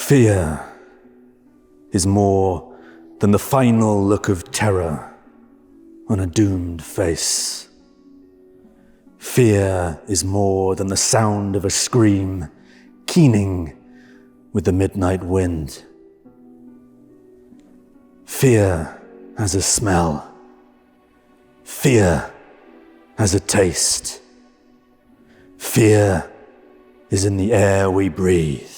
Fear is more than the final look of terror on a doomed face. Fear is more than the sound of a scream keening with the midnight wind. Fear has a smell. Fear has a taste. Fear is in the air we breathe.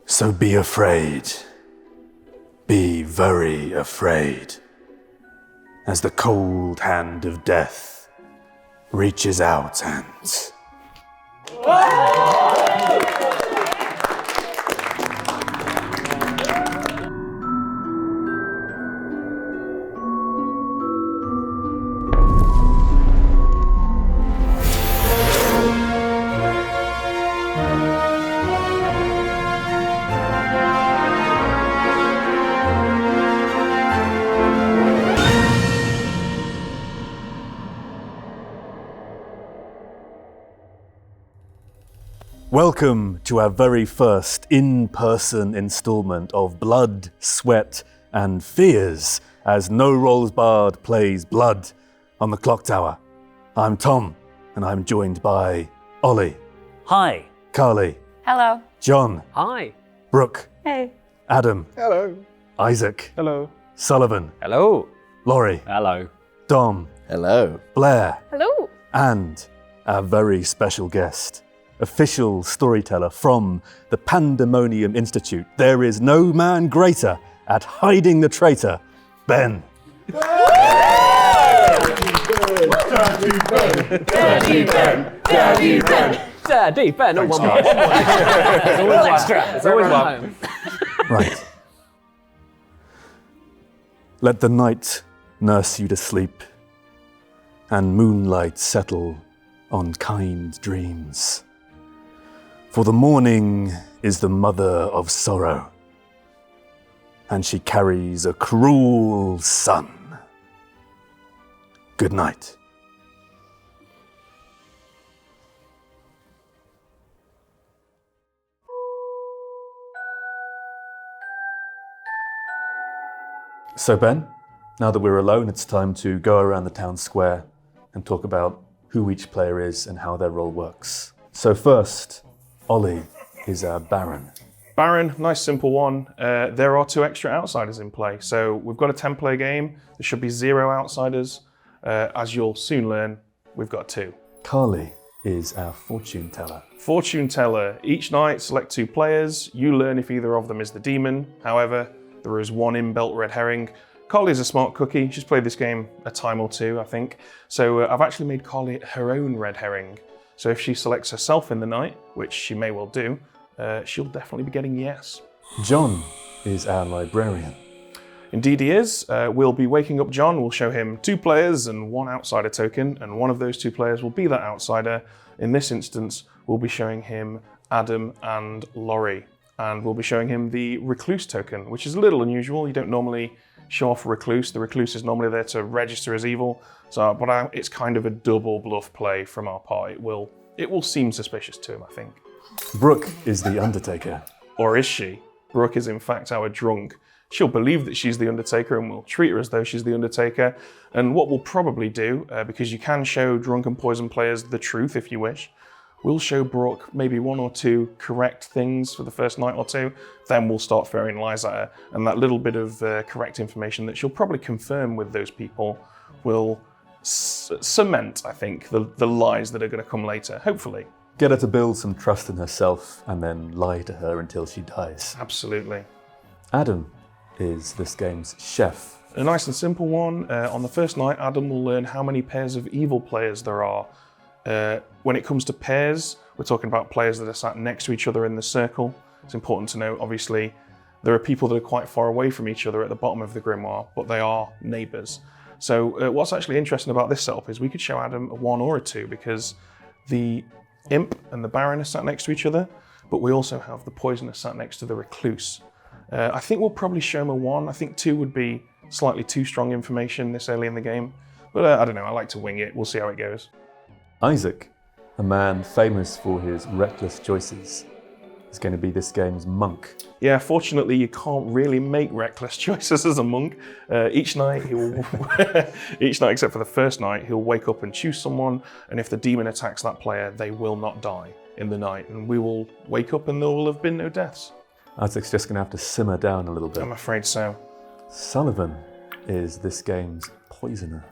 So be afraid. Be very afraid. As the cold hand of death reaches out and... Welcome to our very first in-person installment of Blood, Sweat and Fears as No Rolls Barred plays Blood on the Clocktower. I'm Tom and I'm joined by Ollie. Hi. Carly. Hello. John. Hi. Brooke. Hey. Adam. Hello. Isaac. Hello. Sullivan. Hello. Laurie. Hello. Dom. Hello. Blair. Hello. And our very special guest, official storyteller from the Pandemonium Institute. There is no man greater at hiding the traitor, Ben. Daddy Ben. Oh, one more. There's always one extra. There's always one. Right. Let the night nurse you to sleep and moonlight settle on kind dreams. For the morning is the mother of sorrow, and she carries a cruel son. Good night. So Ben, now that we're alone, it's time to go around the town square and talk about who each player is and how their role works. So first, Ollie is our Baron. Baron, nice simple one. There are 2 extra outsiders in play. So we've got a 10-player game. There should be 0 outsiders. As you'll soon learn, we've got 2. Carly is our Fortune Teller. Fortune Teller. Each night, select 2 players. You learn if either of them is the demon. However, there is 1 inbuilt red herring. Carly is a smart cookie. She's played this game a time or 2, I think. So I've actually made Carly her own red herring. So if she selects herself in the night, which she may well do, she'll definitely be getting yes. John is our Librarian. Indeed he is. We'll be waking up John. We'll show him 2 players and 1 outsider token, and one of those 2 players will be that outsider. In this instance, we'll be showing him Adam and Laurie, and we'll be showing him the Recluse token, which is a little unusual. You don't normally show off a Recluse. The Recluse is normally there to register as evil. But it's kind of a double bluff play from our part. It will seem suspicious to him, I think. Brooke is the Undertaker. Or is she? Brooke is in fact our drunk. She'll believe that she's the Undertaker and we'll treat her as though she's the Undertaker. And what we'll probably do, because you can show drunk and poison players the truth if you wish, we'll show Brooke maybe 1 or 2 correct things for the first night or 2. Then we'll start throwing lies at her. And that little bit of correct information that she'll probably confirm with those people will cement, I think, the lies that are going to come later, hopefully. Get her to build some trust in herself and then lie to her until she dies. Absolutely. Adam is this game's chef. A nice and simple one. On the first night, Adam will learn how many pairs of evil players there are. When it comes to pairs, we're talking about players that are sat next to each other in the circle. It's important to note, obviously, there are people that are quite far away from each other at the bottom of the grimoire, but they are neighbours. So what's actually interesting about this setup is we could show Adam a 1 or a 2 because the Imp and the Baron are sat next to each other, but we also have the Poisoner sat next to the Recluse. I think we'll probably show him a 1. I think 2 would be slightly too strong information this early in the game, but I don't know, I like to wing it. We'll see how it goes. Isaac a man famous for his reckless choices, is going to be this game's monk. Yeah, fortunately, you can't really make reckless choices as a monk. Each night, he will, each night except for the first night, he'll wake up and choose someone, and if the demon attacks that player, they will not die in the night, and we will wake up and there will have been no deaths. Isaac's just going to have to simmer down a little bit. I'm afraid so. Sullivan is this game's poisoner.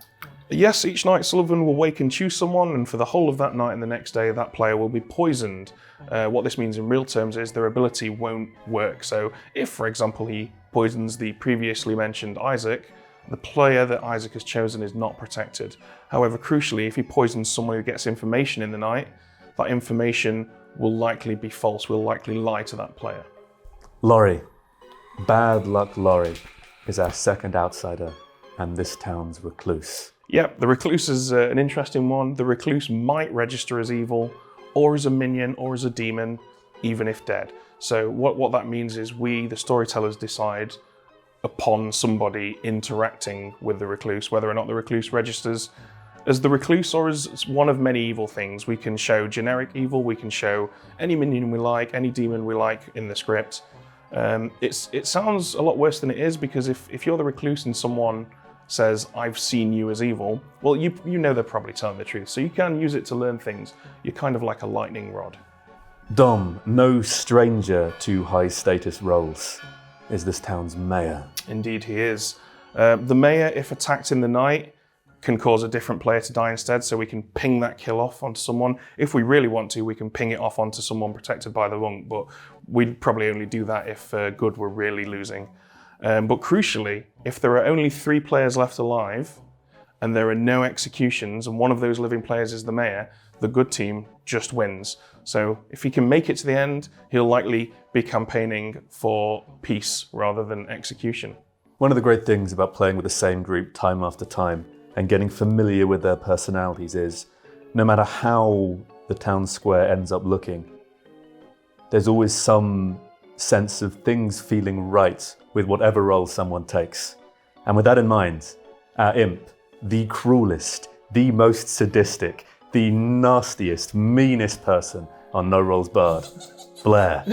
Yes, each night Sullivan will wake and choose someone, and for the whole of that night and the next day, that player will be poisoned. What this means in real terms is their ability won't work. So if, for example, he poisons the previously mentioned Isaac, the player that Isaac has chosen is not protected. However, crucially, if he poisons someone who gets information in the night, that information will likely be false, will likely lie to that player. Laurie, Bad Luck Laurie, is our second outsider and this town's recluse. Yep, the recluse is an interesting one. The recluse might register as evil, or as a minion, or as a demon, even if dead. So what that means is we, the storytellers, decide upon somebody interacting with the recluse, whether or not the recluse registers as the recluse or as one of many evil things. We can show generic evil, we can show any minion we like, any demon we like in the script. It sounds a lot worse than it is, because if you're the recluse and someone says, I've seen you as evil, well, you know they're probably telling the truth, so you can use it to learn things. You're kind of like a lightning rod. Dom, no stranger to high status roles, is this town's mayor. Indeed he is. The mayor, if attacked in the night, can cause a different player to die instead, so we can ping that kill off onto someone. If we really want to, we can ping it off onto someone protected by the monk, but we'd probably only do that if good were really losing. But crucially, if there are only 3 players left alive and there are no executions and one of those living players is the mayor, the good team just wins. So if he can make it to the end, he'll likely be campaigning for peace rather than execution. One of the great things about playing with the same group time after time and getting familiar with their personalities is, no matter how the town square ends up looking, there's always some sense of things feeling right with whatever role someone takes. And with that in mind, our imp, the cruelest, the most sadistic, the nastiest, meanest person on No Rolls Barred, Blair,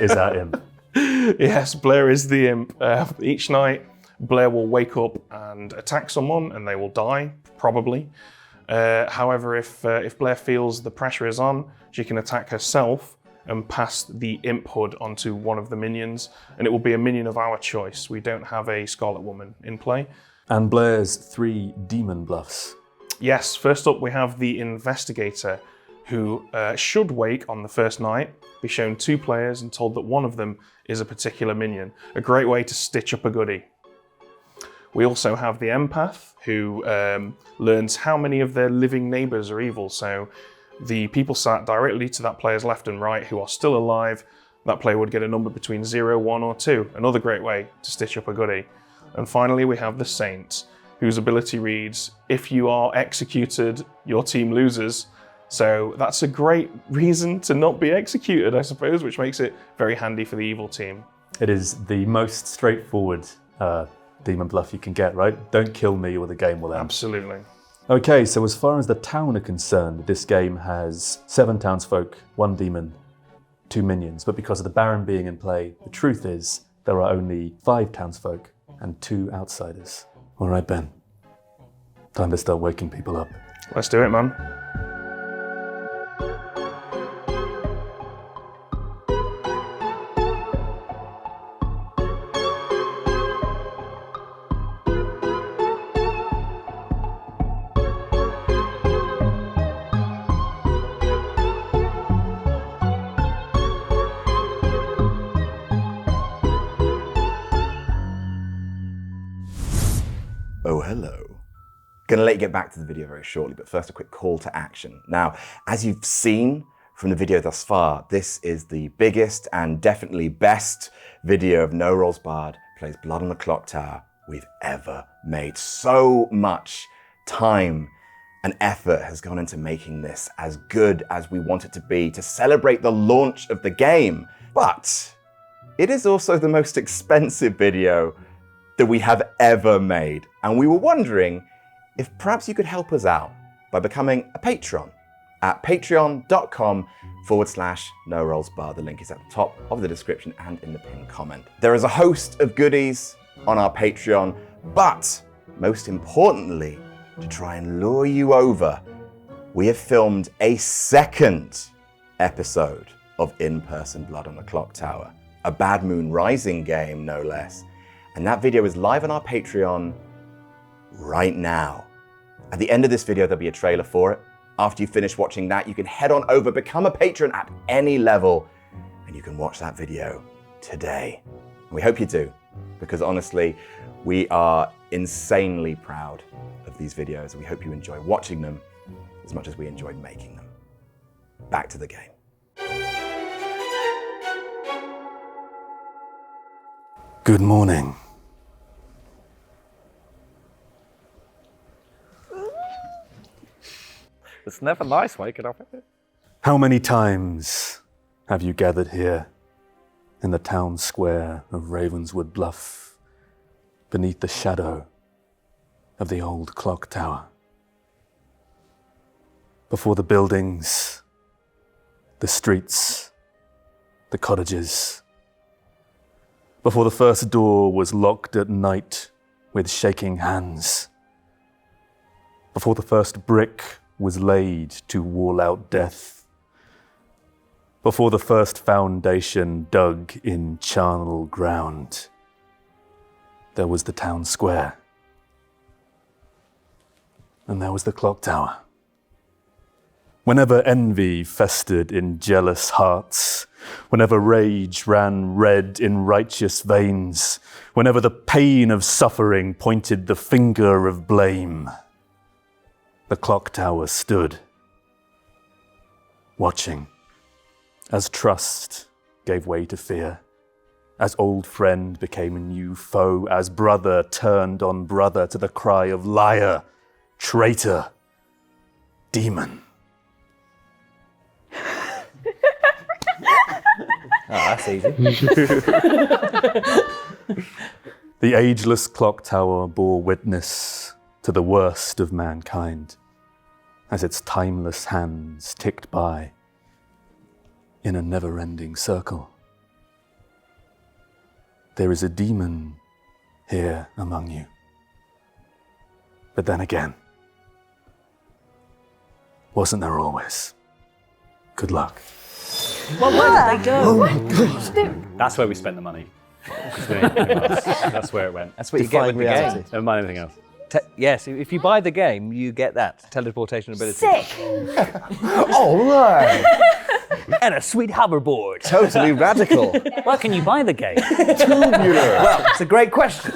is our imp. Yes, Blair is the imp. Each night, Blair will wake up and attack someone and they will die, probably. However, if Blair feels the pressure is on, she can attack herself and pass the imp hood onto one of the minions, and it will be a minion of our choice. We don't have a Scarlet Woman in play. And Blair's 3 demon bluffs. Yes, first up we have the Investigator, who should wake on the first night, be shown 2 players and told that one of them is a particular minion. A great way to stitch up a goodie. We also have the Empath, who learns how many of their living neighbours are evil. So the people sat directly to that player's left and right who are still alive, that player would get a number between 0, 1 or 2. Another great way to stitch up a goodie. And finally we have the Saint, whose ability reads, if you are executed, your team loses. So that's a great reason to not be executed, I suppose, which makes it very handy for the evil team. It is the most straightforward demon bluff you can get, right? Don't kill me or the game will end. Absolutely. Okay, so as far as the town are concerned, this game has 7 townsfolk, 1 demon, 2 minions. But because of the Baron being in play, the truth is there are only 5 townsfolk and 2 outsiders. All right, Ben. Time to start waking people up. Let's do it, man. Oh, hello. Gonna let you get back to the video very shortly, but first a quick call to action. Now, as you've seen from the video thus far, this is the biggest and definitely best video of No Rolls Barred Plays Blood on the Clocktower we've ever made. So much time and effort has gone into making this as good as we want it to be to celebrate the launch of the game. But it is also the most expensive video that we have ever made. And we were wondering if perhaps you could help us out by becoming a patron at patreon.com/NoRollsBar. The link is at the top of the description and in the pinned comment. There is a host of goodies on our Patreon, but most importantly, to try and lure you over, we have filmed a second episode of Imp-Person Blood on the Clocktower, a Bad Moon Rising game, no less. And that video is live on our Patreon right now. At the end of this video, there'll be a trailer for it. After you finish watching that, you can head on over, become a patron at any level, and you can watch that video today. And we hope you do, because honestly, we are insanely proud of these videos, and we hope you enjoy watching them as much as we enjoyed making them. Back to the game. Good morning. It's never nice waking up. How many times have you gathered here in the town square of Ravenswood Bluff, beneath the shadow of the old clock tower? Before the buildings, the streets, the cottages. Before the first door was locked at night with shaking hands. Before the first brick was laid to wall out death. Before the first foundation dug in charnel ground, there was the town square. And there was the clock tower. Whenever envy festered in jealous hearts, whenever rage ran red in righteous veins, whenever the pain of suffering pointed the finger of blame, the clock tower stood, watching, as trust gave way to fear, as old friend became a new foe, as brother turned on brother to the cry of liar, traitor, demon. That's easy. The ageless clock tower bore witness to the worst of mankind, as its timeless hands ticked by in a never-ending circle. There is a demon here among you. But then again, wasn't there always? Good luck. Well, where did they go? That's where we spent the money. That's where it went. That's what you get with the game. Never mind anything else. Yes, if you buy the game, you get that teleportation ability. Sick. All right. And a sweet hoverboard. Totally radical. Where can you buy the game? Tubular. Well, it's a great question.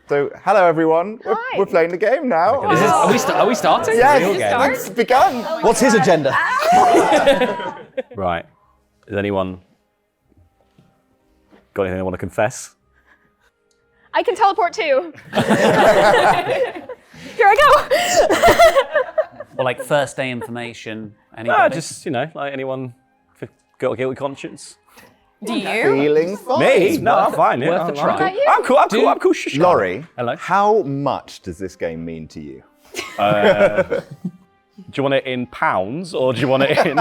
So, hello everyone. We're playing the game now. Are we starting? Yes, it's begun. What's his agenda? Right. Has anyone got anything they want to confess? I can teleport too. Here I go. Or like first day information. Anybody? Just, like anyone got a guilty conscience? Do you? Feeling fine. Me? No, I'm fine. Yeah, Worth a try. What about you? I'm cool. Shh. Laurie, Hello. how much does this game mean to you? Do you want it in pounds or do you want it in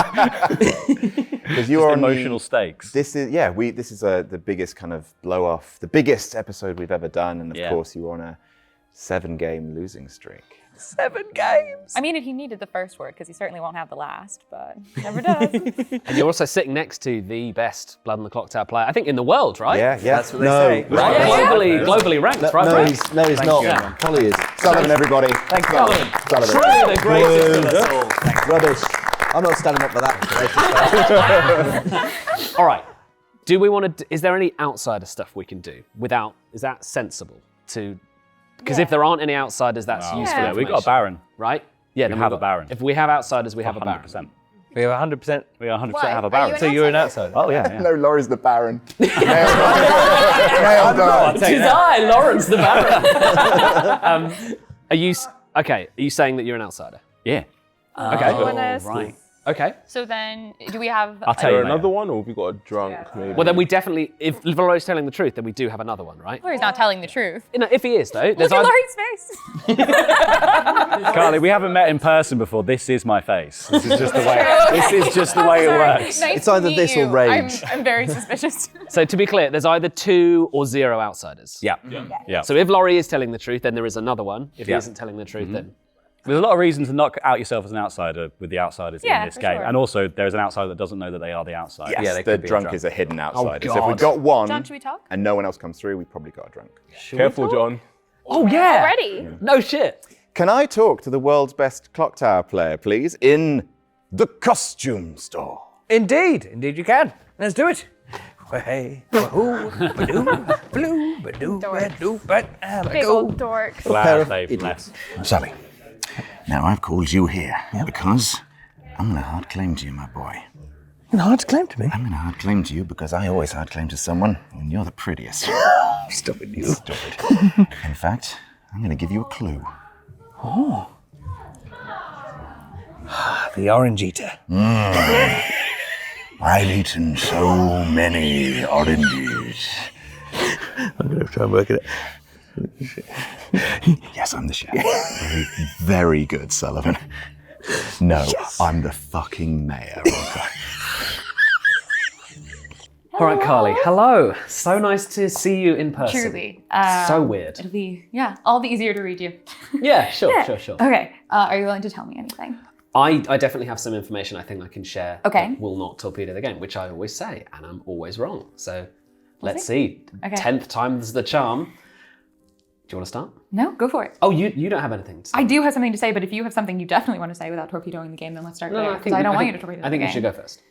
Because you are on emotional stakes? This is the biggest kind of blow off, the biggest episode we've ever done, and of course you were on a 7-game losing streak. 7 games. I mean, if he needed the first word, because he certainly won't have the last, but never does. And you're also sitting next to the best Blood on the Clocktower player, I think, in the world, right? Yeah. That's what they say. Right? Globally ranked, right? No, Right? he's not. you. Polly is. Sullivan, everybody. Thanks, Sullivan. Sullivan. Truly the greatest of us all. Rubbish. I'm not standing up for that. All right. Do we want to? Is there any outsider stuff we can do without? Is that sensible to? Because if there aren't any outsiders, that's useful. Yeah. We've got a Baron. right? Yeah, then have we've a Baron. If we have outsiders, we have a Baron. 100%. We have 100%. We 100% Why? have a Are Baron. you an So you're an outsider? Oh, yeah. No, Laurie's the Baron. Nailed on. Tis I, Lawrence the Baron. Are you saying that you're an outsider? Yeah. Okay. You wanna right. Okay. So then, do we have? I'll tell you Another one, or have we got a drunk? Maybe. Well, then we definitely, if Laurie's telling the truth, then we do have another one, right? Laurie's not telling the truth. You know, if he is, though, Look at Laurie's face. Carly, we haven't met in person before. This is my face. This is just the way. This is just the way it works. Nice It's either to meet this or you. rage. I'm very suspicious. So to be clear, there's either 2 or 0 outsiders. Yeah. Yeah. So if Laurie is telling the truth, then there is another one. If he Yeah. isn't telling the truth, then... There's a lot of reasons to not out yourself as an outsider with the outsiders Yeah, in this for game. sure. And also, there's an outsider that doesn't know that they are the outsider. Yes, Yeah, they the could be a drunk drunk. is a hidden outsider. so if God. we've got one, John, should we talk? and no one else comes through, we've probably got a drunk. Careful, John. Oh, yeah! Already? No shit. Can I talk to the world's best Clocktower player, please, in the costume store? Indeed you can. Let's do it. Hey, wahoo, badoo, blue, badoo, badoo, but Big old dork. Glad they've left. Sally, now I've called you here because I'm going to hard claim to you, my boy. Hard to claim to me. I'm going to hard claim to you because I always hard claim to someone when you're the prettiest. Stop it, you. Stupid. In fact, I'm going to give you a clue. the orange eater. I've eaten so many oranges. I'm going to try and work it out. Yes, I'm the chef. Very, very good, Sullivan. No, I'm the fucking mayor. All right, Carly. Hello. So nice to see you in person. Truly. So weird. It'll be, all the easier to read you. Yeah, sure. Okay. Are you willing to tell me anything? I definitely have some information I think I can share. Okay. That will not torpedo the game, which I always say, and I'm always wrong. So let's see. Okay. 10th time's the charm. Do you want to start? No, go for it. Oh, you don't have anything to say. I do have something to say, but if you have something you definitely want to say without torpedoing the game, then let's start there. Because I don't want you to torpedo the game. I think you should go first.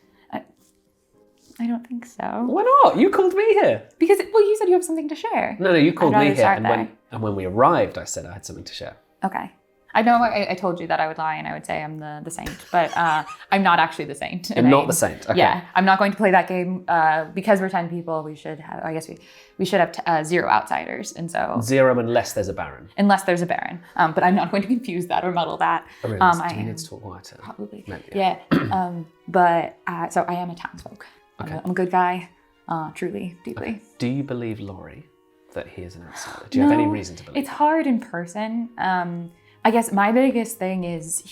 I don't think so. Why not? You called me here. Because, you said you have something to share. No, you called I'd me rather here, start and there. when we arrived, I said I had something to share. Okay. I know I told you that I would lie and I would say I'm the saint, but I'm not actually the saint. You're not the saint. Okay. Yeah, I'm not going to play that game because we're 10 people. We should have. I guess we should have 0 outsiders, and so 0 unless there's a baron. unless there's a baron. But I'm not going to confuse that or muddle that. Do we I need to talk quieter? probably. Maybe. Yeah. So I am a townsfolk. Okay. I'm a good guy, truly, deeply. Do you believe Laurie that he is an outsider? Do you have any reason to believe? It's hard in person. I guess my biggest thing is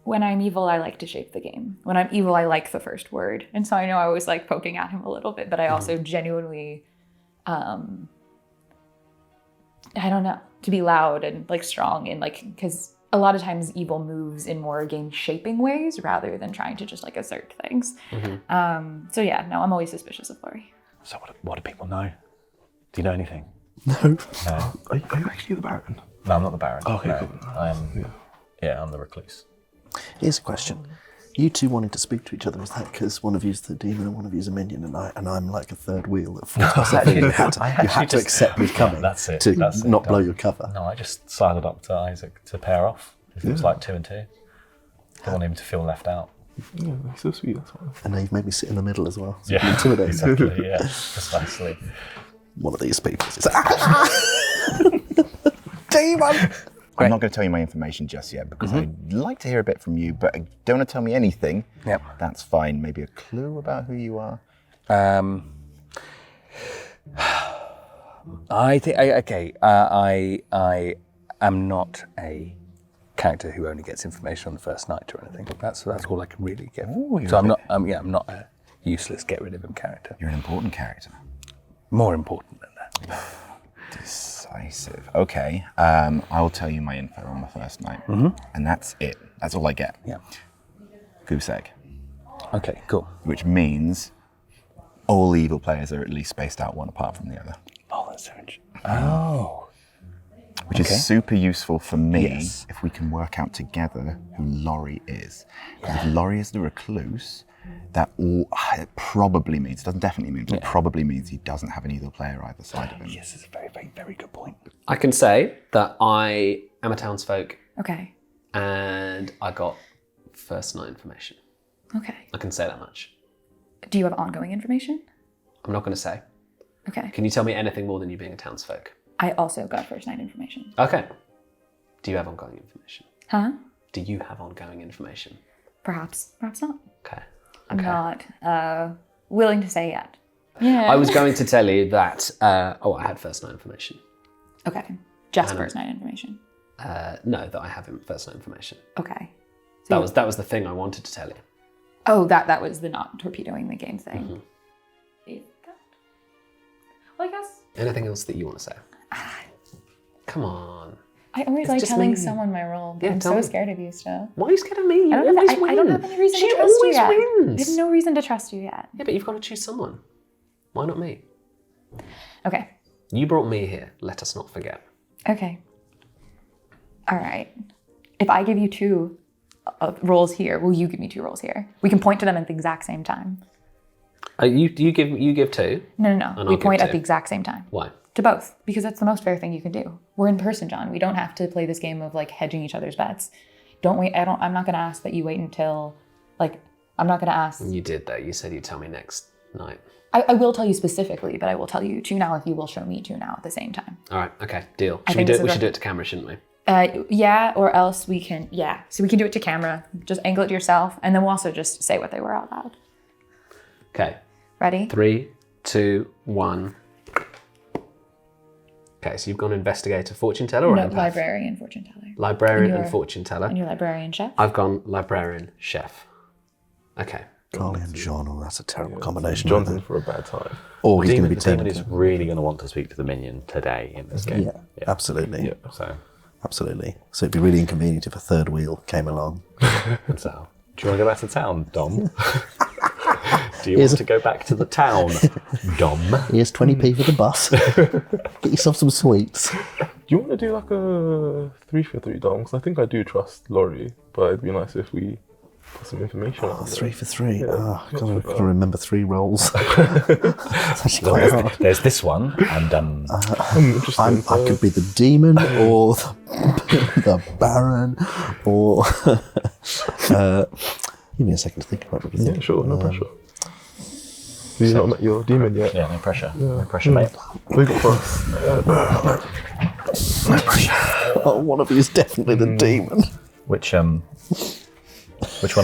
when I'm evil, I like to shape the game. When I'm evil, I like the first word. And so I know I always like poking at him a little bit, but I also genuinely, I don't know, to be loud and like strong and like, because a lot of times evil moves in more game shaping ways rather than trying to just like assert things. So yeah, no, I'm always suspicious of Laurie. So what do people know? Do you know anything? No. No. Are you actually the Baron? No, I'm not the Baron. Okay, no. cool. I'm the recluse. Here's a question. You two wanting to speak to each other, is that because one of you's the demon and one of you's a minion and I'm like a third wheel that falls past that thing? You had to accept me coming That's it. to That's it. not blow your cover. No, I just sidled up to Isaac to pair off. It was like 2 and 2. Don't want him to feel left out. Yeah, that's so sweet. That's fine. And now you've made me sit in the middle as well. So Yeah, intimidate exactly. Yeah, precisely. one of these people. It's demon! I'm not going to tell you my information just yet because I'd like to hear a bit from you, but I don't want to tell me anything. Yep. That's fine. Maybe a clue about who you are. I think I am not a character who only gets information on the first night or anything. That's all I can really get. So I'm not a useless get rid of him character. You're an important character. More important than that. Decisive. Okay. I'll tell you my info on the first night. And that's it. That's all I get. Yeah. Goose egg. Okay, cool. Which means all evil players are at least spaced out one apart from the other. Oh, that's so interesting. Oh. Which is super useful for me Yes. if we can work out together who Laurie is. Because if Laurie is the recluse, that it probably means, doesn't definitely mean, but probably means he doesn't have an evil player either side of him. Yes, it's a very, very, very good point. I can say that I am a townsfolk Okay. and I got first night information. Okay. I can say that much. Do you have ongoing information? I'm not going to say. Okay. Can you tell me anything more than you being a townsfolk? I also got first night information. Okay. Do you have ongoing information? Huh? Do you have ongoing information? Perhaps not. Okay. I'm not willing to say yet. Yeah. I was going to tell you that. I had first night information. Okay. Just first night information. No, that I have first night information. Okay. That was the thing I wanted to tell you. Oh, that was the not torpedoing the game thing. Well, I guess. Anything else that you want to say? Come on. I always like telling someone my role, but I'm so scared of you still. Why are you scared of me? You I don't have any reason to trust you yet. Wins. I have no reason to trust you yet. Yeah, but you've got to choose someone. Why not me? Okay. You brought me here. Let us not forget. Okay. All right. If I give you 2 roles here, will you give me 2 roles here? We can point to them at the exact same time. You give 2? No. We point at the exact same time. Why? To both, because that's the most fair thing you can do. We're in person, John. We don't have to play this game of like hedging each other's bets. Don't wait. I'm not going to ask that you wait until, I'm not going to ask. You did though. You said you'd tell me next night. I will tell you specifically, but I will tell you 2 now if you will show me 2 now at the same time. All right. Okay. Deal. We should do it to camera, shouldn't we? Yeah, or else we can. Yeah. So we can do it to camera. Just angle it to yourself, and then we'll also just say what they were out loud. Okay. Ready? 3, 2, 1. Okay, so you've gone investigator, fortune teller, or empath? Librarian, fortune teller. Librarian and fortune teller. And your librarian chef. I've gone librarian chef. Okay. Carly and John, oh, that's a terrible combination. John's in for a bad time. Or he's going to be The demon turned is really going to want to speak to the minion today in this game. Yeah, absolutely. Yeah. So Absolutely. So it'd be really inconvenient if a third wheel came along. So, do you want to go back to town, Dom? Do you want to go back to the town, Dom? Here's 20p for the bus. Get yourself some sweets. Do you want to do like a 3 for 3, Dom? Because I think I do trust Laurie, but it'd be nice if we put some information on 3 for 3. Yeah, Oh, got to remember 3 rolls. It's actually quite hard. There's this one, and I could be the demon or the Baron or... give me a second to think about everything. Yeah, sure, no pressure. You've not met your demon yet. Yeah, no pressure. Yeah. No pressure, mate. We got first. No pressure. Oh, one of you is definitely the demon. Which one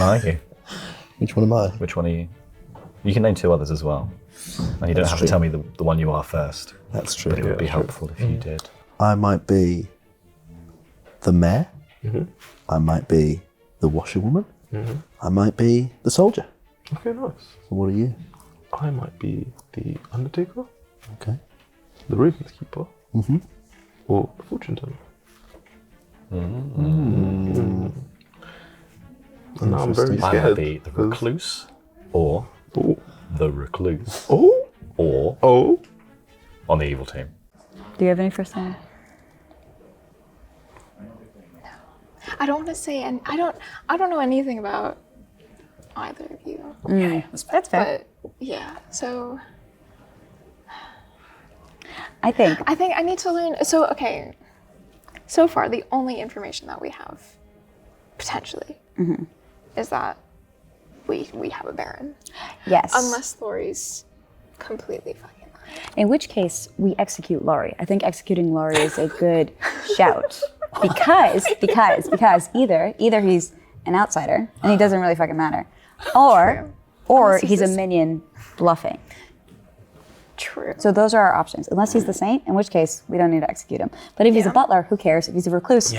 are you? Which one am I? Which one are you? You can name 2 others as well. And you don't have to tell me the one you are first. That's true. But it would be helpful if you did. I might be the mayor. Mm-hmm. I might be the washerwoman. Mm-hmm. I might be the soldier. Okay, nice. So what are you? I might be the Undertaker, Okay. the Ravens Keeper, Mm-hmm. or the Fortune Teller. Mm. And now I'm very I scared. might be the recluse, or Oh, the recluse, oh, or oh. on the evil team. Do you have any first name? I don't want to say, and I don't know anything about either of you. Okay, that's fair. But yeah, so I think I need to learn. So okay, so far the only information that we have potentially is that we have a Baron. yes. Unless Laurie's completely fucking lying. In which case, we execute Laurie. I think executing Laurie is a good shout. Because either he's an outsider and he doesn't really fucking matter, or Unless he's a the minion bluffing. True. So those are our options. Unless he's the saint, in which case we don't need to execute him. But if he's a butler, who cares? If he's a recluse,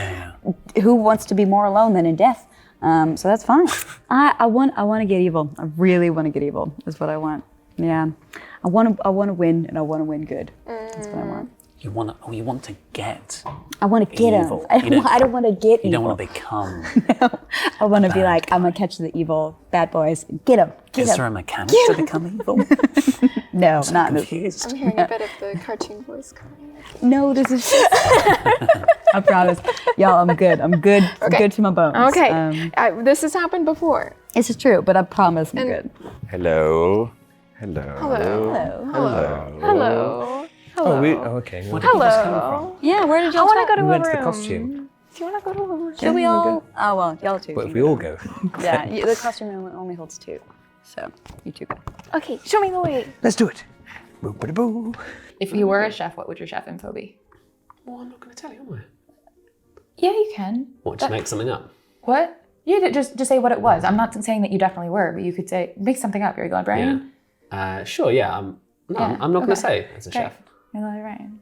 who wants to be more alone than in death? So that's fine. I want to get evil. I really want to get evil. Is what I want. Yeah, I want to win, and I want to win good. That's what I want. You want to get. I want to get evil. him. I don't want to get evil. You don't want to become. I want to be like, I'm gonna catch the evil bad boys. Get him. Is there a mechanic to become evil? No, I'm not confused. I'm hearing a bit of the cartoon voice coming. No, this is. I promise, y'all. I'm good. I'm good. Okay. I'm good to my bones. Okay, this has happened before. This is true, but I promise I'm good. Hello. Hello. Hello. Hello. Hello. Hello. Okay. Hello. Yeah, where did I y'all want to go to We a went to room. the costume. Do you want to go to a room? Should we all? Oh well, y'all two. But can if we go. all go, Yeah, the costume only holds 2, so you 2 go. Okay, show me the way. let's do it. Boo-ba-da-boo. If you were a chef, what would your chef info be? Well, I'm not going to tell you, am I? Yeah, you can. What, just make something up? What? You did just say what it was. I'm not saying that you definitely were, but you could say, make something up. You're a librarian? Sure, yeah. I'm not going to say as a chef. You're a librarian.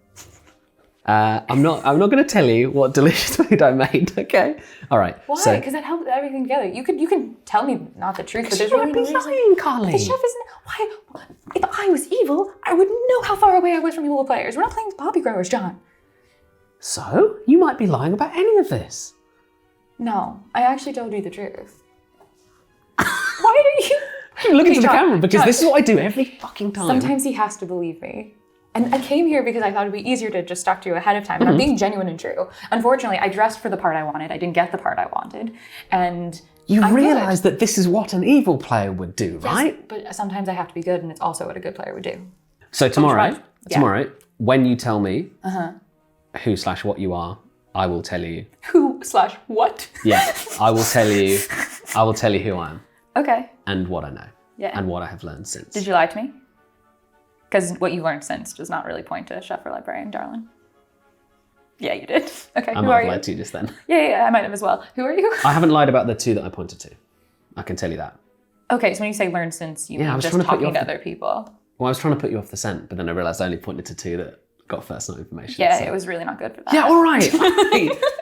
I'm not going to tell you what delicious food I made, okay? All right. Why? Because that helps everything together. You can tell me not the truth, but there's really no reason. Lying, Carly. The chef isn't. Why? If I was evil, I would know how far away I was from evil players. We're not playing poppy growers, John. So you might be lying about any of this. No, I actually told you the truth. Why do you? Look into the camera because this is what I do every fucking time. Sometimes he has to believe me. And I came here because I thought it'd be easier to just talk to you ahead of time. And I'm being genuine and true. Unfortunately, I dressed for the part I wanted. I didn't get the part I wanted. And you realise that this is what an evil player would do, right? Yes, but sometimes I have to be good, and it's also what a good player would do. So tomorrow, when you tell me who/what you are, I will tell you. Who/what? Yeah, I will tell you who I am. Okay. And what I know. Yeah. And what I have learned since. Did you lie to me? Because what you learned since does not really point to chef or librarian, darling. Yeah, you did. Okay, I who might are have you? lied to you just then. Yeah, I might have as well. Who are you? I haven't lied about the two that I pointed to. I can tell you that. Okay, so when you say learned since, you mean just talking to other people. Well, I was trying to put you off the scent, but then I realised I only pointed to two that got first night information. Yeah, so. it was really not good for that. Yeah, all right.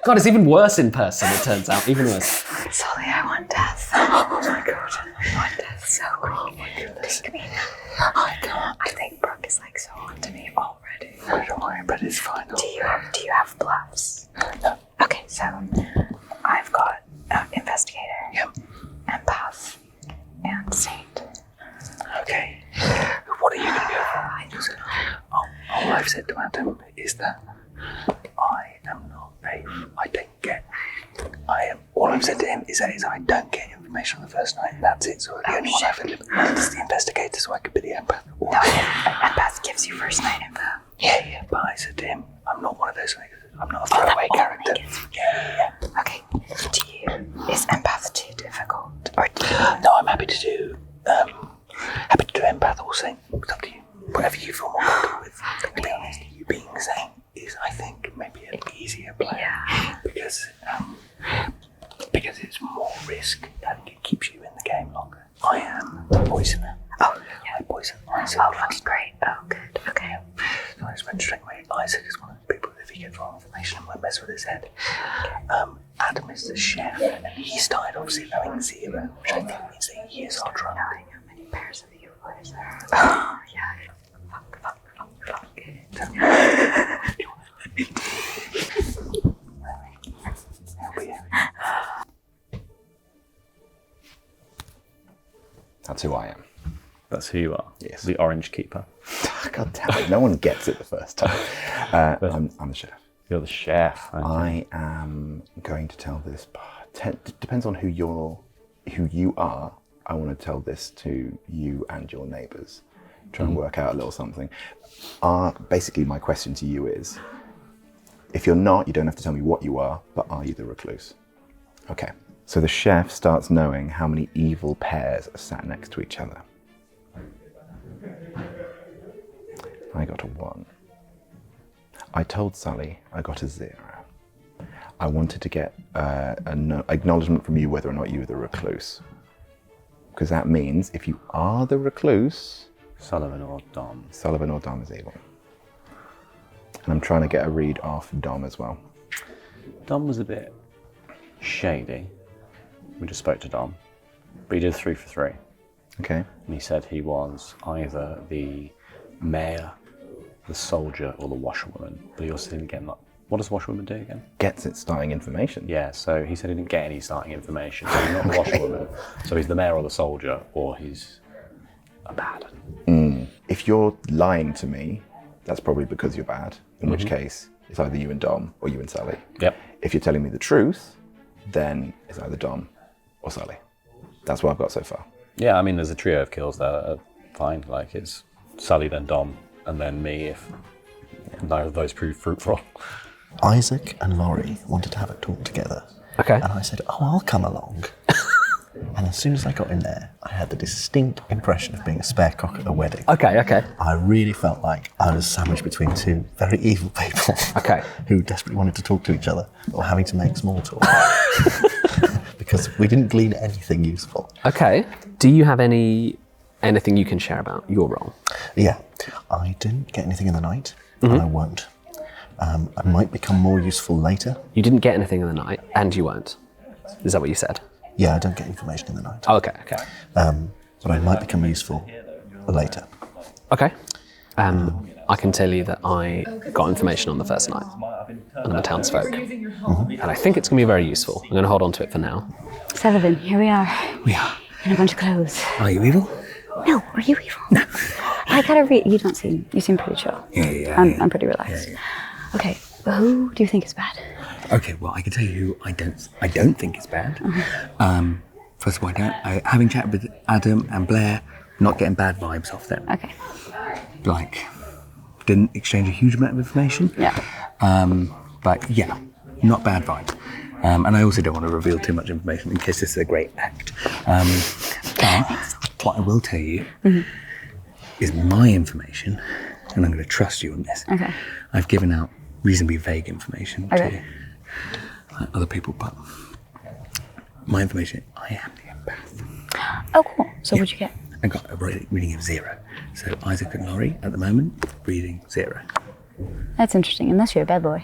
God, it's even worse in person, it turns out. Even worse. Sully, I want death. Oh my god. I want death so quick. Oh my goodness. Take me now. I can't. I think Brooke is like so on to me already. Don't worry, but it's fine. Do you have bluffs? No. Okay, so I've got investigator, empath, and saint. Okay. What are you going to go for? All I've said to Adam is that all I've said to him is that I don't get information on the first night, and that's it. So the only one I've eliminated is the investigator, so I could be the empath. No, empath gives you first night info. Yeah, but I said to him, I'm not one of those. I'm not a throwaway character. Yeah. Okay. Is empath too difficult, or do you? No, I'm happy to do empath or saint. It's up to you. Whatever you feel more comfortable with. To be honest, you being saint is, I think, maybe an easier play because it's more risk. I think it keeps you in the game longer. I am the poisoner. Oh, yeah. I poison Isaac. Oh, that's great. Oh, good. Okay. So I just went straight away. Isaac is one of the people, if he gets wrong information, won't mess with his head. Adam is the chef, and he started obviously knowing 0, which I think means that he is our drunk. Knowing how many pairs of you players there are. Oh, yeah. Fuck. That's who I am. That's who you are? Yes. The Orange Keeper. God damn it, no one gets it the first time. I'm the chef. You're the chef. Okay. I am going to tell this, depends on who you are. I want to tell this to you and your neighbours. Try and work out a little something. Basically, my question to you is, if you're not, you don't have to tell me what you are, but are you the recluse? Okay. So the chef starts knowing how many evil pairs are sat next to each other. I got a 1. I told Sully I got a 0. I wanted to get an acknowledgement from you whether or not you were the recluse. Because that means if you are the recluse... Sullivan or Dom. Sullivan or Dom is evil. And I'm trying to get a read off Dom as well. Dom was a bit shady. We just spoke to Dom. But he did 3 for 3. Okay. And he said he was either the mayor, the soldier, or the washerwoman. But he also didn't get much. What does the washerwoman do again? Gets its starting information. Yeah, so he said he didn't get any starting information. So he's not the washerwoman. So he's the mayor or the soldier, or he's a bad. If you're lying to me, that's probably because you're bad. In which case, it's either you and Dom or you and Sully. Yep. If you're telling me the truth, then it's either Dom or Sully. That's what I've got so far. Yeah, I mean, there's a trio of kills that are fine. Like, it's Sully, then Dom, and then me if none of those prove fruitful. Isaac and Laurie wanted to have a talk together. Okay. And I said, I'll come along. And as soon as I got in there, I had the distinct impression of being a spare cock at a wedding. Okay. I really felt like I was sandwiched between two very evil people. Okay. Who desperately wanted to talk to each other, but were having to make small talk. because we didn't glean anything useful. Okay. Do you have anything you can share about your role? Yeah, I didn't get anything in the night, and I won't. I might become more useful later. You didn't get anything in the night, and you won't. Is that what you said? Yeah, I don't get information in the night. Oh, okay. But I might become useful later. Okay. I can tell you that I got information on the first night, and I'm a townsfolk. And I think it's going to be very useful. I'm going to hold on to it for now. Sullivan, here we are. We are. In a bunch of clothes. Are you evil? No, are you evil? No. I gotta read. You don't seem. You seem pretty chill. Yeah. I'm pretty relaxed. Yeah. Okay, well, who do you think is bad? Okay, well, I can tell you who I don't think is bad. First of all, having chatted with Adam and Blair, not getting bad vibes off them. Okay. Like, didn't exchange a huge amount of information. Yeah. But yeah, not bad vibe. And I also don't want to reveal too much information in case this is a great act. But what I will tell you is my information, and I'm going to trust you on this. Okay. I've given out reasonably vague information Okay. to other people, but my information, I am the empath. Oh, cool. So what'd you get? I got a reading of 0. So Isaac and Laurie, at the moment, reading 0. That's interesting, unless you're a bad boy.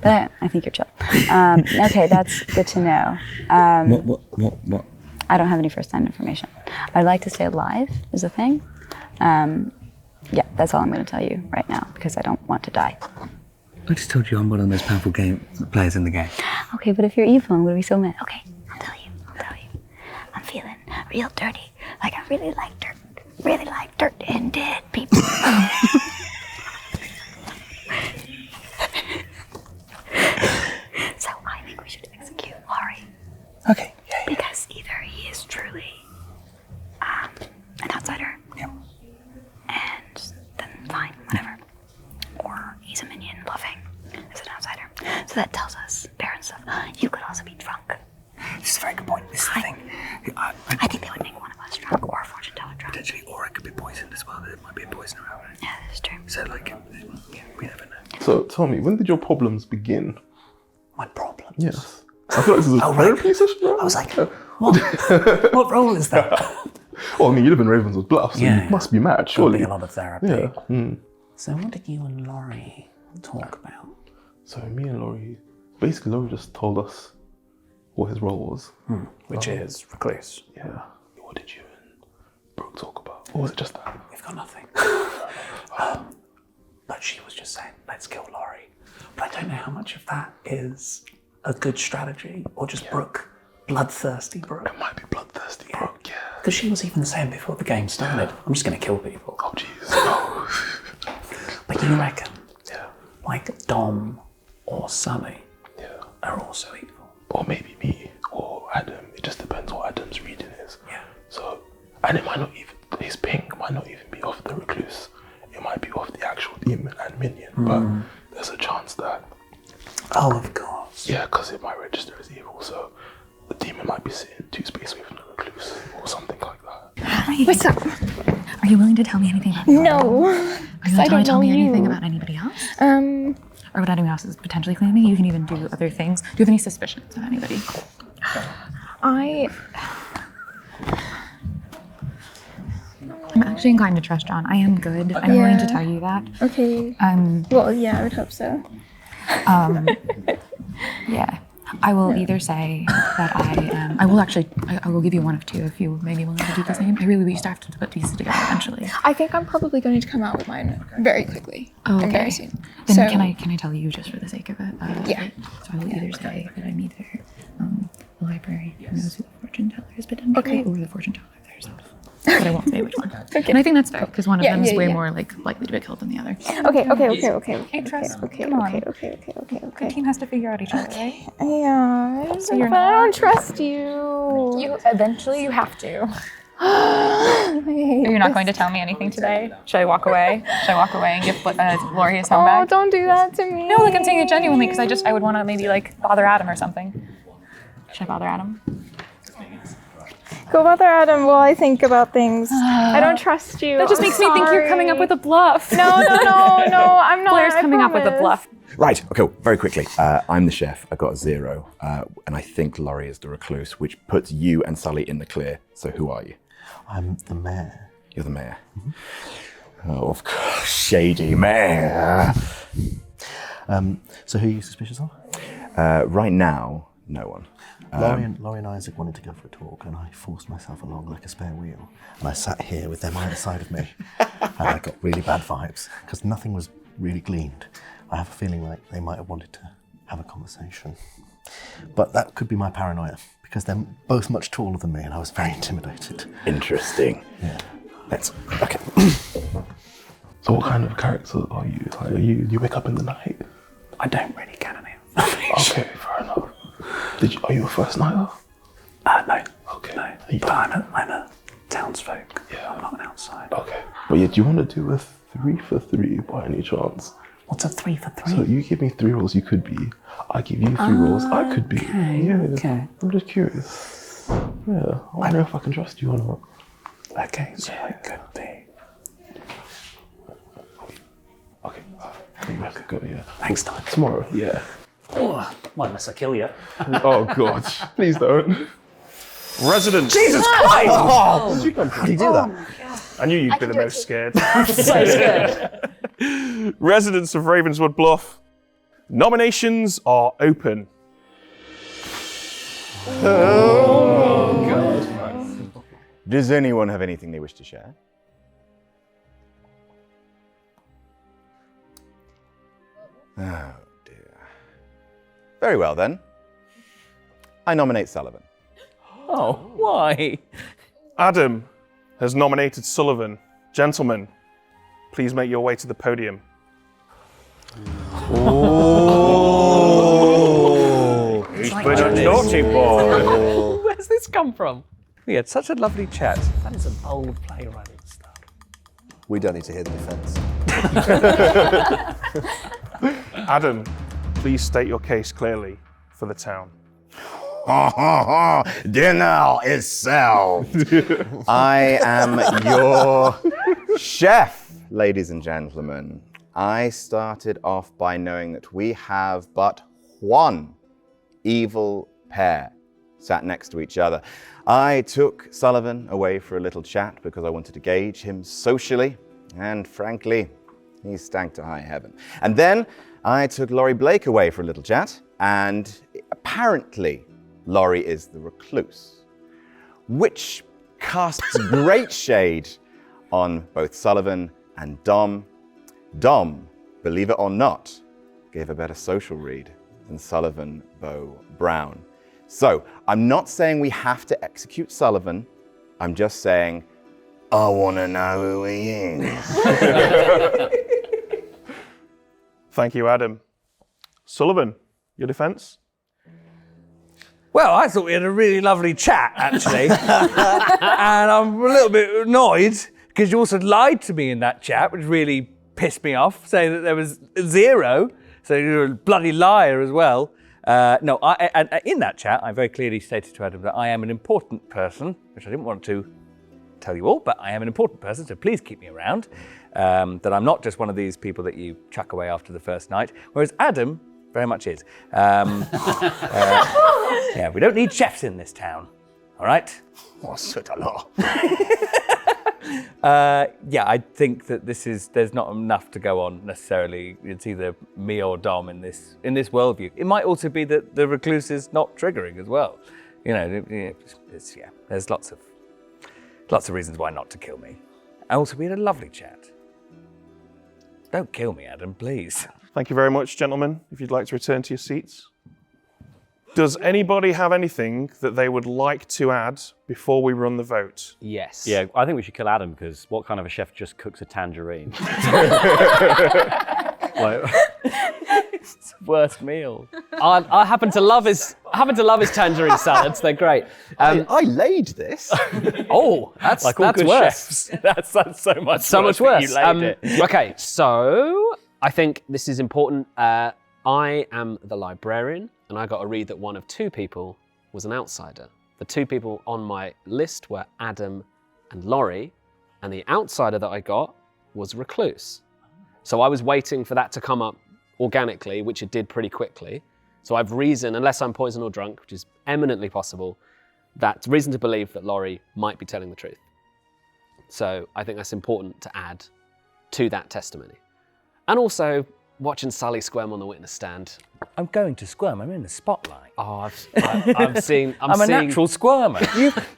But I think you're chill. Okay, that's good to know. What? I don't have any first-hand information. I'd like to stay alive is a thing. Yeah, that's all I'm going to tell you right now because I don't want to die. I just told you I'm one of the most powerful players in the game. Okay, but if you're evil, I'm going to be so mad. Okay, I'll tell you. I'm feeling real dirty. Like I really like dirt. Really like dirt and dead people. So I think we should execute Laurie. Okay, yeah. Because either he is truly an outsider. Yep. And then fine, whatever. Or he's a minion loving as an outsider. So that tells us parents of you could also be drunk. This is a very good point. This is the thing. I think they would make one of us drunk or a fortune teller drunk. Potentially, or it could be poisoned as well. There might be a poison around it. Yeah, that's true. So, like, yeah, we never know. So tell me, when did your problems begin? My problems? Yes. I feel like this is a therapy session. I was like, what role is that? Well, I mean, you live in Ravenswood Bluff, so you must be mad, surely. Be a lot of therapy. Yeah. So what did you and Laurie talk about? So me and Laurie, basically Laurie just told us what his role was. Which is recluse. Yeah. What did you and Brooke talk about? Or was it just that? We've got nothing. But she was just saying, let's kill Laurie. But I don't know how much of that is a good strategy or just Brooke, bloodthirsty Brooke. It might be bloodthirsty Brooke, yeah. Because she was even saying before the game started, I'm just going to kill people. Oh, jeez. No. But you reckon, like Dom or Sully are also evil? Or maybe me or Adam. It just depends what Adam's reading is. Yeah. So, and it might not even, his ping might not even be off the recluse. It might be off the actual demon and minion. But there's a chance that... Oh, of course. Yeah, because it might register as evil. So the demon might be sitting 2 spaces away from the recluse or something like that. What's up? Are you willing to tell me anything about your role? Are you willing to tell me anything about anybody else? Or what anyone else is potentially claiming? You can even do other things. Do you have any suspicions of anybody? I'm actually inclined to trust John. I am good. I'm willing to tell you that. Okay. Well, yeah, I would hope so. Yeah. I will either say that I will give you one of two if you maybe willing to do the same. I really used to have to put these together eventually. I think I'm probably going to come out with mine very quickly. Oh, and very okay. soon. Then So- can I tell you just for the sake of it? Yeah. So I will either say that I'm either the librarian who knows who the fortune teller is potentially, or the fortune teller herself. But I won't say which one. Okay. And I think that's fair because one of them is way yeah. more likely to be killed than the other. Okay. Trust. Okay. Come on. Okay. The team has to figure out each other, right? Yeah. So you're but I not- don't trust you. Eventually you have to. You're not going to tell me anything today? Should I walk away? Should I walk away and give Laurie his phone Oh, back? don't do that to me. No, I'm saying it genuinely because I would want to maybe bother Adam or something. Should I bother Adam? Go bother Adam while I think about things. I don't trust you. That just makes me think you're coming up with a bluff. No, I'm not. Blair's I coming up with a promise. bluff. Right, okay, very quickly. I'm the chef, I got a 0, and I think Laurie is the recluse, which puts you and Sully in the clear. So who are you? I'm the mayor. You're the mayor. Oh, of course, shady mayor. So who are you suspicious of? Right now, no one. Laurie and Isaac wanted to go for a talk, and I forced myself along like a spare wheel. And I sat here with them either side of me, and I got really bad vibes because nothing was really gleaned. I have a feeling like they might have wanted to have a conversation. But that could be my paranoia, because they're both much taller than me, and I was very intimidated. Interesting. Yeah. Okay. So what kind of character are you? Like, you wake up in the night? I don't really get any. Okay, fair enough. Are you a first nighter? No. Okay. No. But I'm a townsfolk. Yeah. I'm not an outsider. Okay. But yeah, do you want to do a 3 for 3 by any chance? What's a 3 for 3? So you give me 3 roles you could be. I give you 3 roles I could be. Okay. I'm just curious. Yeah. I wonder if I can trust you or not. Okay, so I could be. Okay. You have to go, yeah. Thanks, Don. Tomorrow, yeah. Oh, well, unless I kill you. Oh, God. Please don't. Residents. Jesus Christ! How did you do that? I knew you'd be the most scared. So scared. Residents of Ravenswood Bluff, nominations are open. Does anyone have anything they wish to share? Oh dear. Very well then. I nominate Sullivan. Oh, why? Adam has nominated Sullivan. Gentlemen, please make your way to the podium. Oh! He's been a naughty boy. Where's this come from? We had such a lovely chat. That is some old playwriting stuff. We don't need to hear the defence. Adam, please state your case clearly for the town. Dinner is served. I am your chef, ladies and gentlemen. I started off by knowing that we have but one evil pair sat next to each other. I took Sullivan away for a little chat because I wanted to gauge him socially, and frankly, he stank to high heaven. And then I took Laurie Blake away for a little chat, and apparently Laurie is the recluse, which casts great shade on both Sullivan and Dom. Dom, believe it or not, gave a better social read than Sullivan Beau Brown. So, I'm not saying we have to execute Sullivan, I'm just saying, I want to know who he is. Thank you, Adam. Sullivan, your defence? Well, I thought we had a really lovely chat, actually. And I'm a little bit annoyed because you also lied to me in that chat, which really pissed me off, saying that there was 0. So you're a bloody liar as well. No, in that chat, I very clearly stated to Adam that I am an important person, which I didn't want to tell you all, but I am an important person, so please keep me around. That I'm not just one of these people that you chuck away after the first night, whereas Adam very much is. Yeah, we don't need chefs in this town, all right? Yeah, I think that there's not enough to go on necessarily. It's either me or Dom in this worldview. It might also be that the recluse is not triggering as well. You know, there's lots of reasons why not to kill me. And also, we had a lovely chat. Don't kill me, Adam, please. Thank you very much, gentlemen. If you'd like to return to your seats. Does anybody have anything that they would like to add before we run the vote? Yes. Yeah, I think we should kill Adam because what kind of a chef just cooks a tangerine? It's the worst meal. I happen to love his tangerine salads. They're great. I laid this. Oh, that's Like all good worse. chefs. That's so much So much that worse. You laid it. Okay, so I think this is important. I am the librarian, and I got to read that one of 2 people was an outsider. the two people on my list were Adam and Laurie, and the outsider that I got was Recluse. So I was waiting for that to come up organically, which it did pretty quickly. So I've reason, unless I'm poisoned or drunk, which is eminently possible, that's reason to believe that Laurie might be telling the truth. So I think that's important to add to that testimony. And also, watching Sally squirm on the witness stand. I'm going to squirm. I'm in the spotlight. Oh, I'm seeing. I'm a natural squirmer.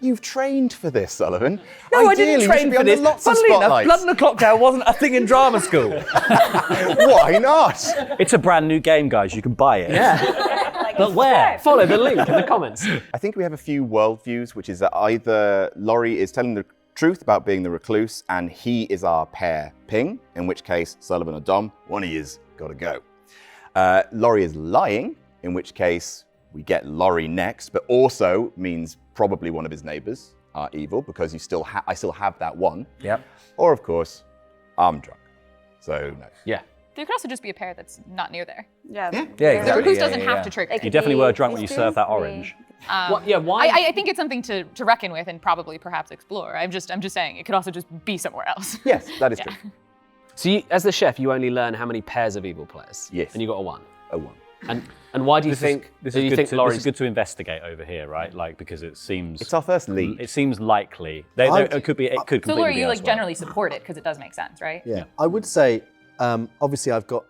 You've trained for this, Sullivan. No, Ideally, I didn't you train should be for under this. Lots of Funnily enough, spotlights. Blood and the Clocktower wasn't a thing in drama school. Why not? It's a brand new game, guys. You can buy it. Yeah. But where? Follow the link in the comments. I think we have a few worldviews, which is that either Laurie is telling the truth about being the recluse and he is our pair ping, in which case Sullivan or Dom, one of you's got to go. Laurie is lying, in which case we get Laurie next, but also means probably one of his neighbors are evil because I still have that one. Yep. Or of course, I'm drunk. So no. Yeah. There could also just be a pair that's not near there. Yeah. Yeah, The exactly. recluse doesn't have to trigger. You definitely were drunk when you served that orange. Why? I think it's something to reckon with and probably perhaps explore. I'm just saying it could also just be somewhere else. Yes, that is true. So you, as the chef, you only learn how many pairs of evil players. Yes. And you got a 1. A 1. And why do you think? This do you think is Laurie's good to investigate over here, right? Like because it seems It's our first lead. It seems likely. It could be. It could So completely Laurie, be you like elsewhere. generally support it because it does make sense, right? Yeah, I would say, obviously I've got,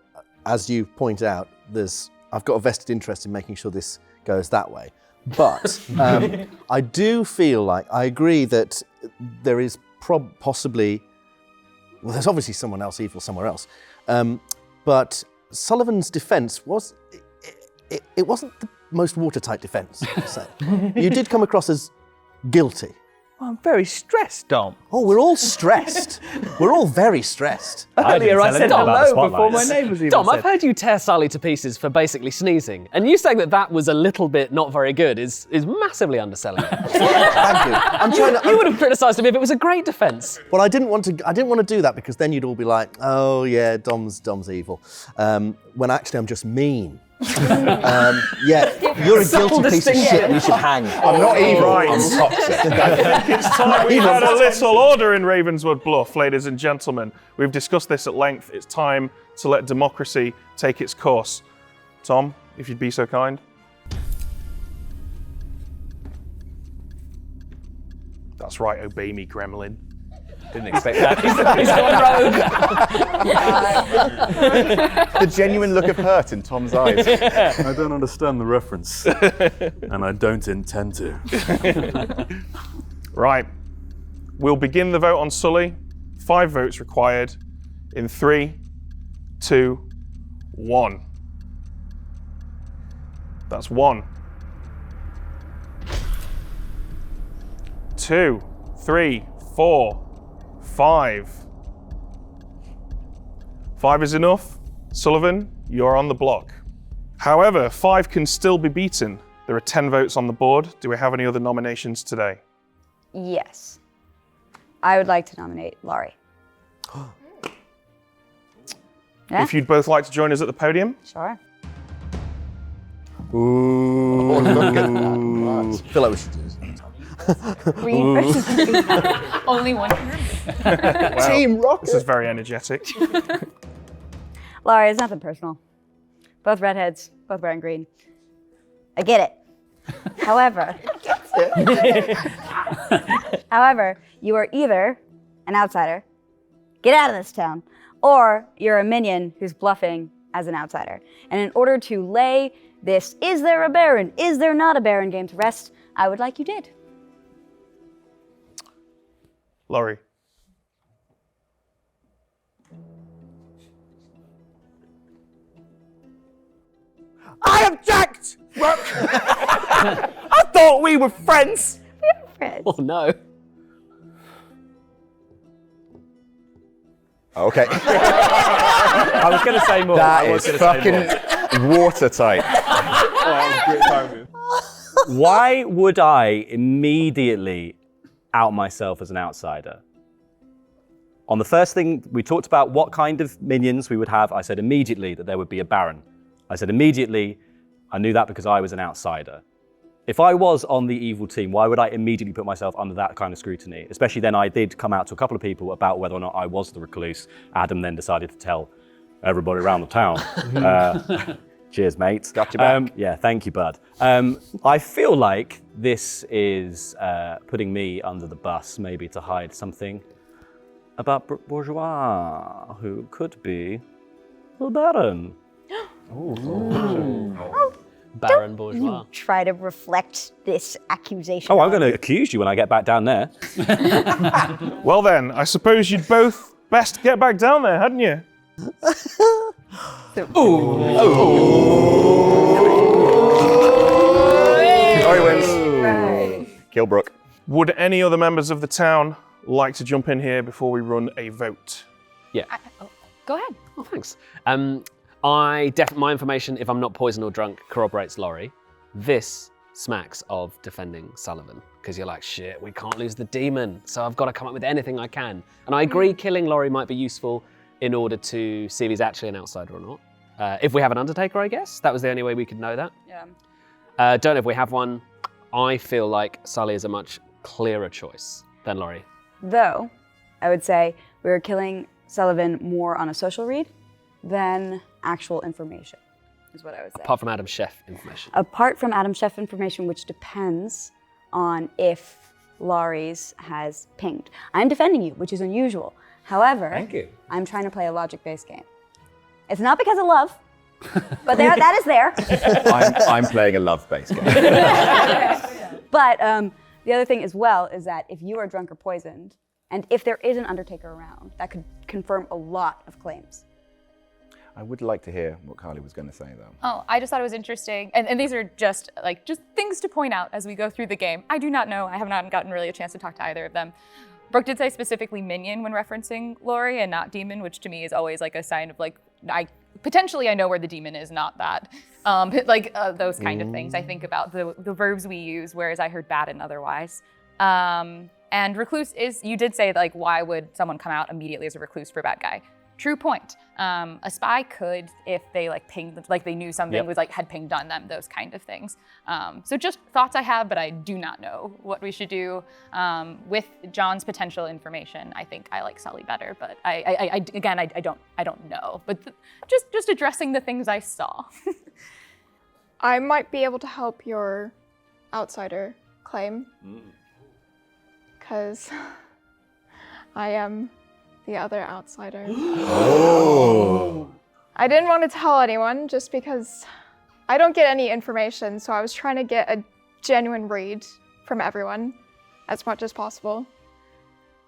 as you point out, I've got a vested interest in making sure this goes that way. But I do feel like, I agree that there is possibly, well, there's obviously someone else evil somewhere else. But Sullivan's defense was, it wasn't the most watertight defense, I'd say. You did come across as guilty. I'm very stressed, Dom. Oh, we're all stressed. We're all very stressed. Earlier I said anyone about the hello before my spotlights. neighbours even Dom, said. I've heard you tear Sally to pieces for basically sneezing, and you saying that was a little bit not very good is massively underselling it. Thank you. I'm trying to. You would have criticised him if it was a great defence. Well, I didn't want to do that because then you'd all be like, "Oh yeah, Dom's evil," when actually I'm just mean. Yeah, you're a guilty piece of shit and you should hang. I'm not evil, Right. I'm toxic. It's time we had a little order in Ravenswood Bluff, ladies and gentlemen. We've discussed this at length. It's time to let democracy take its course. Tom, if you'd be so kind. That's right, obey me, gremlin. Didn't expect that. He's gone rogue. The genuine look of hurt in Tom's eyes. I don't understand the reference, and I don't intend to. Right. We'll begin the vote on Sully. 5 votes required. In 3, 2, 1. That's 1. 2, 3, 4, 5. 5 is enough. Sullivan, you're on the block. However, 5 can still be beaten. There are 10 votes on the board. Do we have any other nominations today? Yes. I would like to nominate Laurie. Yeah? If you'd both like to join us at the podium. Sure. Ooh, look at that. I feel like we should do this. Green versus green. Only one can remember. Wow, Team Rocket. This is very energetic. Laurie, it's nothing personal. Both redheads, both wearing green. I get it. However, you are either an outsider, get out of this town, or you're a minion who's bluffing as an outsider. And in order to lay this, is there a Baron, is there not a Baron game to rest, I would like you did. Laurie. I object! I thought we were friends. Fred. Oh no. Okay. I was going to say more. That I was is gonna say fucking more. watertight. Why would I immediately out myself as an outsider? On the first thing, we talked about what kind of minions we would have. I said immediately that there would be a Baron. I said immediately, I knew that because I was an outsider. If I was on the evil team, why would I immediately put myself under that kind of scrutiny? Especially then I did come out to a couple of people about whether or not I was the recluse. Adam then decided to tell everybody around the town. Cheers, mate. Got you back. Yeah, thank you, bud. I feel like this is putting me under the bus, maybe to hide something about Bourgeois, who could be the Baron. Baron Bourgeois. You try to reflect this accusation. Oh, I'm going to accuse you when I get back down there. Well then, I suppose you'd both best get back down there, hadn't you? Sorry, wins. Kill Brooke. Would any other members of the town like to jump in here before we run a vote? Yeah. Go ahead. Oh, thanks. My information, if I'm not poisoned or drunk, corroborates Laurie. This smacks of defending Sullivan, because you're like, shit, we can't lose the demon, so I've got to come up with anything I can. And I agree killing Laurie might be useful in order to see if he's actually an outsider or not. If we have an Undertaker, I guess, that was the only way we could know that. Yeah. Don't know if we have one. I feel like Sully is a much clearer choice than Laurie. Though, I would say we were killing Sullivan more on a social read than actual information, is what I would say. Apart from Adam Chef information. Apart from Adam Chef information, which depends on if Laurie's has pinged. I'm defending you, which is unusual. However, Thank you. I'm trying to play a logic-based game. It's not because of love, but that is there. I'm playing a love-based game. But the other thing as well is that if you are drunk or poisoned, and if there is an Undertaker around, that could confirm a lot of claims. I would like to hear what Carly was going to say, though. Oh, I just thought it was interesting. And these are just things to point out as we go through the game. I do not know. I have not gotten really a chance to talk to either of them. Brooke did say specifically minion when referencing Laurie and not demon, which to me is always like a sign of I know where the demon is, not that. Those kind of things. I think about the verbs we use, whereas I heard bad and otherwise. And recluse you did say why would someone come out immediately as a recluse for a bad guy? True point. A spy could, if they pinged, they knew something had pinged on them, those kind of things. So just thoughts I have, but I do not know what we should do. With John's potential information, I think I like Sully better, but I don't know. But just addressing the things I saw. I might be able to help your outsider claim, because I am the other outsider. Oh! I didn't want to tell anyone just because I don't get any information, so I was trying to get a genuine read from everyone as much as possible.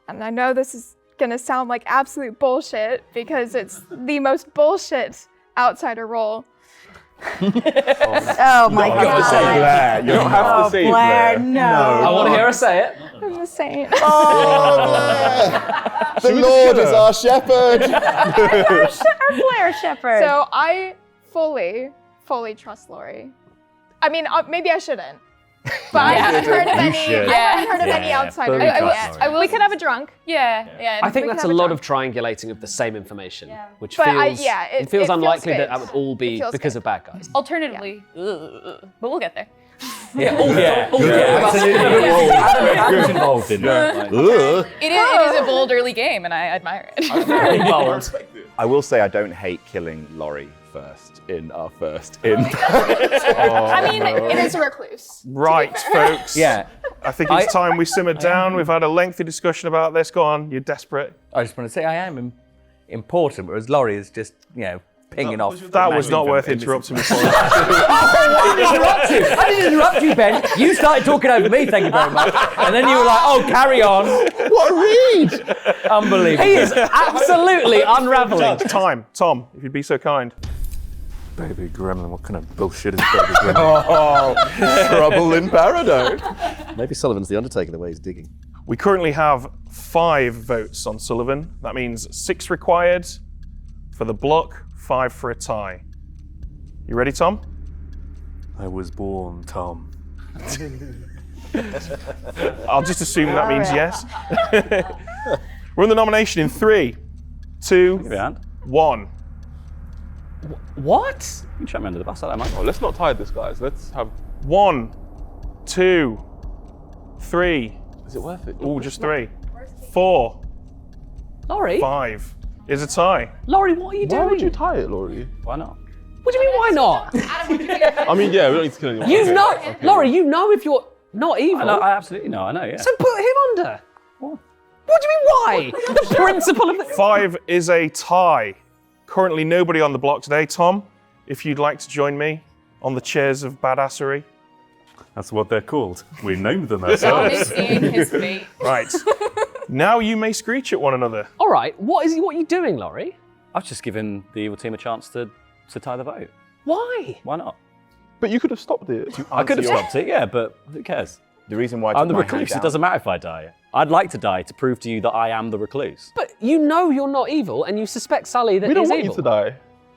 And I know this is gonna sound like absolute bullshit because it's the most bullshit outsider role. Oh my God. You don't have to say Blair, Blair. no. I want to hear her say it. I'm the same. Oh, Blair! The Lord is our shepherd. Our Blair Shepherd. So I fully trust Laurie. I mean, maybe I shouldn't. But I haven't heard of any outsiders. We could have a drunk. Yeah. I think that's a lot of triangulating of the same information, which But feels it feels feels unlikely good. that would all be because of bad guys. Alternatively, but we'll get there. Adam's involved in that. It is a bold early game, and I admire it. Very bold. I will say I don't hate killing Laurie first in our first in. I mean, it is a recluse. Right, folks. Yeah. I think it's time we simmered down. We've had a lengthy discussion about this. Go on, you're desperate. I just want to say I am important, whereas Laurie is just, pinging off. That was not worth interrupting me for. I didn't interrupt you, Ben. You started talking over me, thank you very much. And then you were like, oh, carry on. What a read! Unbelievable. He is absolutely unraveling. Time, Tom, if you'd be so kind. Baby Gremlin, what kind of bullshit is Baby Gremlin? Oh, trouble in paradise. Maybe Sullivan's the Undertaker the way he's digging. We currently have 5 votes on Sullivan. That means 6 required for the block, 5 for a tie. You ready, Tom? I was born Tom. I'll just assume that means yes. Run the nomination in 3, 2, 1. What? You can chuck me under the bus, I don't mind. Oh, let's not tie this, guys. Let's have 1. 2, 3. Is it worth it? Oh, just 3. 4, Laurie? 5. Is a tie. Laurie, what are you doing? Why would you tie it, Laurie? Why not? What do you mean, why not? I mean, yeah, we don't need to kill anyone. You Okay, know, okay. Laurie, you know if you're not evil. I absolutely know, I know, yeah. So put him under. What do you mean, why? The principle of the... 5 is a tie. Currently nobody on the block today. Tom, if you'd like to join me on the chairs of badassery. That's what they're called. We named them Tom ourselves. is seeing his fate. Right. Now you may screech at one another. All right, what are you doing, Laurie? I've just given the evil team a chance to tie the vote. Why? Why not? But you could have stopped it. I could have stopped it, yeah, but who cares? The reason why I I'm took the my hand recluse. It down- doesn't matter if I die. I'd like to die to prove to you that I am the recluse. But you know you're not evil, and you suspect Sally that We don't is want evil. you to die.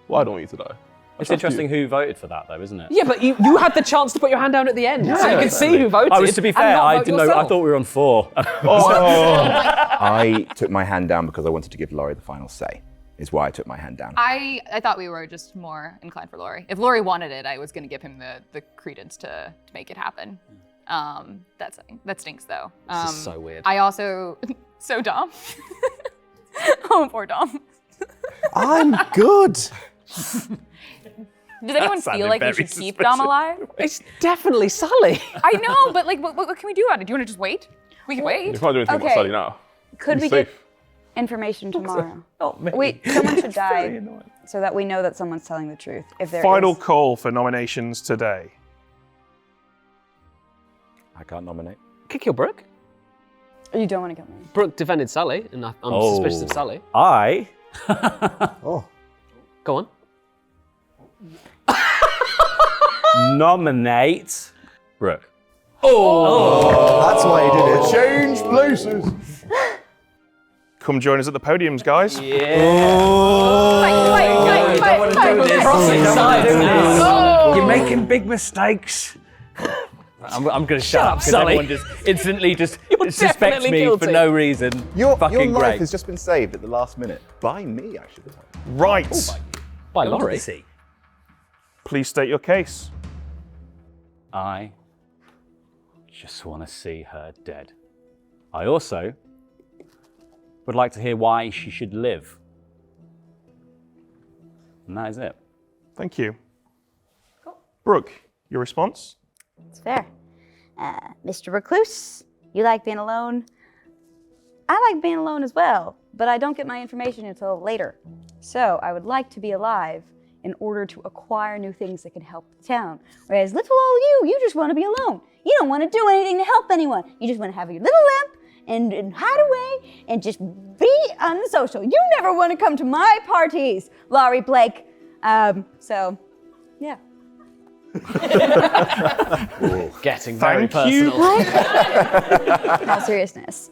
Well, I don't want you to die. It's interesting who voted for that, though, isn't it? Yeah, but you had the chance to put your hand down at the end, so you could see who voted. I was, to be and fair, not I vote didn't know. I yourself. thought we were on 4. I took my hand down because I wanted to give Laurie the final say, is why I took my hand down. I thought we were just more inclined for Laurie. If Laurie wanted it, I was going to give him the credence to make it happen. That stinks, though. This is so weird. I also... So Dom. Oh, poor Dom. I'm good. Does anyone feel like we should keep Dom alive? It's definitely Sally. I know, but like, what can we do about it? Do you want to just wait? We can wait. You can't do anything about Sally now. Could we Be get safe. information tomorrow? Not me. Wait, someone should It's very die annoying. so that we know that someone's telling the truth. If there Final is. call for nominations today. I can't nominate. Kick your Brooke. You don't want to come in. Brooke defended Sally, and I'm suspicious of Sally. I Oh. Go on. nominate Brooke. That's why you did it. Change places. Come join us at the podiums, guys. You're making big mistakes. I'm going to shut up because Sally. everyone just instantly just suspects definitely me guilty. for no reason. Your Fucking life great. has just been saved at the last minute. By me, I should have said. Right. By Laurie. Please state your case. I just want to see her dead. I also would like to hear why she should live. And that is it. Thank you. Brooke, your response? It's fair. Mr. Recluse, you like being alone? I like being alone as well, but I don't get my information until later. So I would like to be alive in order to acquire new things that can help the town. Whereas little old you just want to be alone. You don't want to do anything to help anyone. You just want to have your little lamp and hide away and just be unsocial. You never want to come to my parties, Laurie Blake. So, yeah. Getting very Thank you, personal. Brooke. In all seriousness,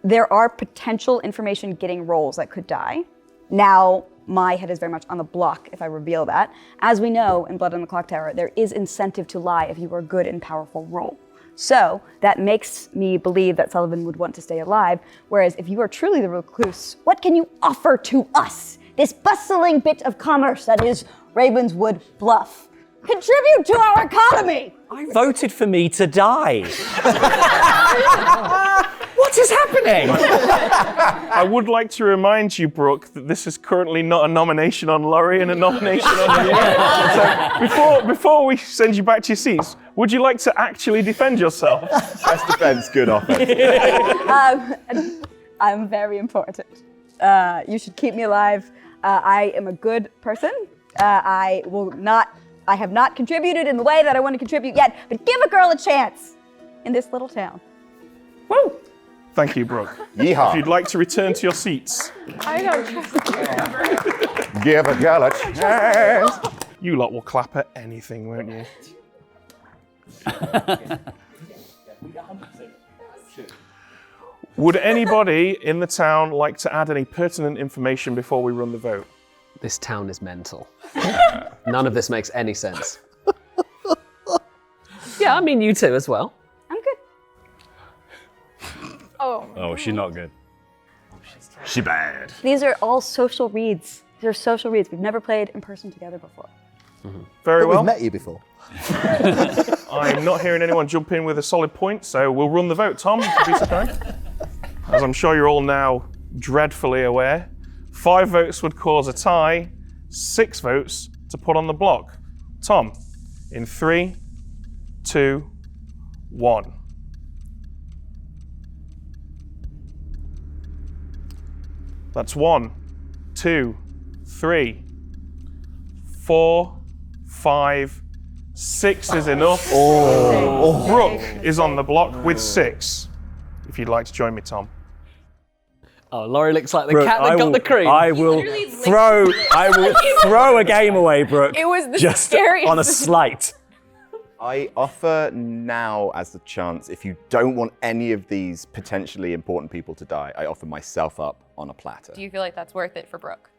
there are potential information getting roles that could die. Now, my head is very much on the block if I reveal that. As we know in Blood on the Clocktower, there is incentive to lie if you are a good and powerful role. So that makes me believe that Sullivan would want to stay alive, whereas if you are truly the recluse, what can you offer to us? This bustling bit of commerce that is Ravenswood Bluff. Contribute to our economy! I voted for me to die. What is happening? I would like to remind you, Brooke, that this is currently not a nomination on Laurie and a nomination on you. So before we send you back to your seats, would you like to actually defend yourself? Best defense, good offense. I'm very important. You should keep me alive. I am a good person. I have not contributed in the way that I want to contribute yet, but give a girl a chance in this little town. Woo! Thank you, Brooke. Yeehaw. If you'd like to return to your seats. I don't trust you. Give a girl a chance. You lot will clap at anything, won't you? Would anybody in the town like to add any pertinent information before we run the vote? This town is mental. None of this makes any sense. Yeah, I mean you too as well. I'm good. Oh, she's not good. She bad. These are all social reads. These are social reads. We've never played in person together before. Very But well. we've met you before. I'm not hearing anyone jump in with a solid point, so we'll run the vote. Tom, if you'd be so kind. As I'm sure you're all now dreadfully aware, 5 votes would cause a tie, 6 votes to put on the block. Tom, in 3, 2, 1. That's 1, 2, 3, 4, 5, 6 is enough. Brooke is on the block with 6. If you'd like to join me, Tom. Oh, Laurie looks like the Brooke, cat that got the cream. I will throw a game away, Brooke. It was the just scariest. on a slight. I offer now as the chance, if you don't want any of these potentially important people to die, I offer myself up on a platter. Do you feel like that's worth it for Brooke?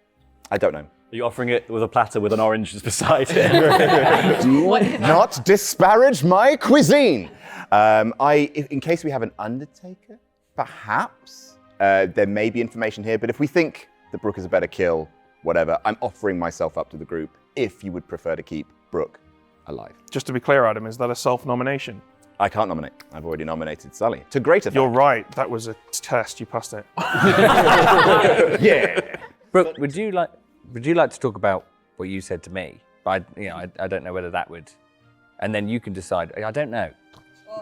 I don't know. Are you offering it with a platter with an orange just beside it? Do not disparage my cuisine. In case we have an undertaker, perhaps there may be information here, but if we think that Brooke is a better kill, whatever, I'm offering myself up to the group if you would prefer to keep Brooke alive. Just to be clear, Adam, is that a self-nomination? I can't nominate. I've already nominated Sully. To great effect. You're right. That was a test. You passed it. Yeah. Brooke, would you like to talk about what you said to me? But I don't know whether that would, and then you can decide. I don't know,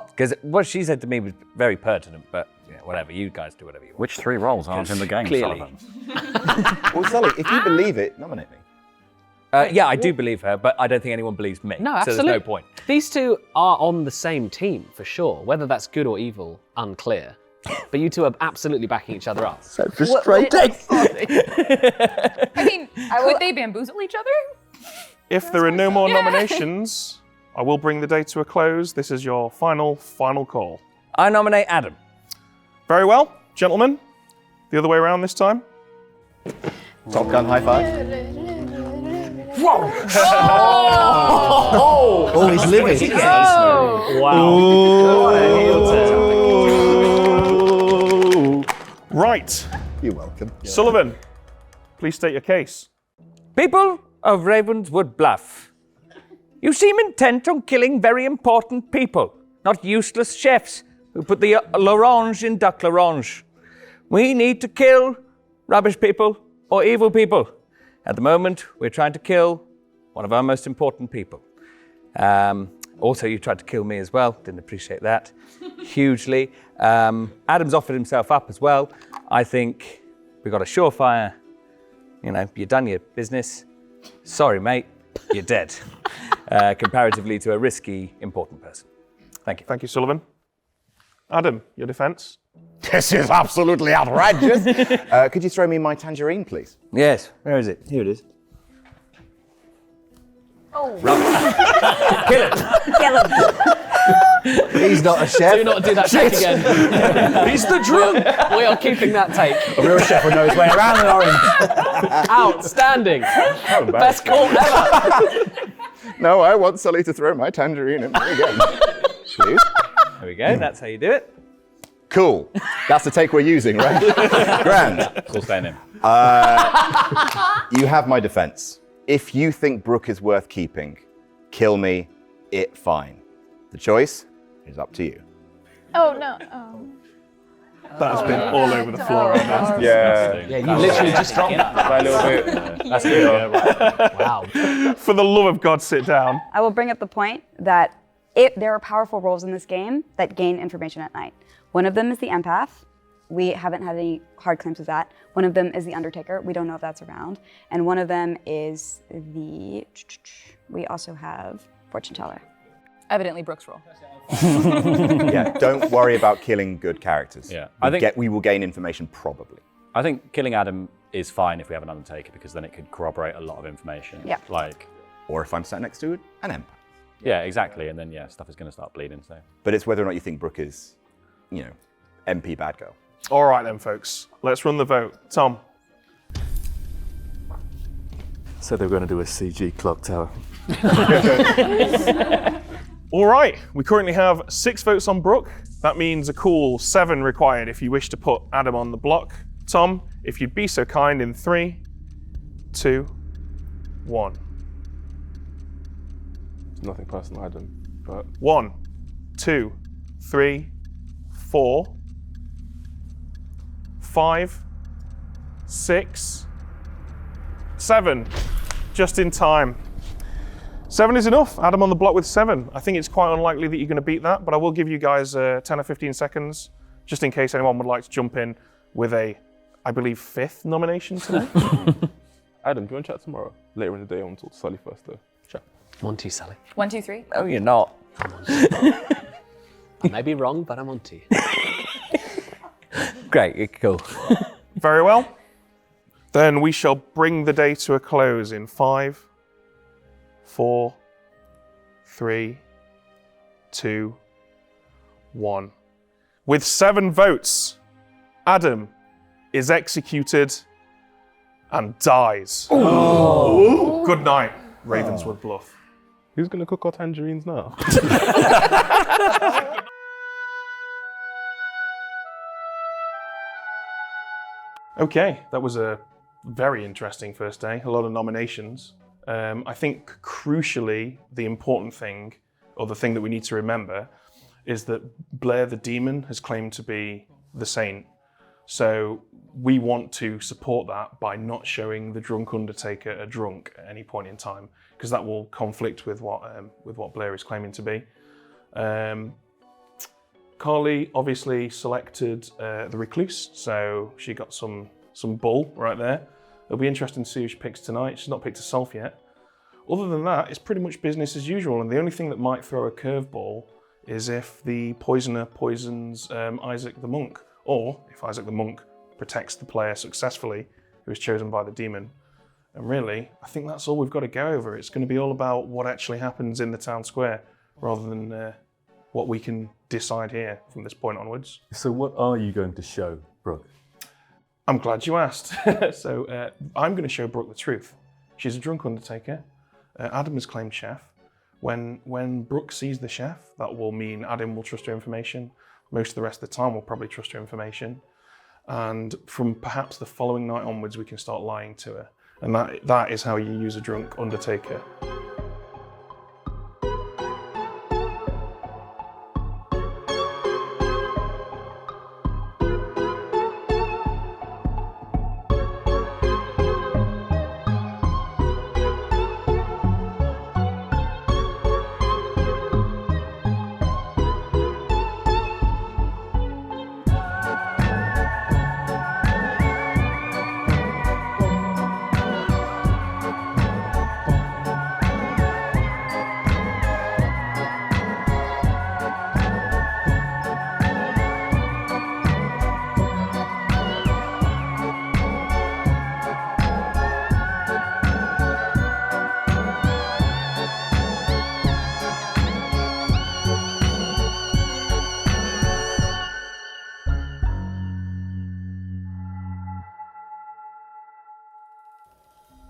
because what she said to me was very pertinent. But whatever, you guys do whatever you want. Which 3 roles aren't in the game, clearly. Sullivan? Well, Sully, if you believe it, nominate me. Yeah, I do believe her, but I don't think anyone believes me. No, so absolutely. there's no point. These two are on the same team, for sure. Whether that's good or evil, unclear. But you two are absolutely backing each other up. So frustrating. I mean, would they bamboozle each other? If there are no more nominations, I will bring the day to a close. This is your final call. I nominate Adam. Very well, gentlemen. The other way around this time. Top Gun high five. Whoa! Oh, he's living. Right. You're welcome. Sullivan, please state your case. People of Ravenswood Bluff, you seem intent on killing very important people, not useless chefs who put the l'orange in duck l'orange. We need to kill rubbish people or evil people. At the moment, we're trying to kill one of our most important people. Also, you tried to kill me as well. Didn't appreciate that hugely. Adam's offered himself up as well. I think we got a surefire, you've done your business. Sorry, mate, you're dead. Comparatively to a risky, important person. Thank you. Thank you, Sullivan. Adam, your defense? This is absolutely outrageous. Could you throw me my tangerine, please? Yes, where is it? Here it is. Oh. Kill it. Kill him. He's not a chef. Do not do that take again. He's the drunk. We are keeping that take. A real chef will know his way around an orange. Outstanding. Best call ever. No, I want Sully to throw my tangerine at me again. Please. There we go, that's how you do it. Cool. That's the take we're using, right? Grand. It's all staying in. You have my defense. If you think Brooke is worth keeping, kill me, fine. The choice is up to you. Oh, no. Oh. That has been all over the floor right now. Yeah. Yeah, you literally just dropped that. By a little bit. That's good. Yeah, right. Wow. For the love of God, sit down. I will bring up the point that there are powerful roles in this game that gain information at night. One of them is the empath. We haven't had any hard claims of that. One of them is the Undertaker. We don't know if that's around. And one of them is we also have Fortune Teller. Evidently Brooke's role. Yeah, don't worry about killing good characters. Yeah. We will gain information probably. I think killing Adam is fine if we have an Undertaker, because then it could corroborate a lot of information. Yeah. Or if I'm sat next to an empath. Yeah, exactly. And then, stuff is going to start bleeding. So. But it's whether or not you think Brooke is, MP bad girl. All right then, folks. Let's run the vote. Tom. So they were going to do a CG Clocktower. All right. We currently have 6 votes on Brooke. That means a cool 7 required if you wish to put Adam on the block. Tom, if you'd be so kind in 3, 2, 1. It's nothing personal, Adam. but 1, 2, 3, 4, 5, 6, 7. Just in time. 7 is enough. Adam on the block with 7. I think it's quite unlikely that you're going to beat that, but I will give you guys 10 or 15 seconds, just in case anyone would like to jump in with a, I believe, 5th nomination tonight. Adam, do you want to chat tomorrow? Later in the day, I want to talk to Sully first, though. Chat. On to you, Sally. 1, 2, 3. No, you're not. I may be wrong, but I'm on to you. Great, cool. Very well. Then we shall bring the day to a close in 5, 4, 3, 2, 1. With 7 votes, Adam is executed and dies. Oh. Good night, Ravenswood Bluff. Who's going to cook our tangerines now? Okay, that was a very interesting first day. A lot of nominations. I think crucially, the important thing, or the thing that we need to remember, is that Blair the Demon has claimed to be the saint. So we want to support that by not showing the drunk Undertaker a drunk at any point in time, because that will conflict with what Blair is claiming to be. Carly obviously selected the Recluse, so she got some bull right there. It'll be interesting to see who she picks tonight. She's not picked herself yet. Other than that, it's pretty much business as usual, and the only thing that might throw a curveball is if the poisoner poisons Isaac the Monk, or if Isaac the Monk protects the player successfully who is chosen by the demon. And really, I think that's all we've got to go over. It's going to be all about what actually happens in the town square, rather than what we can decide here from this point onwards. So what are you going to show, Brooke? I'm glad you asked. So I'm going to show Brooke the truth. She's a drunk Undertaker. Adam has claimed chef. When Brooke sees the chef, that will mean Adam will trust her information. Most of the rest of the time we'll probably trust her information. And from perhaps the following night onwards, we can start lying to her. And that is how you use a drunk Undertaker.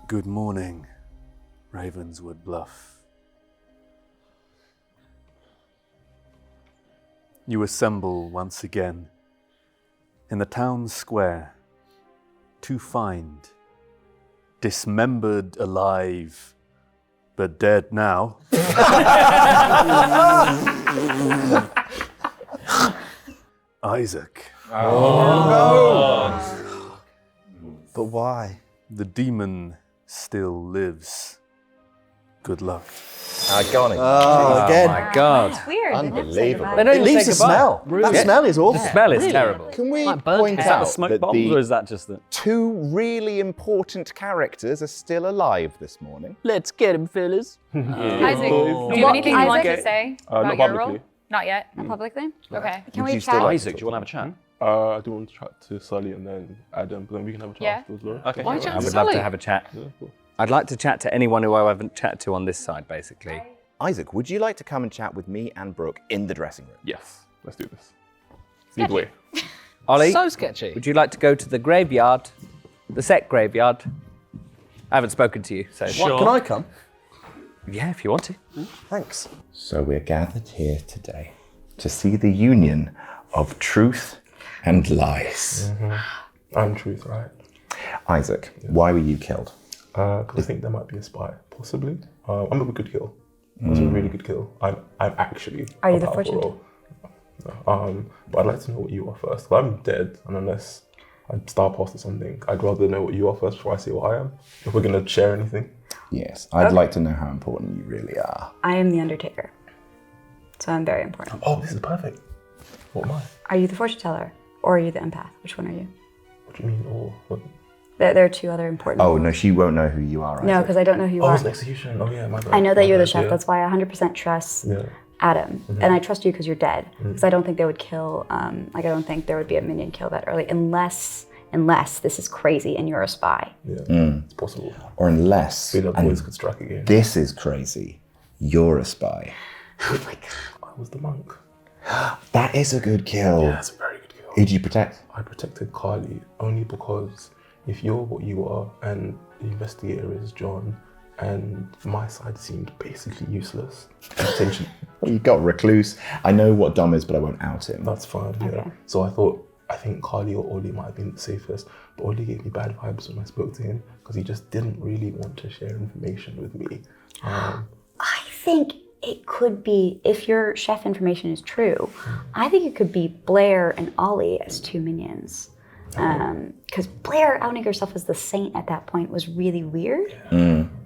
Good morning, Ravenswood Bluff. You assemble once again in the town square to find, dismembered alive, but dead now, Isaac. Oh. But why? The demon still lives. Good luck. Iconic. Oh, again. Oh my God. That's weird. Unbelievable. They don't even leaves a smell. Really? That smell is awful. The smell is terrible. Can we Like burnt point hair. Is that out the smoke that bombs, or is that just the... 2 really important characters are still alive this morning? Let's get him, fellas. Isaac, do you have anything you want to say not about your role? publicly. Not yet. Not publicly? Okay. Can Would we you still chat? like Isaac, do you want to have a chat? I do want to chat to Sully and then Adam, but then we can have a chat Yeah. afterwards, Laura. Okay. Why chat I to would love Sully? to have a chat. Yeah, cool. I'd like to chat to anyone who I haven't chatted to on this side, basically. Isaac, would you like to come and chat with me and Brooke in the dressing room? Yes, let's do this. Lead the way. Ollie, So sketchy. would you like to go to the graveyard, the set graveyard? I haven't spoken to you, so... What, can I come? Yeah, if you want to. Thanks. So we're gathered here today to see the union of truth and lies. I'm truth, right? Isaac, why were you killed? Because I think there might be a spy, possibly. I'm a good kill. It was a really good kill. I'm actually. Are you a the powerful fortune? role. But I'd like to know what you are first. I'm dead, and unless I star pass or something, I'd rather know what you are first before I say what I am. If we're gonna share anything. Yes, I'd like to know how important you really are. I am the Undertaker, so I'm very important. Oh, this is perfect. What am I? Are you the fortune teller or are you the empath? Which one are you? What do you mean? Or what? There are two other important. Oh no, she won't know who you are. No, because I don't know who you Oh, are. it's an execution. Oh yeah, my bad. I know that My you're the bad, chef. yeah. That's why I 100% trust Yeah. Adam, and I trust you because you're dead. Because I don't think they would kill. I don't think there would be a minion kill that early, unless this is crazy and you're a spy. Yeah, it's possible. Or unless, Feel like and boys could strike again. this is crazy, you're a spy. Oh my god! I was the monk. That is a good kill. Yeah, that's a very good kill. Who did you protect? I protected Carly only because if you're what you are and the investigator is John, and my side seemed basically useless, potentially. You got Recluse. I know what Dom is, but I won't out him. That's fine, yeah. So I think Carly or Oli might have been the safest, but Oli gave me bad vibes when I spoke to him because he just didn't really want to share information with me. I think it could be, if your chef information is true, I think it could be Blair and Ollie as two minions. Because Blair outing herself as the saint at that point was really weird,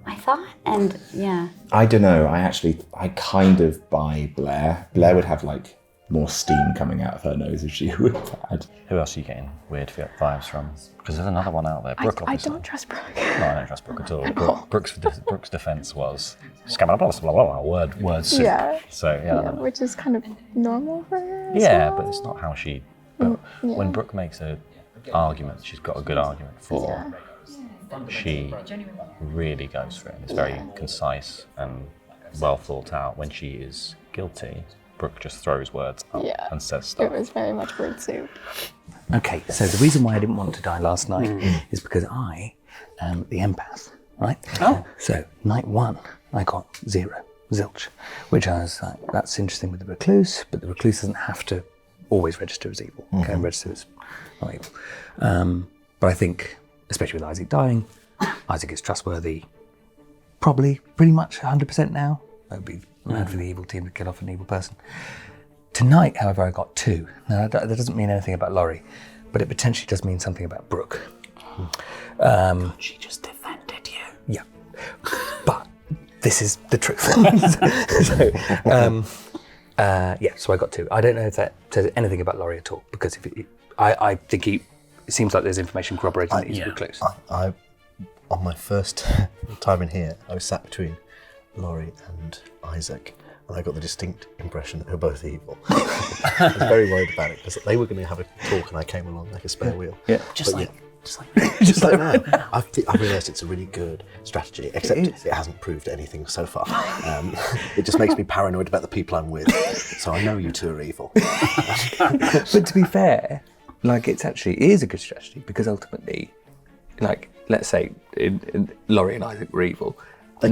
I thought, and yeah. I don't know. I kind of buy Blair. Blair would have like more steam coming out of her nose if she would have had. Who else are you getting weird vibes from? Because there's another one out there. Brooke, I obviously. don't trust Brooke. No, I don't trust Brooke at all. Brooke's defense was blah, blah, blah, blah, word soup. Yeah. So yeah. Which is kind of normal for her. Yeah, but it's not how she. But when Brooke makes a argument, she's got a good argument for. She really goes for it. It's very concise and well thought out. When she is guilty, Brooke just throws words up and says stuff. It was very much word soup. Okay, so the reason why I didn't want to die last night is because I am the empath, right? Oh. So night one, I got 0, zilch, which I was like, that's interesting with the recluse, but the recluse doesn't have to always register as evil. Okay, register as not evil. But I think, especially with Isaac dying, Isaac is trustworthy, probably pretty much 100% now. That would be mad for the evil team to kill off an evil person. Tonight, however, I got 2. Now, that doesn't mean anything about Laurie, but it potentially does mean something about Brooke. She just defended you. Yeah. But this is the truth. So I got 2. I don't know if that says anything about Laurie at all, because I think it seems like there's information corroborating that he's recluse. I, on my first time in here, I was sat between Laurie and Isaac, and I got the distinct impression that they were both evil. I was very worried about it because they were going to have a talk, and I came along like a spare wheel. Yeah, just like now. I realised it's a really good strategy, except it hasn't proved anything so far. It just makes me paranoid about the people I'm with. So I know you two are evil. But to be fair, like it is a good strategy, because ultimately, like let's say Laurie and Isaac were evil. They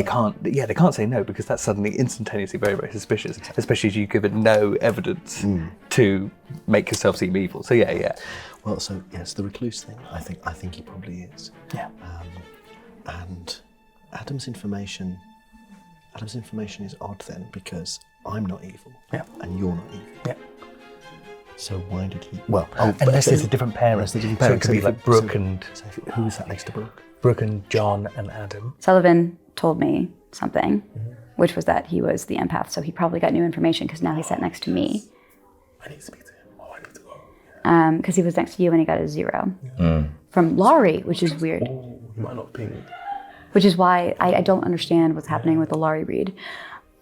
can't say no, because that's suddenly instantaneously very, very suspicious, especially as you've given no evidence to make yourself seem evil. So yeah. Well, so yes, the recluse thing. I think he probably is. Yeah. And Adam's information is odd then, because I'm not evil. Yeah. And you're not evil. Yeah. So why did he? Unless there's a different parent. So it could be like Brooke and. So who is that next to Brooke? Brooke and John and Adam. Sullivan told me something, which was that he was the empath, so he probably got new information because now he sat next to me. I need to speak to him. Oh, I need to go. Because he was next to you when he got a 0. From Laurie, which is weird. Oh, he might not ping. Which is why I don't understand what's happening with the Laurie read.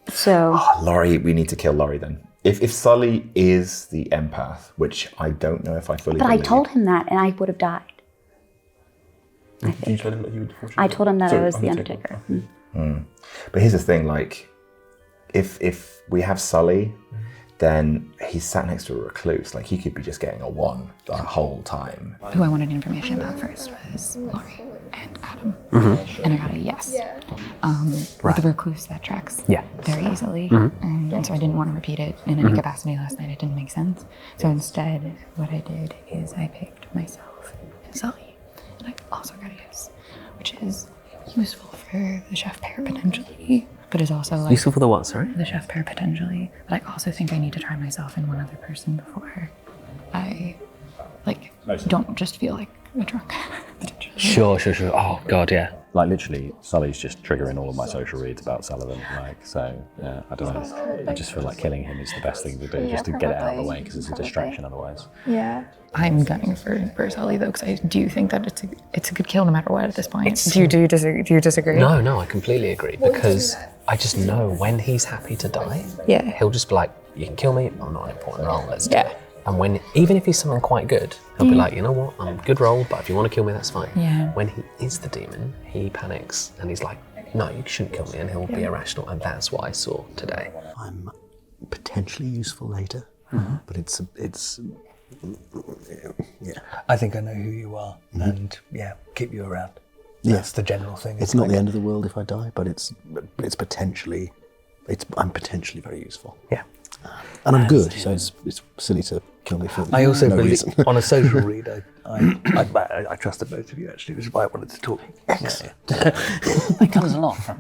So. Laurie, we need to kill Laurie then. If Sully is the empath, which I don't know if I fully believe. I told him that, and I would have died. Did you tell him that you would fortune? I told him that I was the Undertaker. But here's the thing, like, if we have Sully, then he's sat next to a recluse. Like, he could be just getting a 1 the whole time. Who I wanted information about first was Laurie and Adam. And I got a yes. With the recluse, that tracks very easily. And so I didn't want to repeat it in any capacity last night. It didn't make sense. So instead, what I did is I picked myself and Sully. And I also got a yes, which is useful for the chef pair potentially. but is also like Useful for the what, sorry? the chef pair potentially. But I also think I need to try myself and one other person before I don't just feel like a drunk. Sure. Oh God, yeah. Like literally, Sully's just triggering all of my social reads about Sullivan. Like, so yeah, I don't know. I just feel like killing him is the best thing to do, just to get it out of the way, because it's a distraction otherwise. Yeah. I'm gunning for Sully though, because I do think that it's a good kill no matter what at this point. Do you disagree? No, I completely agree, because I just know when he's happy to die, he'll just be like, you can kill me, I'm not an important role, let's do it. And even if he's someone quite good, he'll be like, you know what, I'm a good role, but if you want to kill me, that's fine. Yeah. When he is the demon, he panics and he's like, no, you shouldn't kill me, and he'll be irrational, and that's what I saw today. I'm potentially useful later, but it's yeah. I think I know who you are, and keep you around. That's the general thing. It's not the end of the world if I die, but I'm potentially very usul. Yeah. And I'm good, so it's silly to kill me for I also no believe reason. on a social read, I trusted both of you actually, which is why I wanted to talk. Excellent. That comes a lot from,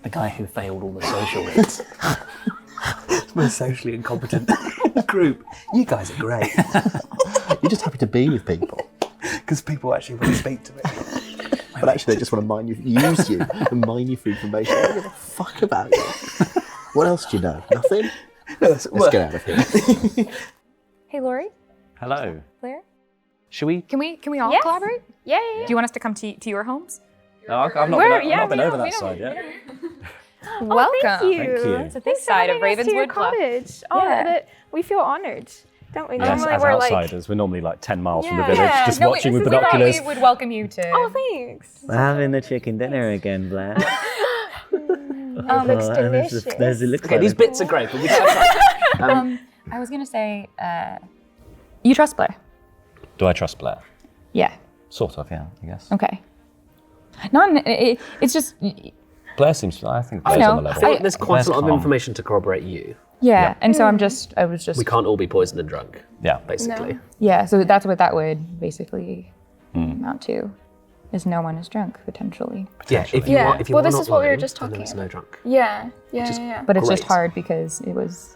the guy who failed all the social reads. It's my socially incompetent group. You guys are great. You're just happy to be with people. Because people actually want to speak to me. But actually they just want to use you and mine you for information. They don't give a fuck about you. What else do you know? Nothing? Let's get out of here. Hey, Lori. Hello. Claire. Should we? Can we all collaborate? Yeah. Do you want us to come to your homes? No, I've not been over that side yet. Welcome. Thank you. Thank you. It's a big side of Ravenswood Club. Cottage. Oh, we feel honored, don't we? Yes, Normally as we're outsiders, we're normally like 10 miles from the village, Yeah. just watching with binoculars. We would welcome you to. Oh, thanks. We're having the chicken dinner again, Blair. It looks delicious. It looks Okay, like these bits are great, but we can't. I was gonna say, you trust Blair? Do I trust Blair? Yeah. Sort of, yeah, I guess. Okay. It's just. Blair seems, I think I Blair's know. on the level. I feel like there's quite a lot of Blair's information to corroborate you. Yeah, and so I was just. We can't all be poisoned and drunk. Yeah. Basically. No. Yeah, so that's what that would basically amount to, is no one is drunk potentially. Yeah, if you Yeah. are, if you Well, are this not is what we were lying, just then talking there is no drunk. Yeah. But it's just Great. hard because it was.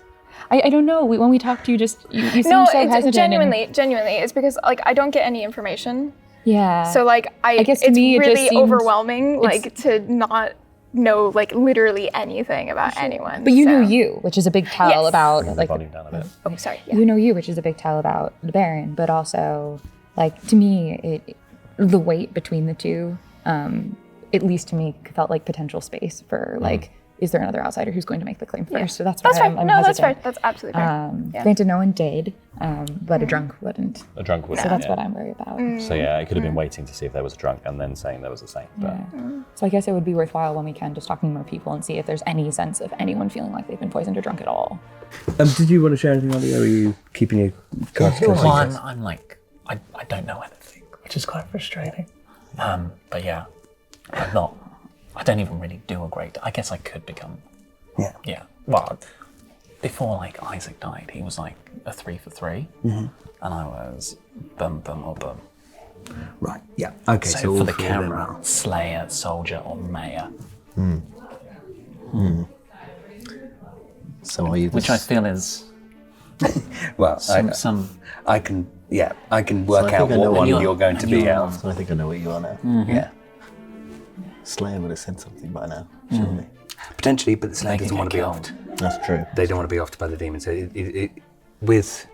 I don't know. When we talked to you, you seemed No, so it's hesitant. genuinely. It's because I don't get any information. Yeah. So I guess to it's me it really just seemed- overwhelming to not know literally anything about anyone. But you so. know you, which is a big tell Yes. about Bring the volume down a bit. Oh, sorry. Yeah. You know you, which is a big tell about the Baron, but also to me the weight between the two, at least to me, felt like potential space for is there another outsider who's going to make the claim first? Yeah. So that's why fair. I'm no, that's hesitant. fair. That's absolutely fair. Yeah. Granted, no one did, but a drunk wouldn't. A drunk would. So that's what I'm worried about. So yeah, it could have been waiting to see if there was a drunk and then saying there was a saint. But So I guess it would be worthwhile when we can just talking to more people and see if there's any sense of anyone feeling like they've been poisoned or drunk at all. Did you want to share anything, Ollie, or are you keeping your cards close? Well, I don't know anything, which is quite frustrating. But yeah, I don't even really do a great. I guess I could become. Yeah. Yeah. Well, before Isaac died, he was a 3 for 3, and I was bum or bum. Right. Yeah. Okay. So all for the three of them camera, Slayer, Soldier, or Mayor. So are you? Which I feel is Well, I can work out what one you're going to be out. I think I know what you are now. Yeah. Slayer would have said something by now, surely. Potentially, but the Slayer They doesn't can want to get be killed. offed. That's true. They don't want to be offed by the demons. So with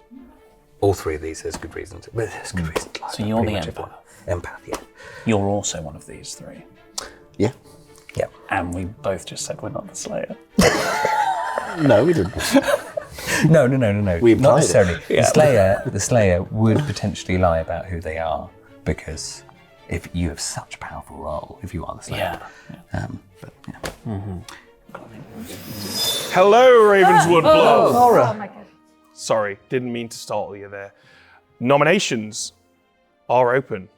all three of these, there's good reasons. But there's good reasons. to like So them, you're pretty the much empath. Empath, yeah. You're also one of these 3. Yeah. Yeah. And we both just said we're not the Slayer. No, we didn't. No. We Not implied it. necessarily. The Slayer would potentially lie about who they are because if you have such a powerful role, if you are the Slayer. But yeah. Hello, Ravenswood Blood. Oh my god. Sorry, didn't mean to startle you there. Nominations are open.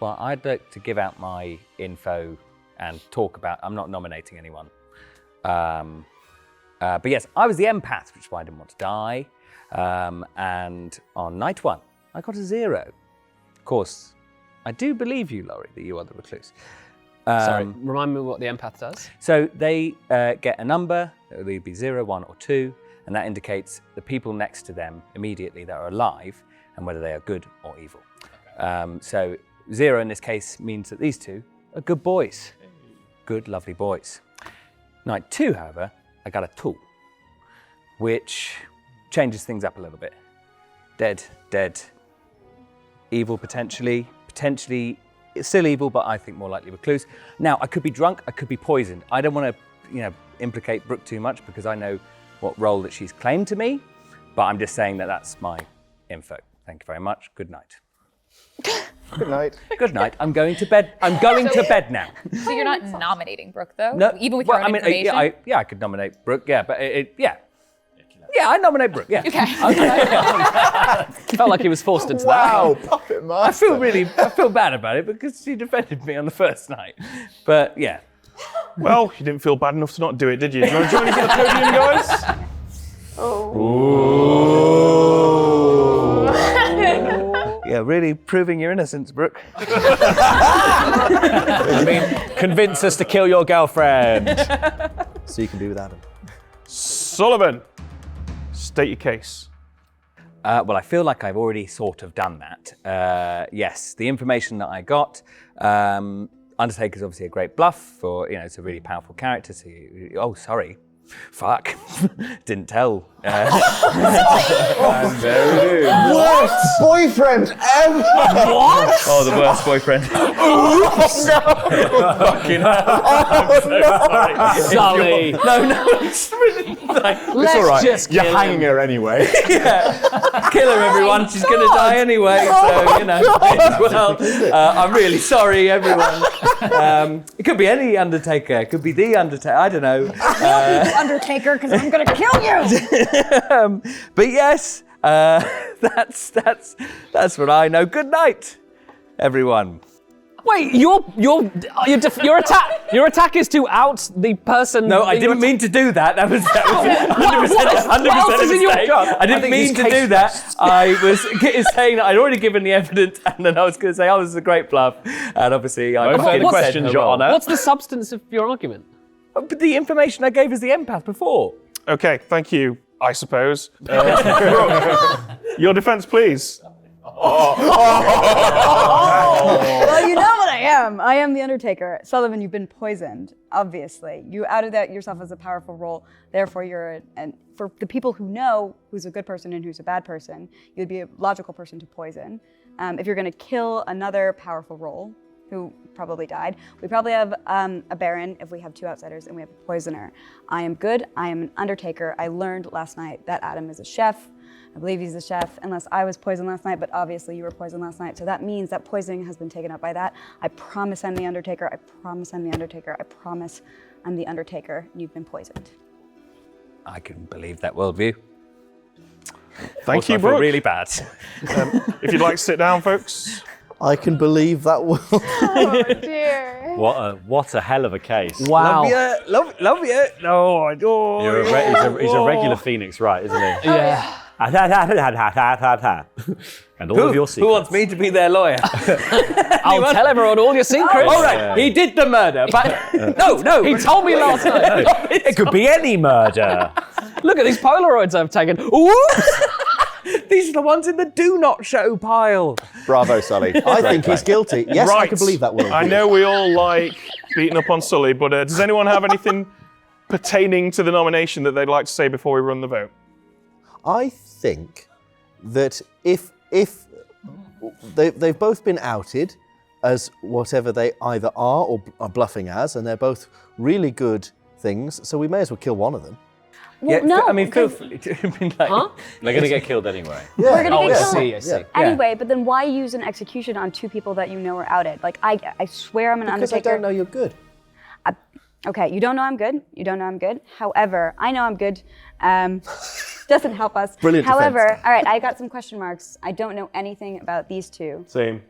Well, I'd like to give out my info and talk about. I'm not nominating anyone. But yes, I was the empath, which is why I didn't want to die. And on night 1, I got a 0. Of course, I do believe you, Laurie, that you are the recluse. Sorry, remind me what the empath does. So they get a number, it will either be 0, 1, or 2, and that indicates the people next to them immediately that are alive and whether they are good or evil. So 0 in this case means that these two are good boys. Good, lovely boys. Knight 2, however, I got a tool, which changes things up a little bit. Dead, dead. Evil potentially it's still evil, but I think more likely recluse. Now, I could be drunk, I could be poisoned. I don't want to, implicate Brooke too much because I know what role that she's claimed to me, but I'm just saying that that's my info. Thank you very much. Good night. Good night. Good night. I'm going to bed. I'm going to bed now. So you're not nominating Brooke, though? No, Even with your own information? I could nominate Brooke, yeah, but yeah. Yeah, I nominate Brooke, yeah. Okay. Felt like he was forced into Wow, that. puppet master. I feel bad about it because she defended me on the first night. But yeah. Well, you didn't feel bad enough to not do it, did you? Do you want to join me for the podium, guys? Yeah, really proving your innocence, Brooke. I mean, convince us to kill your girlfriend. So you can be with Adam. Sullivan, state your case. Well, I feel like I've already sort of done that. Yes, the information that I got, Undertaker's obviously a great bluff for, it's a really powerful character. So sorry. Fuck. Didn't tell. I'm very rude. Worst boyfriend ever! What? Oh, the worst boyfriend. Fucking hell. I'm so sorry. Sully. No, it's really It's all right. Just You're kill hanging her anyway. Yeah. Kill her, everyone. She's going to die anyway. So, I'm really sorry, everyone. It could be any Undertaker. It could be the Undertaker. I don't know. Undertaker, because I'm gonna kill you. But yes, that's what I know. Good night, everyone. Wait, your attack is to out the person. No, I didn't mean to do that. That was 100% what else is in your mistake. job? I didn't mean to do that. I was saying that I'd already given the evidence, and then I was going to say, "Oh, this is a great bluff," and obviously, I further questions, Your Honour. What's the substance of your argument? But the information I gave is the empath before. Okay, thank you, I suppose. Your defense, please. Well, you know what I am. I am the Undertaker. Sullivan, you've been poisoned, obviously. You outed that yourself as a powerful role. Therefore, and for the people who know who's a good person and who's a bad person, you'd be a logical person to poison. If you're going to kill another powerful role, who probably died. We probably have a Baron if we have 2 outsiders and we have a poisoner. I am good, I am an Undertaker. I learned last night that Adam is a chef. I believe he's a chef, unless I was poisoned last night, but obviously you were poisoned last night. So that means that poisoning has been taken up by that. I promise I'm the Undertaker, I promise I'm the Undertaker, I promise I'm the Undertaker, and you've been poisoned. I can believe that worldview. Thank you, I feel Brooke. really bad. If you'd like to sit down, folks. I can believe that will. Oh dear. What a hell of a case. Wow. Love you. No, I don't. He's a regular Phoenix, right, isn't he? Yeah. And all of your secrets. Who wants me to be their lawyer? I'll tell everyone all your secrets. All right, he did the murder, but no. He told me last night. It could be any murder. Look at these Polaroids I've taken. Whoops! These are the ones in the do not show pile. Bravo, Sully. I think he's guilty. Yes, Right. I can believe that will. I know we all like beating up on Sully, but does anyone have anything pertaining to the nomination that they'd like to say before we run the vote? I think that if they've both been outed as whatever they either are or are bluffing as, and they're both really good things, so we may as well kill one of them. Well, no. I mean, feel free to be like, They're going to get killed anyway. Yeah. We're gonna get killed. I see. Anyway, but then why use an execution on 2 people that you know are outed? Like, I swear I'm an Because Undertaker. I don't know you're good. Okay, you don't know I'm good. You don't know I'm good. However, I know I'm good. Doesn't help us. Brilliant However, defense. all right, I got some question marks. I don't know anything about these 2. Same.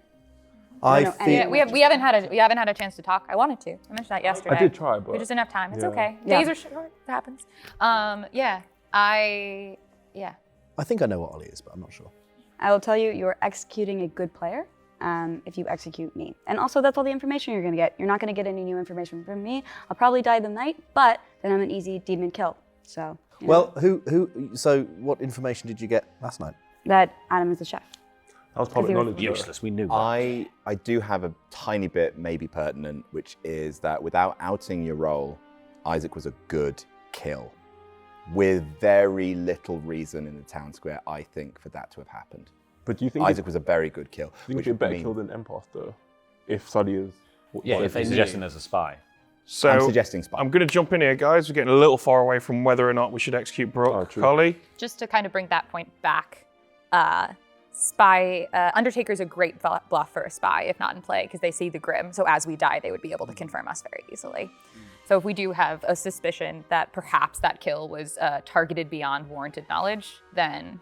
I know think Yeah, we haven't had a chance to talk. I wanted to. I mentioned that yesterday. I did try, but We just didn't have time. It's yeah. okay. Yeah. Days are short. It happens. I think I know what Ollie is, but I'm not sure. I will tell you, you're executing a good player. if you execute me. And also, that's all the information you're going to get. You're not going to get any new information from me. I'll probably die the night, but then I'm an easy demon kill. So. You know, Well, so what information did you get last night? that Adam is the chef. That was public knowledge. Useless, we knew that. I do have a tiny bit maybe pertinent, which is that without outing your role, Isaac was a good kill. With very little reason in the town square, I think, for that to have happened. But do you think Isaac was a very good kill? Do you think it'd be a better kill than Imp-Person, if Sully is? If they're suggesting there's a spy. So I'm suggesting spy. I'm going to jump in here, guys. We're getting a little far away from whether or not we should execute Brooke. Carly? Just to kind of bring that point back, Undertaker's a great bluff for a spy, if not in play, because they see the Grim. So as we die, they would be able to confirm us very easily. So if we do have a suspicion that perhaps that kill was targeted beyond warranted knowledge, then,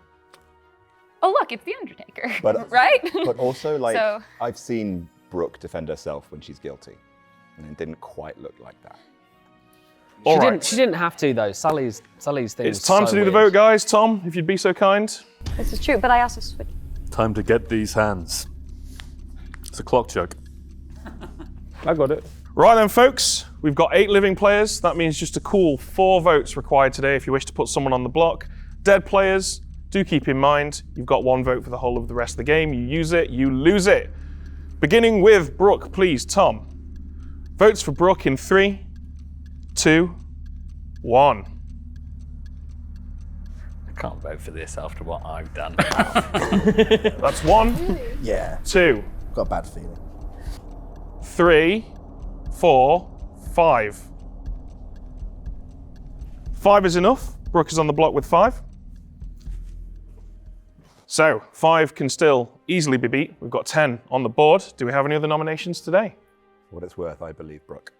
oh look, it's the Undertaker, But, right? But also, like, So- I've seen Brooke defend herself when she's guilty, and it didn't quite look like that. She didn't have to though. Sully's thing. It's time to do the vote, guys. Tom, if you'd be so kind. This is true, but I also switched. Time to get these hands. It's a clock chug. I got it. Right then, folks, we've got 8 living players. That means just a cool 4 votes required today if you wish to put someone on the block. Dead players, do keep in mind, you've got 1 vote for the whole of the rest of the game. You use it, you lose it. Beginning with Brooke, please, Tom. Votes for Brooke in 3, 2, 1. I can't vote for this after what I've done. That's 1. Yeah. 2. Got a bad feeling. 3, 4, 5. 5 is enough. Brooke is on the block with 5. So 5 can still easily be beat. We've got 10 on the board. Do we have any other nominations today? For what it's worth, I believe Brooke.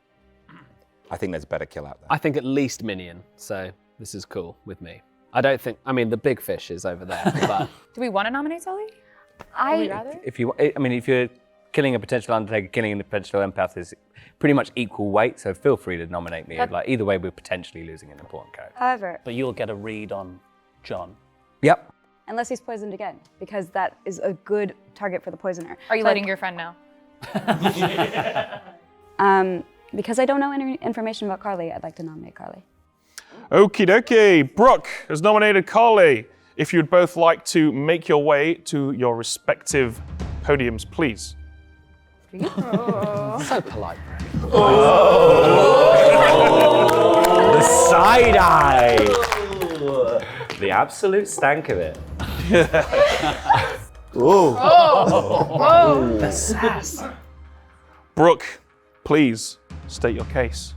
I think there's a better kill out there. I think at least Minion, so this is cool with me. I don't think, I mean, the big fish is over there, but. Do we want to nominate Sully? I rather? If you're killing a potential Undertaker, killing a potential empath is pretty much equal weight, so feel free to nominate me. Like either way, we're potentially losing an important character. However, But you'll get a read on John. Yep. unless he's poisoned again, because that is a good target for the poisoner. Are you So letting your friend know? Because I don't know any information about Carly, I'd like to nominate Carly. Okie dokie. Brooke has nominated Carly. If you'd both like to make your way to your respective podiums, please. So polite. The side eye. The absolute stank of it. The sass. Brooke, please state your case.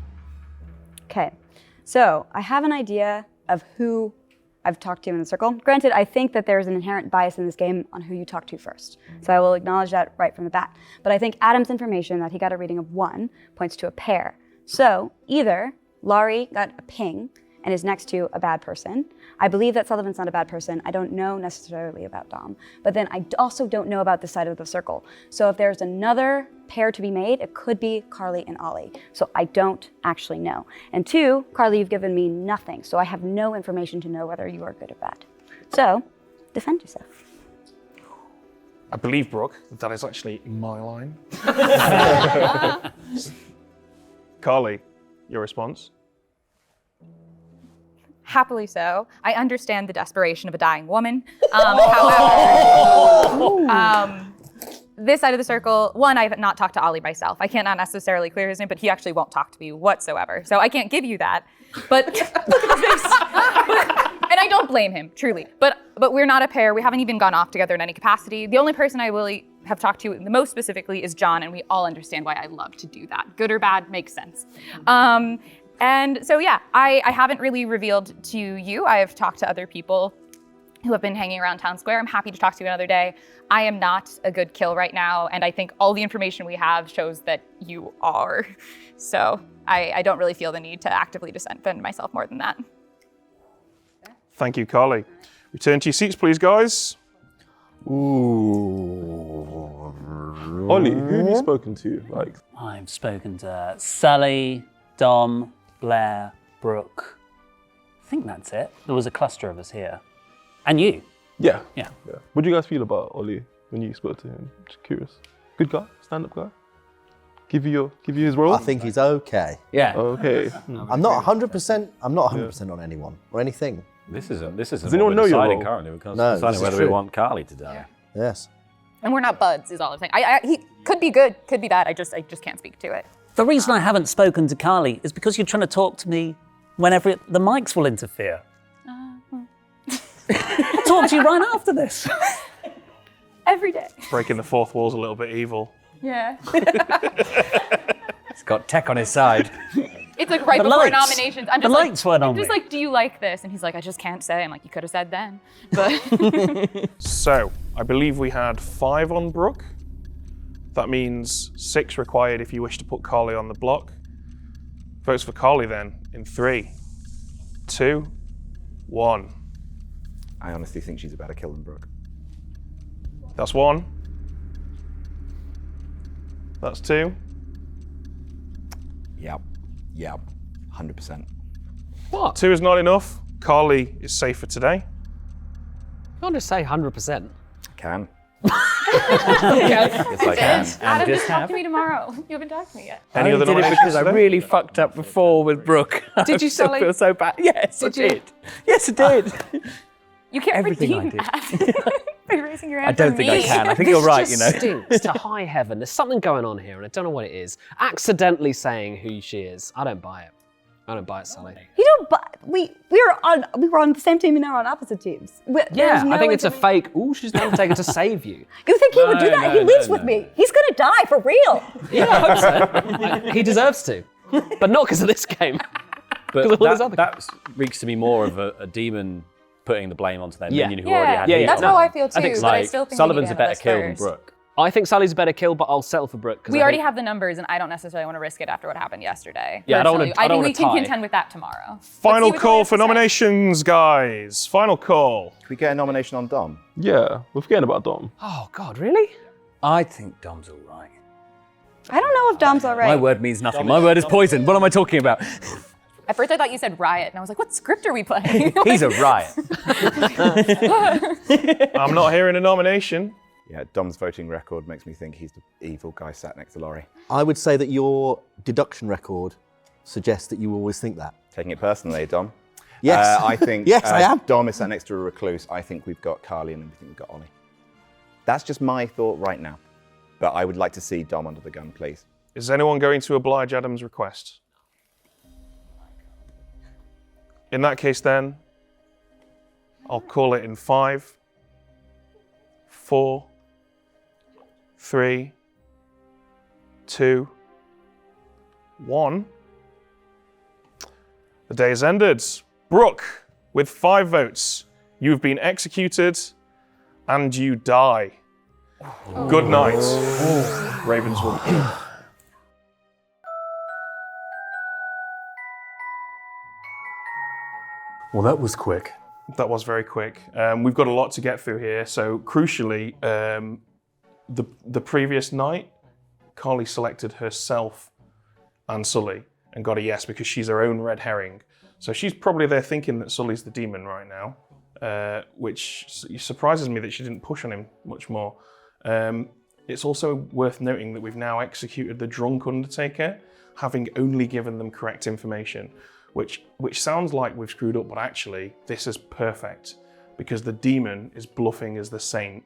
Okay, so I have an idea of who I've talked to in the circle. Granted, I think that there's an inherent bias in this game on who you talk to first. So I will acknowledge that right from the bat. But I think Adam's information that he got a reading of 1 points to a pair. So either Laurie got a ping and is next to a bad person. I believe that Sullivan's not a bad person. I don't know necessarily about Dom. But then I also don't know about this side of the circle. So if there's another pair to be made, it could be Carly and Ollie. So I don't actually know. And 2, Carly, you've given me nothing. So I have no information to know whether you are good or bad. So defend yourself. I believe, Brooke, that is actually my line. Carly, your response? Happily so. I understand the desperation of a dying woman. However, this side of the circle, 1, I have not talked to Ollie myself. I cannot necessarily clear his name, but he actually won't talk to me whatsoever. So I can't give you that. But, and I don't blame him, truly. But we're not a pair. We haven't even gone off together in any capacity. The only person I really have talked to the most specifically is John, and we all understand why I love to do that. Good or bad makes sense. And so, yeah, I haven't really revealed to you. I have talked to other people who have been hanging around Town Square. I'm happy to talk to you another day. I am not a good kill right now, and I think all the information we have shows that you are. So I don't really feel the need to actively defend myself more than that. Thank you, Carly. Return to your seats, please, guys. Ooh. Ollie, who have you spoken to? Like, I've spoken to Sully, Dom, Blair, Brooke. I think that's it. There was a cluster of us here. And you. yeah. Yeah. What do you guys feel about Ollie when you spoke to him? Just curious. Good guy, stand-up guy. Give you his role. I think he's okay. Yeah. Okay. I'm not 100%. I'm not 100% on anyone or anything. This isn't Does what anyone we're know your deciding role? currently. We're No, deciding this is whether we true. want Carly to die. Yes. And we're not buds, is all I'm saying. He could be good, could be bad. I just can't speak to it. The reason I haven't spoken to Carly is because you're trying to talk to me whenever the mics will interfere. I'll talk to you right after this. Every day. Breaking the fourth wall's a little bit evil. Yeah. He's got tech on his side. It's like right The before lights. nominations. I'm The just lights weren't on I'm just me. like, do you like this? And he's like, I just can't say. I'm like, you could have said then. But So, I believe we had 5 on Brooke. That means 6 required if you wish to put Carly on the block. Votes for Carly then, in 3, 2, 1. I honestly think she's a better kill than Brooke. That's 1. That's 2. Yep. 100%. What? 2 is not enough. Carly is safe for today. You can't just say 100%. Can. okay. Yes, I can. Adam, just just talk have- to me tomorrow. You haven't talked to me yet. Any I other only did it nominations because I today? really fucked up before with Brooke. Did you, I still Sully? feel so bad. Yes, Did I you? did. Yes, I did. You can't Everything I redeem did. that by raising your hand I don't for think me. I can. I think This you're right, just you know. stinks to high heaven. There's something going on here, and I don't know what it is. Accidentally saying who she is. I don't buy it. I don't buy it, Sully. You don't. But we were on the same team and now we're on opposite teams. Yeah, I think it's a fake. Ooh, she's the Undertaker to save you. You think he would do No, that? no, He lives no, with no. me. He's gonna die for real. Yeah, I hope so. He deserves to, but not because of this game. But Because of all his other that reeks to me more of a demon putting the blame onto their Yeah. minion who already had heat That's on how them. I feel too. I think but I like, still think Sullivan's we a need to better have kill this than first. Brooke. I think Sully's a better kill, but I'll settle for Brooke. We already have the numbers, and I don't necessarily want to risk it after what happened yesterday. Yeah, I don't wanna- personally. I don't think we wanna can tie. contend with that tomorrow. Final Let's see what call Sully for has to say. nominations, guys. Final call. Can we get a nomination on Dom? Yeah, we're forgetting about Dom. Oh God, really? I think Dom's all right. I don't know if Dom's all right. My word means nothing. My word is poison. What am I talking about? At first, I thought you said riot, and I was like, what script are we playing? He's a riot. I'm not hearing a nomination. Yeah, Dom's voting record makes me think he's the evil guy sat next to Laurie. I would say that your deduction record suggests that you always think that. Taking it personally, Dom. Yes. I think Yes, I am. Dom is sat next to a recluse. I think we've got Carly and we think we've got Ollie. That's just my thought right now. But I would like to see Dom under the gun, please. Is anyone going to oblige Adam's request? In that case, then, I'll call it in 5, 4, 3, 2, 1. The day has ended. Brooke, with 5 votes, you've been executed and you die. Good night, Ravenswood. Well, that was quick. That was very quick. We've got a lot to get through here. So crucially, the previous night, Carly selected herself and Sully and got a yes because she's her own red herring. So she's probably there thinking that Sully's the demon right now, which surprises me that she didn't push on him much more. It's also worth noting that we've now executed the drunk Undertaker, having only given them correct information. Which sounds like we've screwed up, but actually this is perfect because the demon is bluffing as the saint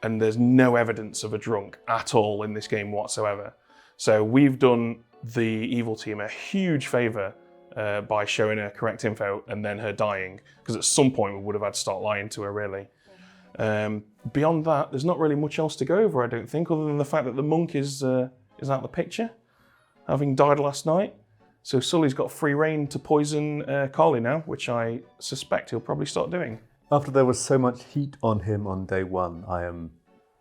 and there's no evidence of a drunk at all in this game whatsoever. So we've done the evil team a huge favor by showing her correct info and then her dying, because at some point we would have had to start lying to her really. Beyond that, there's not really much else to go over, I don't think, other than the fact that the monk is out of the picture, having died last night. So Sully's got free reign to poison Carly now, which I suspect he'll probably start doing. After there was so much heat on him on day 1, I am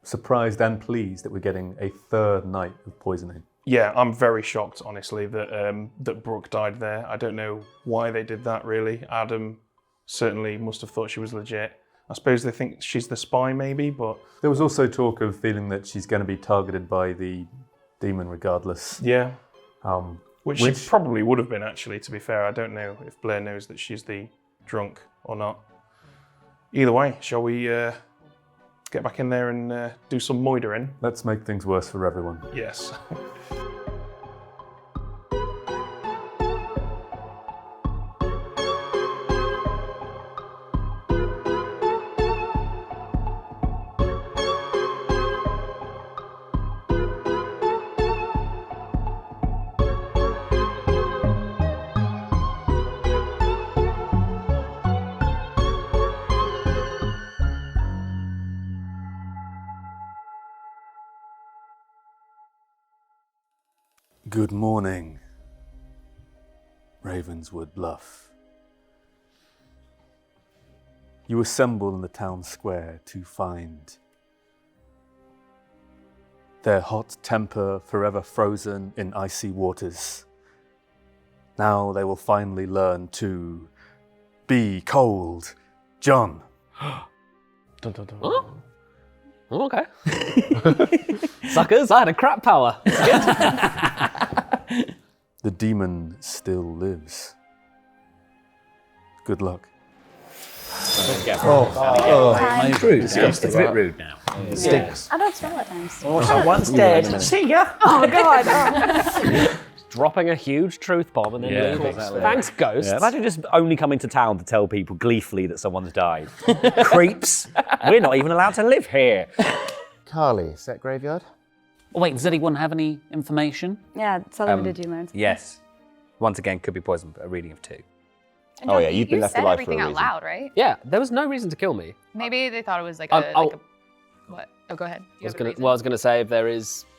surprised and pleased that we're getting a 3rd night of poisoning. Yeah, I'm very shocked, honestly, that that Brooke died there. I don't know why they did that, really. Adam certainly must have thought she was legit. I suppose they think she's the spy, maybe, but... There was also talk of feeling that she's going to be targeted by the demon regardless. Yeah. Which she Which- probably would have been, actually, to be fair. I don't know if Blair knows that she's the drunk or not. Either way, shall we get back in there and do some moidering. Let's make things worse for everyone. Yes. Good morning, Ravenswood Bluff. You assemble in the town square to find their hot temper forever frozen in icy waters. Now they will finally learn to be cold. John. Dun, dun, dun. Oh? Oh, okay. Suckers, I had a crap power. The demon still lives. Good luck. It's rude. It's a bit rude now. It stinks. I don't smell at times. Someone's dead. See ya. Oh, God. Dropping a huge truth bomb and then leaving. Exactly. Thanks, ghosts. Yeah, imagine just only coming to town to tell people gleefully that someone's died. Creeps. We're not even allowed to live here. Carly, set graveyard? Oh, wait, does anyone have any information? Yeah, Sullivan, did you learn something? Yes. Once again, could be poison, but a reading of 2. And Oh, John, yeah, you've been you left said alive for a everything out reason. loud, right? Yeah, there was no reason to kill me. Maybe they thought it was like what? Oh, go ahead. I was going to say,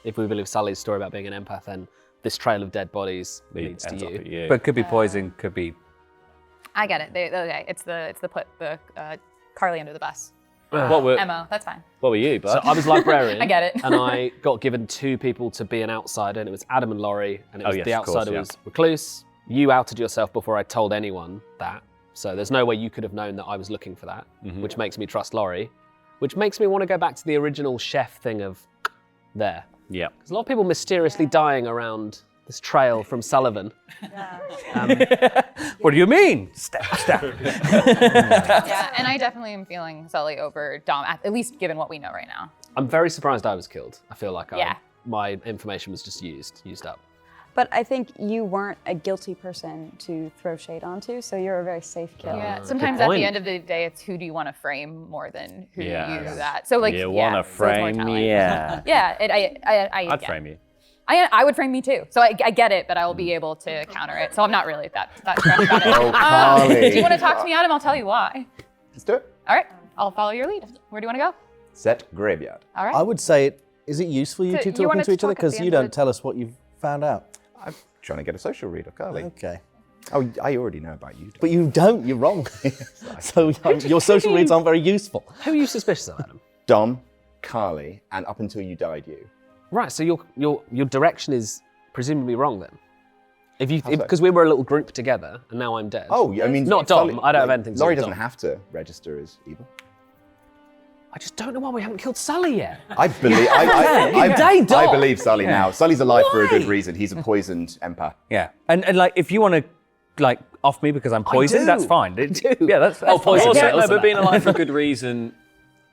if we believe Sully's story about being an empath, then this trail of dead bodies leads to you. But could be poison, could be... I get it. Okay, it's the put Carly under the bus. What were MO, that's fine. What were you, So bud? I was librarian. I get it. And I got given 2 people to be an outsider, and it was Adam and Laurie, and it was yes, the of course, outsider yeah. was Recluse. You outed yourself before I told anyone that, so there's no way you could have known that I was looking for that, which makes me trust Laurie, which makes me want to go back to the original chef thing of there. Yeah. There's a lot of people mysteriously dying around this trail from Sullivan. What do you mean? Step. Yeah, and I definitely am feeling Sully over Dom, at least given what we know right now. I'm very surprised I was killed. I feel like Yeah. my information was just used up. But I think you weren't a guilty person to throw shade onto, so you're a very safe kill. Yeah, sometimes at the end of the day, it's who do you want to frame more than who you that. So like, You yeah, want to so it's more frame? telling. Yeah. Yeah, I'd yeah. frame you. I would frame me too. So I get it, but I will be able to counter it. So I'm not really that stressed about it. Oh, Carly. Do you want to talk to me, Adam? I'll tell you why. Let's do it. All right, I'll follow your lead. Where do you want to go? Set graveyard. All right. I would say, is it useful you So two you talking wanted to each to other? talk at the Because end you of don't the- tell us what you've found out. I'm trying to get a social read of Carly. Okay. Oh, I already know about you. But you don't, you're wrong. So your social reads aren't very useful. Who are you suspicious of, Adam? Dom, Carly, and up until you died, you. Right, so your direction is presumably wrong then. How so? Because we were a little group together, and now I'm dead. Oh, I mean, not Dom. Sully- I don't have anything to do Laurie with doesn't Dom. have to register as evil. I just don't know why we haven't killed Sully yet. I believe. I believe Sully now. Sully's alive for a good reason. He's a poisoned empath. Yeah. And like, if you want to, like, off me because I'm poisoned, do. that's fine. Yeah, that's poison. fine. Also, Listen, but being alive for a good reason.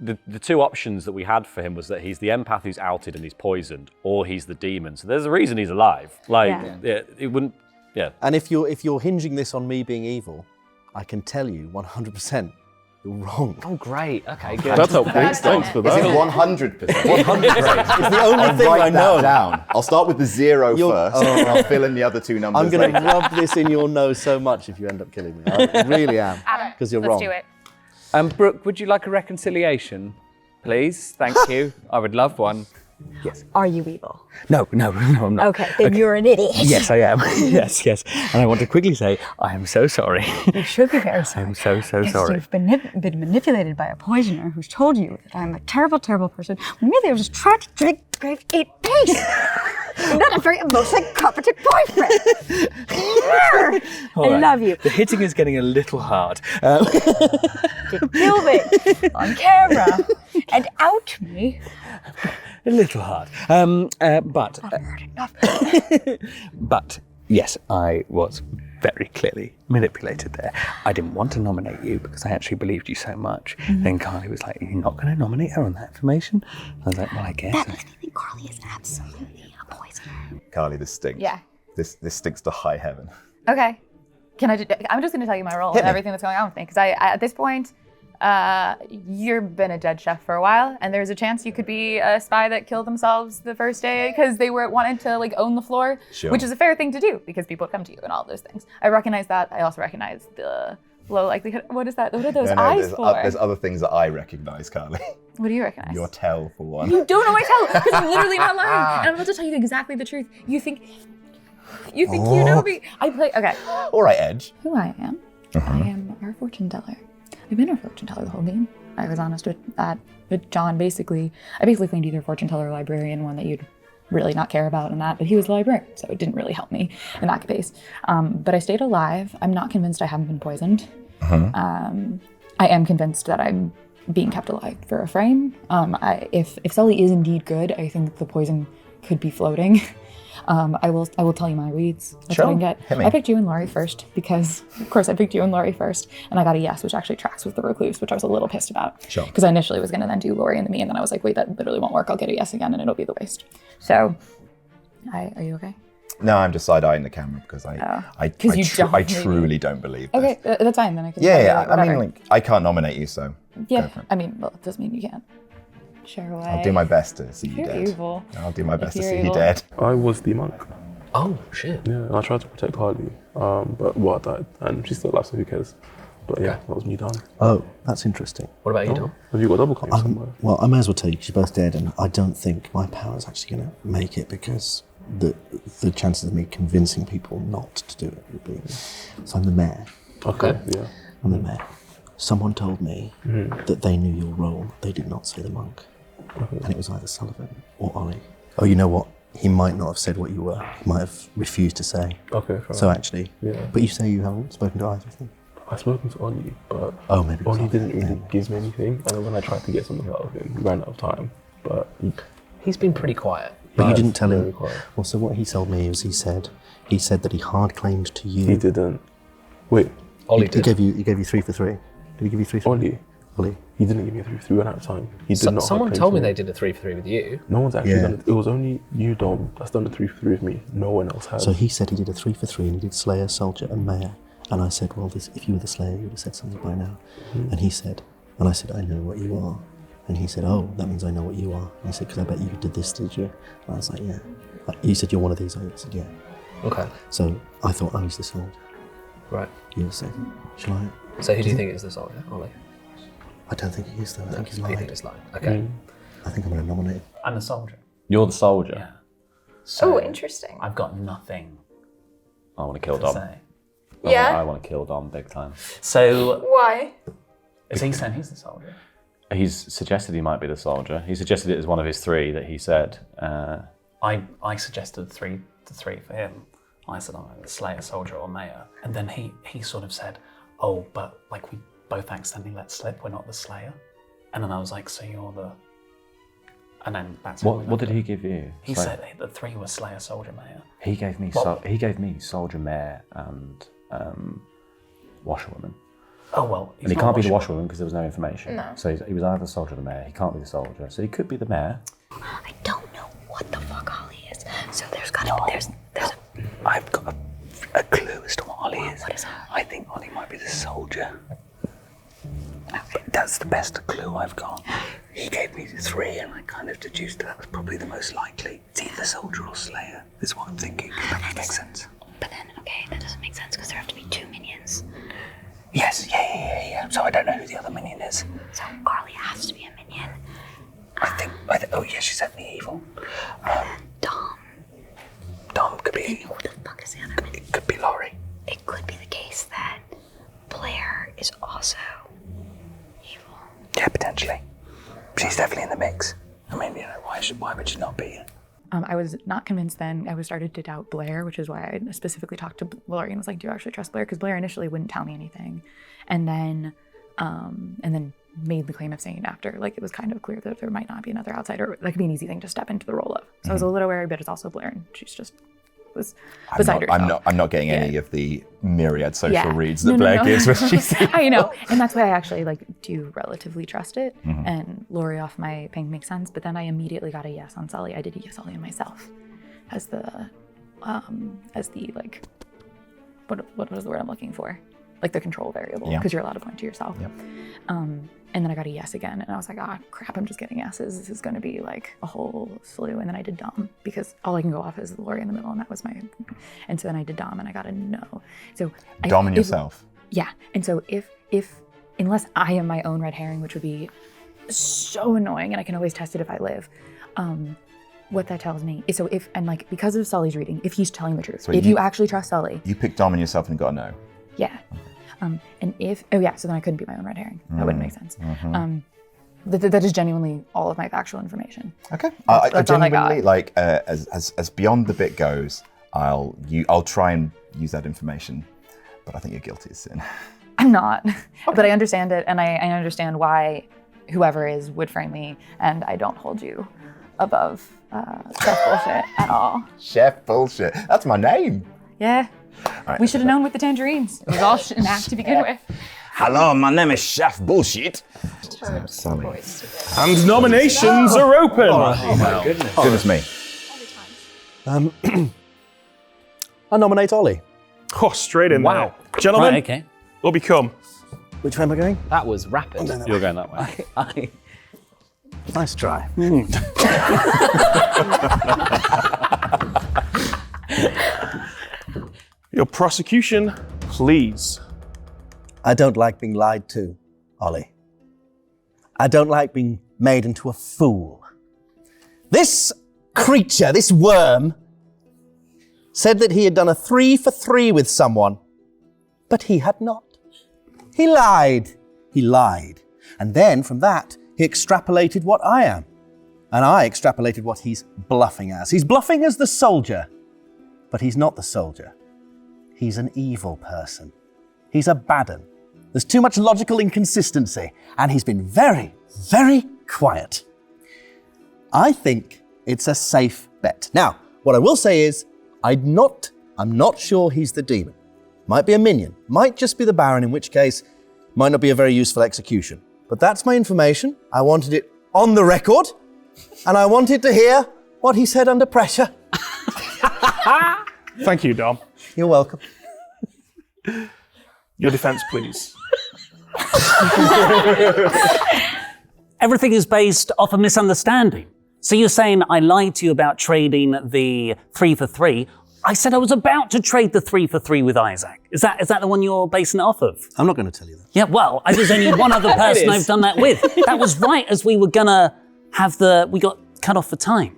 The 2 options that we had for him was that he's the empath who's outed and he's poisoned, or he's the demon. So there's a reason he's alive. Like, it wouldn't. Yeah. And if you're hinging this on me being evil, I can tell you 100% you're wrong. Oh, great. Okay, good. That's helpful. Thanks for Is it 100%? 100%. It's the only I'll thing write I know. that down. I'll start with the 0 first, and I'll fill in the other 2 numbers I'm going to later. rub this in your nose so much if you end up killing me. I really am. Adam, Because you're let's wrong. do it. Brooke, would you like a reconciliation? Please, thank you. I would love one. Yes. Are you evil? No, I'm not. Okay, then you're an idiot. Yes, I am. yes. And I want to quickly say, I am so sorry. You should be very sorry. I'm so Because sorry. you've been manipulated by a poisoner who's told you that I'm a terrible, terrible person. When really I was just trying to drink grave eat peace. You're not a very emotionally competent boyfriend. All I right. love you. The hitting is getting a little hard. To kill me on camera and out me. A little hard. But yes, I was very clearly manipulated there. I didn't want to nominate you because I actually believed you so much. Then Carly was like, "You're not going to nominate her on that information?" I was like, "Well, I guess." That makes me think Carly is absolutely a poisoner. Carly, this stinks. Yeah. This stinks to high heaven. Okay. I'm just going to tell you my role and everything that's going on with me, because at this point, you've been a dead chef for a while, and there's a chance you could be a spy that killed themselves the first day because they wanted to own the floor, which is a fair thing to do because people come to you and all of those things. I recognize that. I also recognize the low likelihood. What is that? What are those eyes for? There's other things that I recognize, Carly. What do you recognize? Your tell, for one. You don't know my tell because I'm literally not lying, and I'm about to tell you exactly the truth. You think you know me? I play. Okay. All right, Edge. Who I am? I am our fortune teller. I've been our fortune teller the whole game. I was honest with that. With John, I basically claimed either fortune teller or librarian, one that you'd really not care about in that, but he was the librarian, so it didn't really help me in that case. But I stayed alive. I'm not convinced I haven't been poisoned. I am convinced that I'm being kept alive for a frame. If Sully is indeed good, I think the poison could be floating. I will tell you my reads. That's what I can get. I picked you and Laurie first because, of course, I picked you and Laurie first, and I got a yes, which actually tracks with the recluse, which I was a little pissed about. Because I initially was going to then do Laurie and me, and then I was like, wait, that literally won't work. I'll get a yes again, and it'll be the waste. So, are you okay? No, I'm just side-eyeing the camera because I truly don't believe this. Okay, that's fine. Then I can. Yeah. I mean, I can't nominate you, so. Yeah. I mean, well, it doesn't mean you can't. Share away. I'll do my best to see you You're dead. evil. I'll do my best to You're see evil. you dead. I was the monk. Oh, shit. Yeah, I tried to protect Harley, but I died, and she's still alive, so who cares? But yeah, that was me done. Oh, that's interesting. What about you, Dom? Have you got double claim somewhere? Well, I may as well tell you, she's both dead, and I don't think my power is actually going to make it because the chances of me convincing people not to do it would be. So I'm the mayor. Okay, yeah. I'm the mayor. Someone told me that they knew your role. They did not say the monk. And it was either Sullivan or Ollie. Oh, you know what? He might not have said what you were. He might have refused to say. Okay, fair So enough. actually, Yeah. but you say you haven't spoken to either of them? I've spoken to Ollie, but maybe it was Ollie didn't Ollie, really give me anything. And then when I tried to get something out of him, we ran out of time. But he's been pretty quiet. But you didn't tell very him. quiet. Well, so what he told me is he said that he hard claimed to you. He didn't. Wait. Ollie He gave you 3 for 3. Did he give you 3 for 3? Ollie. He didn't give me a 3 for 3. We ran out of time. He did not. Someone hard claim told me to they did a 3 for 3 with you. No one's actually Yeah. done it. It was only you, Dom, that's done a 3 for 3 with me. No one else has. So he said he did a 3 for 3 and he did Slayer, Soldier and Mayor. And I said, well, if you were the Slayer, you would have said something by now. And he said, and I said, I know what you are. And he said, oh, that means I know what you are. And he said, because I bet you did this, did you? And I was like, yeah. You said you're one of these. I said, yeah. Okay. So I thought I was the Soldier. Right. You were the second. Shall I? So who do you think is the soldier, Ollie? I don't think he is, though. I think he's You lying. think it's lying? Okay. I think I'm going to nominate him. I'm the soldier. You're the soldier. Yeah. Oh, interesting. I've got nothing I want to kill to Dom. say. Yeah? I want to kill Dom big time. So, Why? is he saying he's the soldier? He's suggested he might be the soldier. He suggested it as one of his 3 that he said. I suggested 3 to 3 for him. I said, I'm the Slayer, Soldier, or Mayor. And then he sort of said, oh, but like we both accidentally let slip, we're not the Slayer. And then I was like, so you're the... And then that's how we What left did it. he give you? He Slayer? said the 3 were Slayer, Soldier, Mayor. He gave me Soldier, Mayor, and Washerwoman. Oh, well, he's And he not can't be the Washerwoman. Washerwoman because there was no information. No. So he was either the soldier or the mayor. He can't be the soldier. So he could be the mayor. I don't know what the fuck Ollie is. So there's got to be, there's a... I've got a clue as to what Ollie is. What is that? I think Ollie might be the soldier. That's the best clue I've got. He gave me the 3 and I kind of deduced that was probably the most likely. It's either Soldier or Slayer, is what I'm thinking. That makes sense. But then, okay, that doesn't make sense because there have to be 2 minions. Yes, yeah. So I don't know who the other minion is. So Carly has to be a minion. I think oh yeah, she said me evil. Dom could be. Who the fuck is the other minion? It could be Laurie. It could be the case that Blair is also evil. Yeah, potentially. She's definitely in the mix. I mean, why would she not be? I was not convinced then. I started to doubt Blair, which is why I specifically talked to Laurie and was like, do you actually trust Blair? Because Blair initially wouldn't tell me anything. And then made the claim of saying it after. Like, it was kind of clear that there might not be another outsider. That could be an easy thing to step into the role of. So I was a little wary, but it's also Blair, and she's just was beside herself. I'm not getting any of the myriad social Yeah. reads that Blair gives when she's I know, and that's why I actually do relatively trust it. Mhm. And Lori off my ping makes sense, but then I immediately got a yes on Sully. I did a yes Sully on myself as the like what was the word I'm looking for? Like the control variable, Yeah. because you're allowed to point to yourself. Yep. And then I got a yes again, and I was like, ah, crap, I'm just getting yeses. This is going to be like a whole slew. And then I did Dom, because all I can go off is Lori in the middle, and that was my. And so then I did Dom, and I got a no. So Dom and yourself. Yeah, and so if unless I am my own red herring, which would be so annoying, and I can always test it if I live. What that tells me is, so if, and like, because of Sully's reading, if he's telling the truth, So if you actually trust Sully, You picked Dom and yourself and got a no. yeah. And if, so then I couldn't be my own red herring. That wouldn't make sense. Mhm. That is genuinely all of my factual information. Okay. That's all I got. Genuinely, like, as beyond the bit goes, I'll try and use that information, but I think you're guilty of sin. I'm not, but I understand it, and I understand why whoever is would frame me, and I don't hold you above chef bullshit at all. Chef bullshit. That's my name. Yeah. Right, We should have known with the tangerines. It was all an act to begin with. Hello, my name is Chef Bullshit. Sully. And nominations are open. Oh my goodness. Goodness me. I nominate Ollie. Oh, straight in Wow. there. Gentlemen, Right, okay. will become. Which way am I going? That was rapid. You're going that way. Nice try. Your prosecution, please. I don't like being lied to, Ollie. I don't like being made into a fool. This creature, this worm, said that he had done a 3 for 3 with someone, but he had not. He lied. He lied. And then from that, he extrapolated what I am. And I extrapolated what he's bluffing as. He's bluffing as the soldier, but he's not the soldier. He's an evil person. He's a bad 'un. There's too much logical inconsistency, and he's been very, very quiet. I think it's a safe bet. Now, what I will say is, I'm not sure he's the demon. Might be a minion, might just be the Baron, in which case, might not be a very useful execution. But that's my information. I wanted it on the record, and I wanted to hear what he said under pressure. Thank you, Dom. You're welcome. Your defense, please. Everything is based off a misunderstanding. So you're saying I lied to you about trading the 3 for 3. I said I was about to trade the 3 for 3 with Isaac. Is that the one you're basing it off of? I'm not going to tell you that. Yeah, well, there's only one other person I've done that with. That was right as we were gonna have we got cut off for time.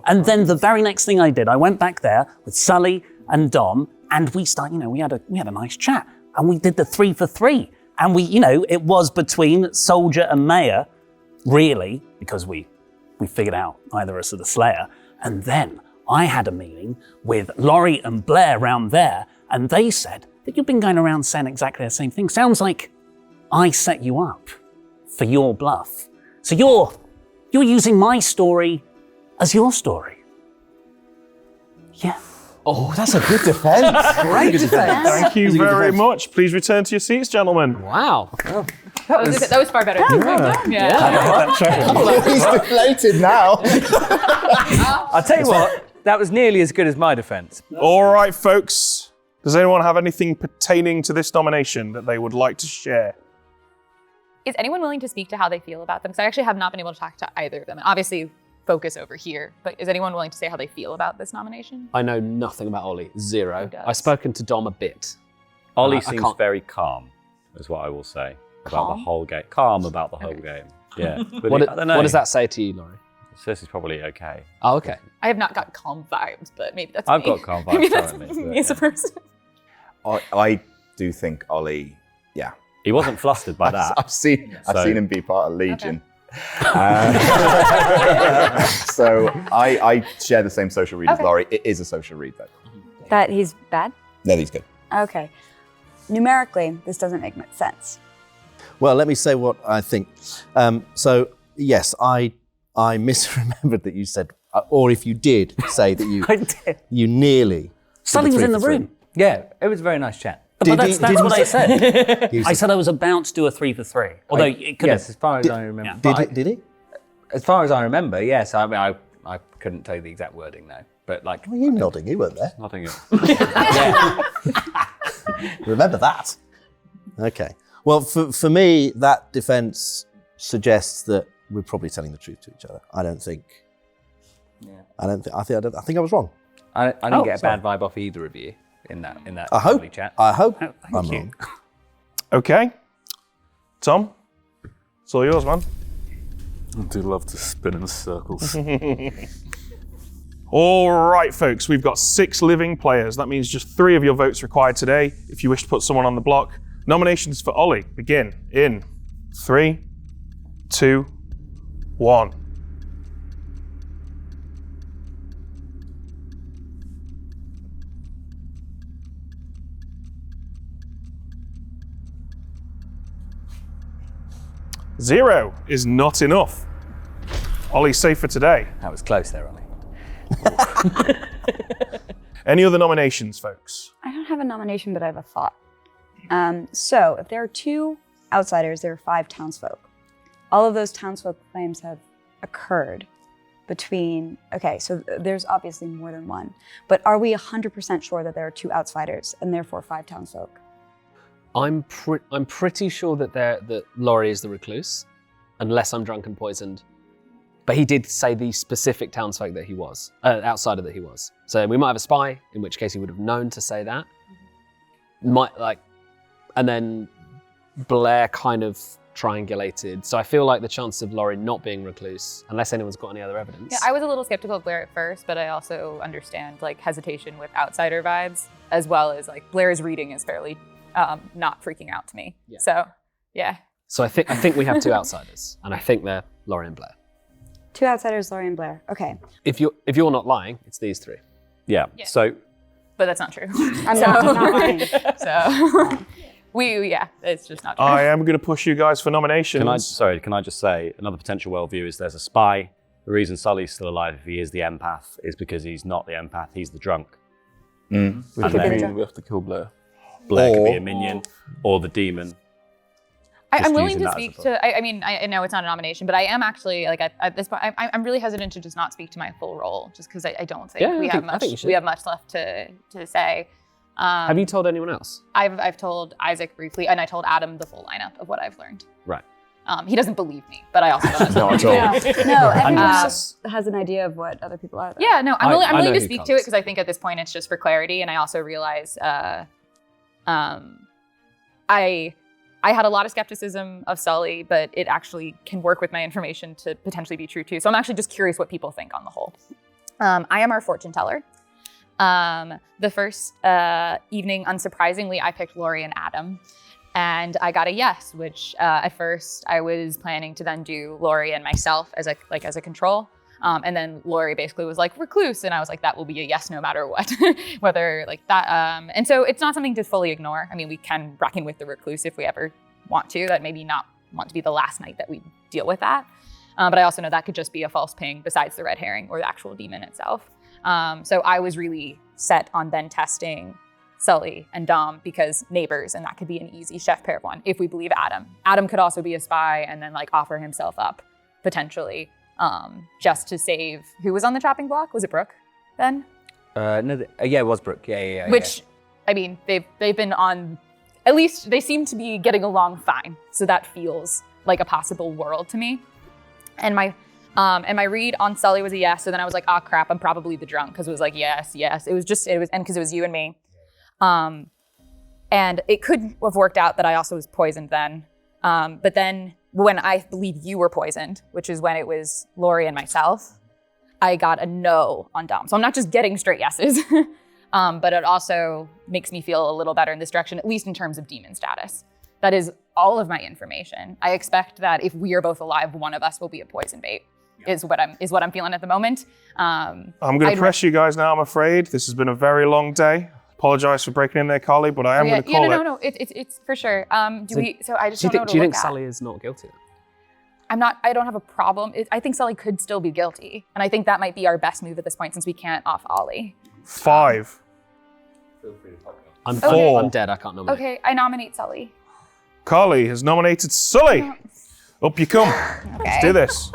And then the very next thing I did, I went back there with Sully and Dom, and we had a nice chat, and we did the 3 for 3. And it was between Soldier and Mayor, really, because we figured out neither of us are the Slayer. And then I had a meeting with Laurie and Blair around there, and they said that you've been going around saying exactly the same thing. Sounds like I set you up for your bluff. So you're using my story as your story. Yeah. Oh, that's a good defense. Great defense. Thank you very much. Please return to your seats, gentlemen. Wow. That was far better. He's deflated now. I'll tell you what, that was nearly as good as my defense. All right, folks. Does anyone have anything pertaining to this nomination that they would like to share? Is anyone willing to speak to how they feel about them? Because I actually have not been able to talk to either of them. And obviously, focus over here. But is anyone willing to say how they feel about this nomination? I know nothing about Ollie. Zero. I've spoken to Dom a bit. Ollie I seems can't- very calm, is what I will say about Calm? the whole game. Calm about the whole game. Yeah. But What, I don't know. what does that say to you, Laurie? This is probably okay. Oh, okay. I have not got calm vibes, but maybe that's I've me. got calm vibes Maybe that's currently, me but as a person. I do think Ollie, yeah. He wasn't flustered by that. I've seen him be part of Legion. So I share the same social read as Okay. Laurie. It is a social read, though. That he's bad? No, he's good. Okay. Numerically, this doesn't make much sense. Well, let me say what I think. So, yes, I misremembered that you said or if you did say that you you nearly. Sully was in the room. Yeah, it was a very nice chat. But that's what I said. I said I was about to do a 3 for 3. Although it could have. Yes, as far as I remember. Did he? As far as I remember, yes. I mean, I couldn't tell you the exact wording now, but like. Well, you nodding? You weren't there. Nothing. Remember that. Okay. Well, for me, that defence suggests that we're probably telling the truth to each other. I don't think. Yeah. I think I was wrong. I didn't get a bad vibe off either of you in that lovely chat. I hope Oh, I'm thank you. wrong. Okay. Tom, it's all yours, man. I do love to spin in circles. All right, folks, we've got 6 living players. That means just 3 of your votes required today if you wish to put someone on the block. Nominations for Ollie begin in 3, 2, 1. Zero is not enough. Ollie's safe for today. That was close there, Ollie. Any other nominations, folks? I don't have a nomination, but I have a thought. So if there are 2 outsiders, there are 5 townsfolk. All of those townsfolk claims have occurred between, okay, so there's obviously more than one, but are we 100% sure that there are 2 outsiders and therefore 5 townsfolk? I'm pretty sure that Laurie is the recluse, unless I'm drunk and poisoned. But he did say the specific townsfolk that he was, outsider that he was. So we might have a spy, in which case he would have known to say that. And then Blair kind of triangulated. So I feel like the chances of Laurie not being recluse, unless anyone's got any other evidence. Yeah, I was a little skeptical of Blair at first, but I also understand like hesitation with outsider vibes, as well as like Blair's reading is fairly not freaking out to me. Yeah. So, yeah. So I think we have 2 outsiders, and I think they're Laurie and Blair. 2 outsiders, Laurie and Blair. Okay. If you're not lying, it's these 3. Yeah. So. But that's not true. I'm not lying. So, it's just not true. I am going to push you guys for nominations. Can I just say, another potential worldview is there's a spy. The reason Sully's still alive, if he is the empath, is because he's not the empath, he's the drunk. Which would mean we have to kill Blair. Blair could be a minion, or the demon. I'm willing to speak to, I know it's not a nomination, but I am actually, like, at this point, I'm really hesitant to just not speak to my full role, just because I don't think we have much left to say. Have you told anyone else? I've told Isaac briefly, and I told Adam the full lineup of what I've learned. Right. He doesn't believe me, but I also don't. Not at all. No, everyone else has an idea of what other people are. Though. Yeah, no, I'm willing to speak to it because I think at this point it's just for clarity, and I also realize I had a lot of skepticism of Sully, but it actually can work with my information to potentially be true too. So I'm actually just curious what people think on the whole. I am our fortune teller. The first evening, unsurprisingly, I picked Laurie and Adam, and I got a yes, which at first I was planning to then do Laurie and myself as a control. And then Laurie basically was like recluse, and I was like, that will be a yes no matter what, whether like that. And so it's not something to fully ignore. I mean, we can reckon with the recluse if we ever want to. That maybe not want to be the last night that we deal with that. But I also know that could just be a false ping besides the red herring or the actual demon itself. So I was really set on then testing Sully and Dom because neighbors, and that could be an easy chef pair one if we believe Adam. Adam could also be a spy and then like offer himself up potentially. Just to save, who was on the chopping block? Was it Brooke then? No, yeah, it was Brooke. Yeah. Which, I mean, they've been on, at least they seem to be getting along fine. So that feels like a possible world to me. And my read on Sully was a yes. So then I was like, oh crap, I'm probably the drunk. Cause it was like, yes. And cause it was you and me. And it could have worked out that I also was poisoned then. But then when I believe you were poisoned, which is when it was Laurie and myself, I got a no on Dom. So I'm not just getting straight yeses, but it also makes me feel a little better in this direction, at least in terms of demon status. That is all of my information. I expect that if we are both alive, one of us will be a poison bait, is what I'm feeling at the moment. I'm going to press you guys now, I'm afraid. This has been a very long day. Apologize for breaking in there, Carly, but I am going to call it. No, it's for sure. I just don't know what to do you think look at. Sully is not guilty? I don't have a problem. I think Sully could still be guilty. And I think that might be our best move at this point since we can't off Ollie. 5. I'm Okay. I'm dead. I can't nominate. Okay, I nominate Sully. Carly has nominated Sully. Up you come. Let's do this.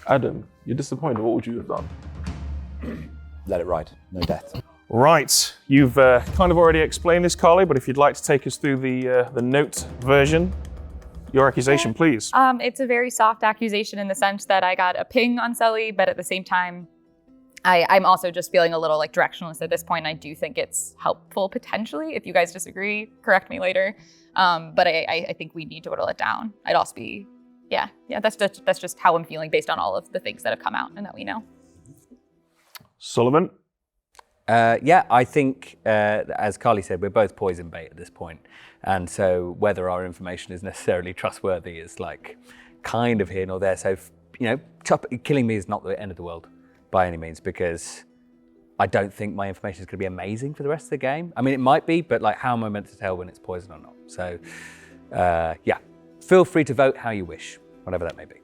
Adam, you're disappointed. What would you have done? Let it ride. No death. Right, you've kind of already explained this, Carly, but if you'd like to take us through the note version, your accusation, please. It's a very soft accusation in the sense that I got a ping on Sully, but at the same time, I'm also just feeling a little like directionless at this point. I do think it's helpful potentially. If you guys disagree, correct me later. But I think we need to whittle it down. I'd also be, yeah. That's just how I'm feeling based on all of the things that have come out and that we know. Sullivan. Yeah, I think, as Carly said, we're both poison bait at this point. And so whether our information is necessarily trustworthy is like kind of here nor there. So, killing me is not the end of the world by any means, because I don't think my information is going to be amazing for the rest of the game. I mean, it might be, but like, how am I meant to tell when it's poison or not? So, yeah, feel free to vote how you wish, whatever that may be.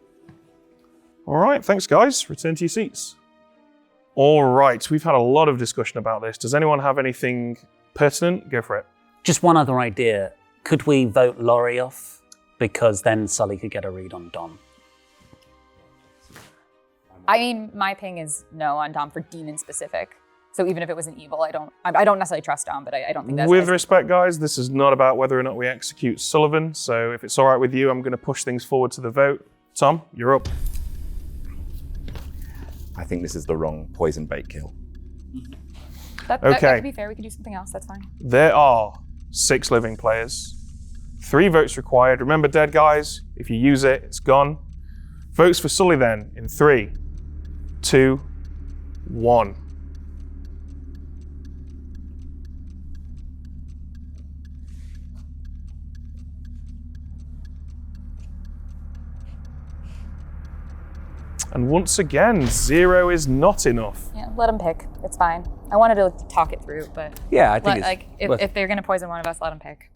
All right, thanks, guys. Return to your seats. All right, we've had a lot of discussion about this. Does anyone have anything pertinent? Go for it. Just one other idea. Could we vote Laurie off? Because then Sully could get a read on Dom. I mean, my ping is no on Dom for demon specific. So even if it was an evil, I don't necessarily trust Dom, but I don't think that's... With respect, guys, this is not about whether or not we execute Sullivan. So if it's all right with you, I'm going to push things forward to the vote. Tom, you're up. I think this is the wrong poison bait kill. That Okay. could be fair. We could do something else. That's fine. There are 6 living players. 3 votes required. Remember, dead guys, if you use it, it's gone. Votes for Sully then in 3, 2, 1. And once again, 0 is not enough. Yeah, let him pick. It's fine. I wanted to talk it through, but Yeah, I think if they're gonna poison one of us, let them pick.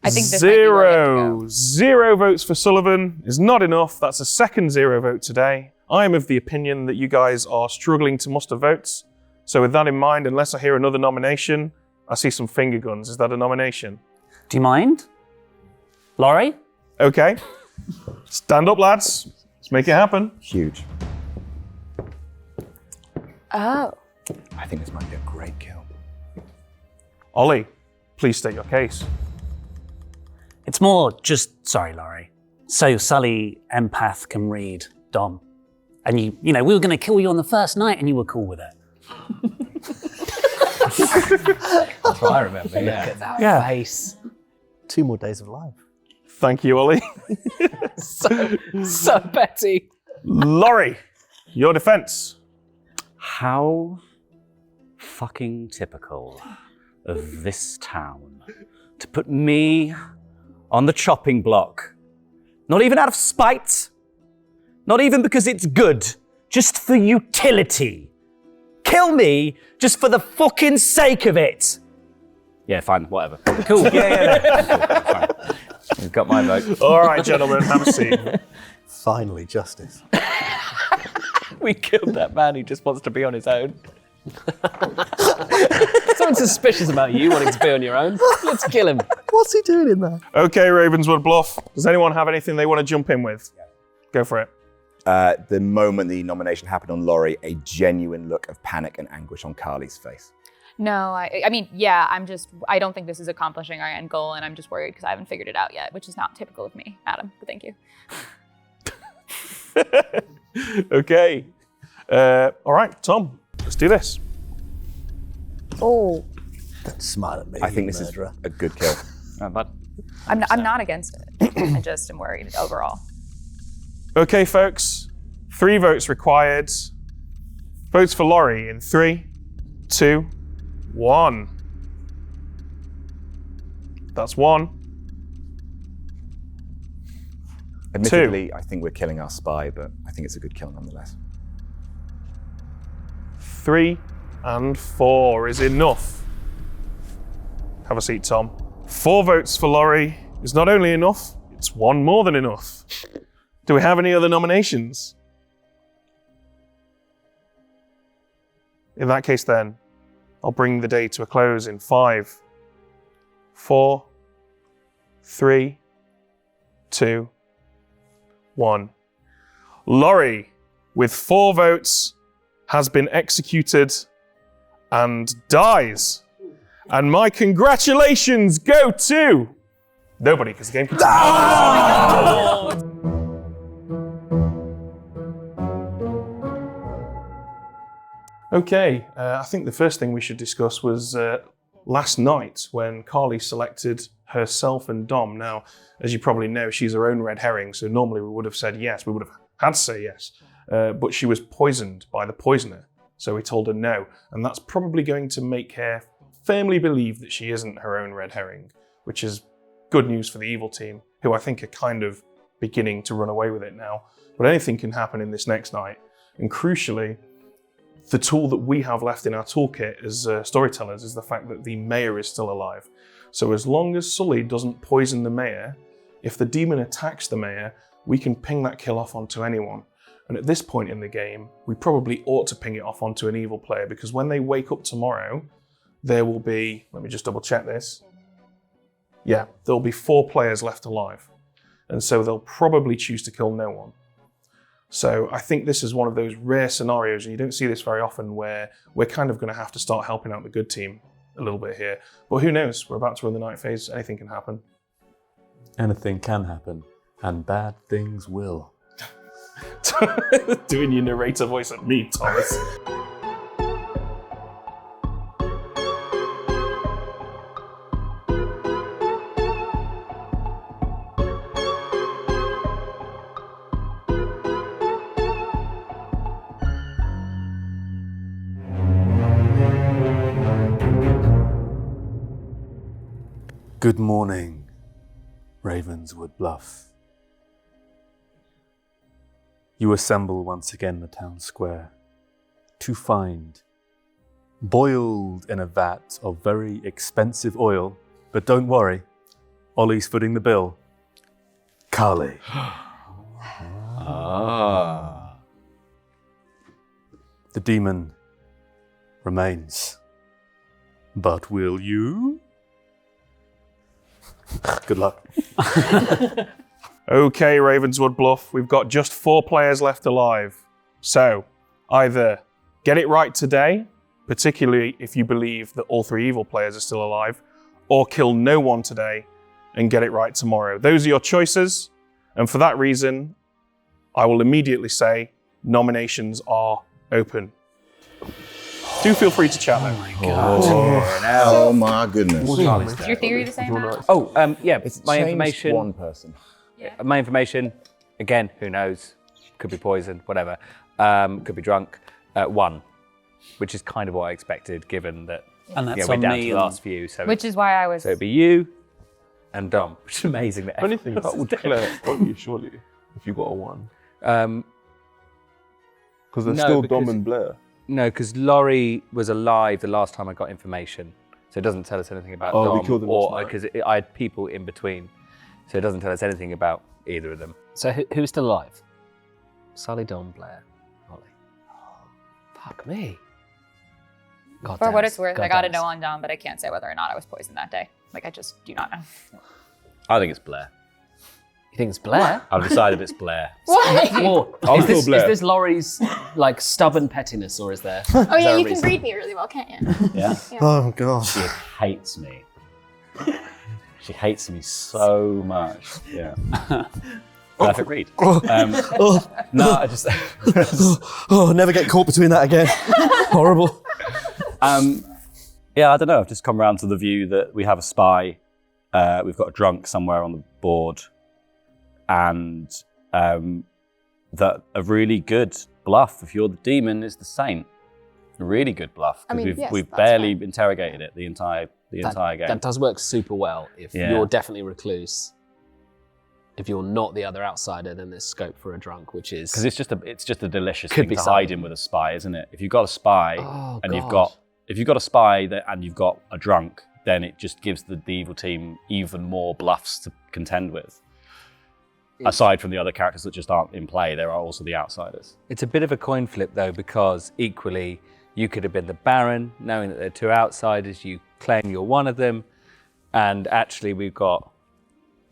I think this might be where we have to go. 0 votes for Sullivan is not enough. That's a second 0 vote today. I am of the opinion that you guys are struggling to muster votes. So with that in mind, unless I hear another nomination, I see some finger guns. Is that a nomination? Do you mind? Laurie? Okay. Stand up, lads. Let's make it happen. Huge. Oh. I think this might be a great kill. Ollie, please state your case. It's more just, sorry, Laurie. So Sully, empath, can read Dom. And we were going to kill you on the first night and you were cool with it. That's what I remember, yeah. Look at that face. 2 more days of life. Thank you, Ollie. So petty. Laurie, your defense. How fucking typical of this town to put me on the chopping block. Not even out of spite. Not even because it's good. Just for utility. Kill me just for the fucking sake of it. Yeah, fine, whatever. Cool, yeah. Fine. You've got my vote. All right, gentlemen, have a seat. Finally, justice. We killed that man who just wants to be on his own. Someone's suspicious about you wanting to be on your own. Let's kill him. What's he doing in there? Okay, Ravenswood Bluff. Does anyone have anything they want to jump in with? Go for it. The moment the nomination happened on Laurie, a genuine look of panic and anguish on Carly's face. No, I mean, yeah, I don't think this is accomplishing our end goal, and I'm just worried because I haven't figured it out yet, which is not typical of me, Adam, but thank you. Okay. All right, Tom, let's do this. Oh. Don't smile at me. I think this is a good kill. But I'm not against it. I just am worried overall. Okay, folks, 3 votes required. Votes for Laurie in 3, 2, 1. That's 1. Admittedly, I think we're killing our spy, but I think it's a good kill nonetheless. 3 and 4 is enough. Have a seat, Tom. 4 votes for Laurie is not only enough, it's 1 more than enough. Do we have any other nominations? In that case, then, I'll bring the day to a close in 5, 4, 3, 2, 1. Laurie, with 4 votes, has been executed and dies. And my congratulations go to nobody, because the game continues. Okay, I think the first thing we should discuss was last night when Carly selected herself and Dom. Now, as you probably know, she's her own red herring, so normally we would have said yes, we would have had to say yes, but she was poisoned by the poisoner, so we told her no, and that's probably going to make her firmly believe that she isn't her own red herring, which is good news for the evil team, who I think are kind of beginning to run away with it now. But anything can happen in this next night, and crucially, the tool that we have left in our toolkit as storytellers is the fact that the mayor is still alive. So as long as Sully doesn't poison the mayor, if the demon attacks the mayor, we can ping that kill off onto anyone. And at this point in the game, we probably ought to ping it off onto an evil player, because when they wake up tomorrow, there will be, let me just double check this. Yeah, there'll be 4 players left alive. And so they'll probably choose to kill no one. So I think this is one of those rare scenarios, and you don't see this very often, where we're kind of going to have to start helping out the good team a little bit here. But who knows? We're about to run the night phase. Anything can happen. Anything can happen, and bad things will. Doing your narrator voice at me, Thomas. Good morning, Ravenswood Bluff. You assemble once again the town square to find, boiled in a vat of very expensive oil, but don't worry, Ollie's footing the bill, Carly. The demon remains. But will you? Good luck. Okay, Ravenswood Bluff, we've got just 4 players left alive. So, either get it right today, particularly if you believe that all 3 evil players are still alive, or kill no one today and get it right tomorrow. Those are your choices, and for that reason, I will immediately say nominations are open. Do feel free to chat though. Oh my god. Oh my goodness. Is your theory the same now? Oh, yeah, It's my changed information. one person. My information, again, who knows? Could be poisoned, whatever. Could be drunk. 1, which is kind of what I expected, given that And that's we're on down me to the and- last few. So Which is why I was. So it'd be you and Dom, which is amazing. That Anything that would declare you surely if you got a 1. Because there's still Dom and Blair. No, because Laurie was alive the last time I got information, so it doesn't tell us anything about Oh, we Dom, killed him or last night. because I had people in between, so it doesn't tell us anything about either of them. So who's still alive? Sully, Dom, Blair, Ollie. Fuck me. God For damn what it. it's worth, God I got a damn it. no on Dom, but I can't say whether or not I was poisoned that day. Like, I just do not know. I think it's Blair. You think it's Blair? I've decided it's Blair. What? Well, I'll is, kill this, Blair. is this Laurie's like stubborn pettiness, or is there? Oh is yeah, there a you can reason? read me really well, can't you? Yeah. Oh god. She hates me. She hates me so much. Yeah. Perfect read. No, I just. Never get caught between that again. Horrible. Yeah, I don't know. I've just come around to the view that we have a spy. We've got a drunk somewhere on the board, and that a really good bluff, if you're the demon, is the saint. A really good bluff, I because mean, yes, we've that's barely fine. interrogated it the entire game. That does work super well. If Yeah. you're definitely recluse, if you're not the other outsider, then there's scope for a drunk, which is Because it's just a delicious Could thing be to hide something. in with a spy, isn't it? If you've got a spy Oh, and God. if you've got a spy and you've got a drunk, then it just gives the evil team even more bluffs to contend with. aside from the other characters that just aren't in play, there are also the outsiders. It's a bit of a coin flip though, because equally you could have been the Baron, knowing that there are two outsiders, you claim you're one of them, and actually we've got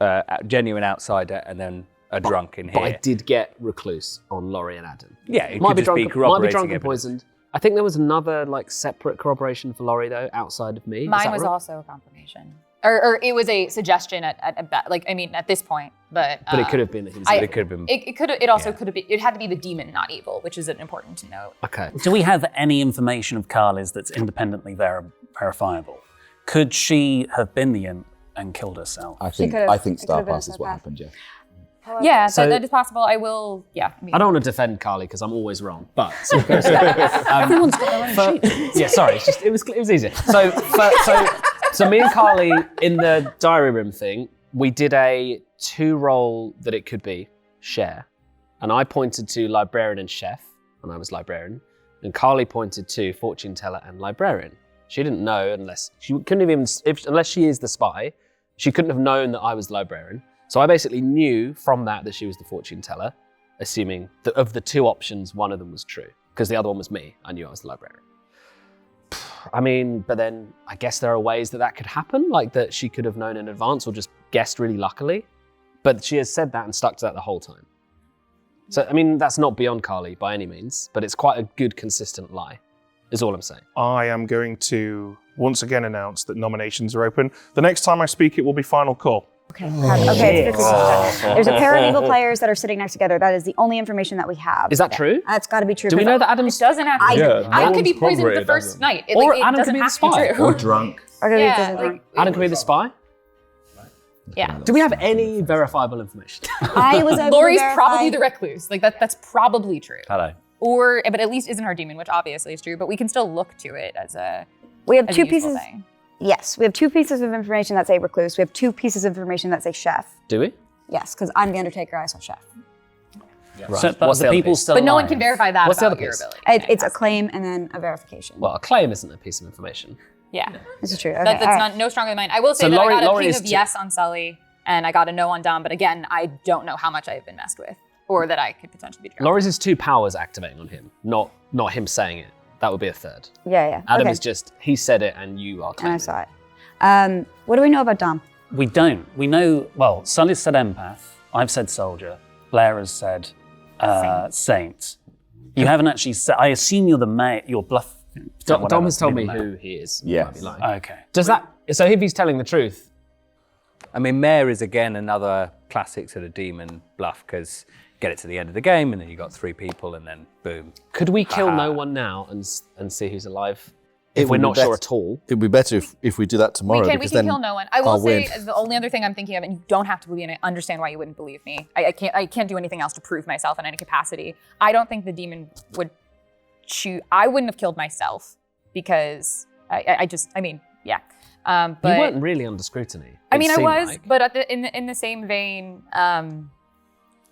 a genuine outsider and then a drunk in here. But I did get Recluse on Laurie and Adam. Yeah, it might could be just drunk, be might be corroborating drunk and evidence. poisoned. I think there was another like separate corroboration for Laurie though, outside of me. Is Mine that was right? also a confirmation. Or it was a suggestion at this point, but it could have been that he was. It could have been. It also could have been. It had to be the demon, not evil, which is important to note. Okay. Do we have any information of Carly's that's independently verifiable? Could she have been the imp and killed herself? I think Star Pass is what happened, yeah. Yeah, So- that is possible. I will. Yeah. I don't want to defend Carly because I'm always wrong, but Everyone's got their own sheet. yeah, sorry, it's just it was easy. So me and Carly in the diary room thing, we did a 2-roll that it could be share, and I pointed to librarian and chef, and I was librarian, and Carly pointed to fortune teller and librarian. She didn't know unless she couldn't have even unless she is the spy, she couldn't have known that I was the librarian. So I basically knew from that she was the fortune teller, assuming that of the two options, one of them was true, because the other one was me. I knew I was the librarian. I mean, but then I guess there are ways that could happen, like that she could have known in advance or just guessed really luckily. But she has said that and stuck to that the whole time. So, I mean, that's not beyond Carly by any means, but it's quite a good, consistent lie, is all I'm saying. I am going to once again announce that nominations are open. The next time I speak, it will be final call. Okay, it's 50-50. There's a pair of evil players that are sitting next together. That is the only information that we have. Is that true? That's got to be true. Do we know that Adam's... It doesn't have to be. Adam could be poisoned the first night. It, Or it Adam doesn't could be the have to be spy. true. Or drunk. Adam could be the spy? Yeah. Do we have any verifiable information? I was able to Laurie's verify- probably the recluse. Like that's probably true. Hello. But at least isn't her demon, which obviously is true. But we can still look to it as a. We have as a two useful pieces. thing. Yes, we have 2 pieces of information that say recluse. We have 2 pieces of information that say chef. Do we? Yes, because I'm the Undertaker. I saw chef. Right. So, but What's the the other people piece? still But no one alive. can verify that What's the about other your piece? ability. It's a claim and then a verification. Well, a claim isn't a piece of information. Yeah. This is true. Okay, That's all right. not no stronger than mine. I will say So that Laurie- I got a Laurie king is of two. yes on Sully, and I got a no on Dom. But again, I don't know how much I've been messed with, or that I could potentially be drunk. Laurie's is 2 powers activating on him, not him saying it. That would be a third. Yeah. Adam okay. is just, he said it and you are And I claiming. saw it. What do we know about Dom? We don't. We know, well, Sully's said empath. I've said soldier. Blair has said saint. You haven't actually said, I assume you're the mayor, you're bluff. Dom has told me middle who he is. Yes. Might be lying. Okay. Does that, so if he's telling the truth, I mean, Mayor is again another classic sort of demon bluff, because get it to the end of the game and then you got 3 people and then boom. could we kill Ah. no one now and see who's alive? It If we're would be not sure better- at all. It would be better if we do that tomorrow. We because can then kill no one. I will I'll say win. the only other thing I'm thinking of, and you don't have to believe in it. Understand why you wouldn't believe me. I can't do anything else to prove myself in any capacity. I don't think the demon would shoot. I wouldn't have killed myself because yeah. But You weren't really under scrutiny. I it mean, I seemed was, like. but in the same vein,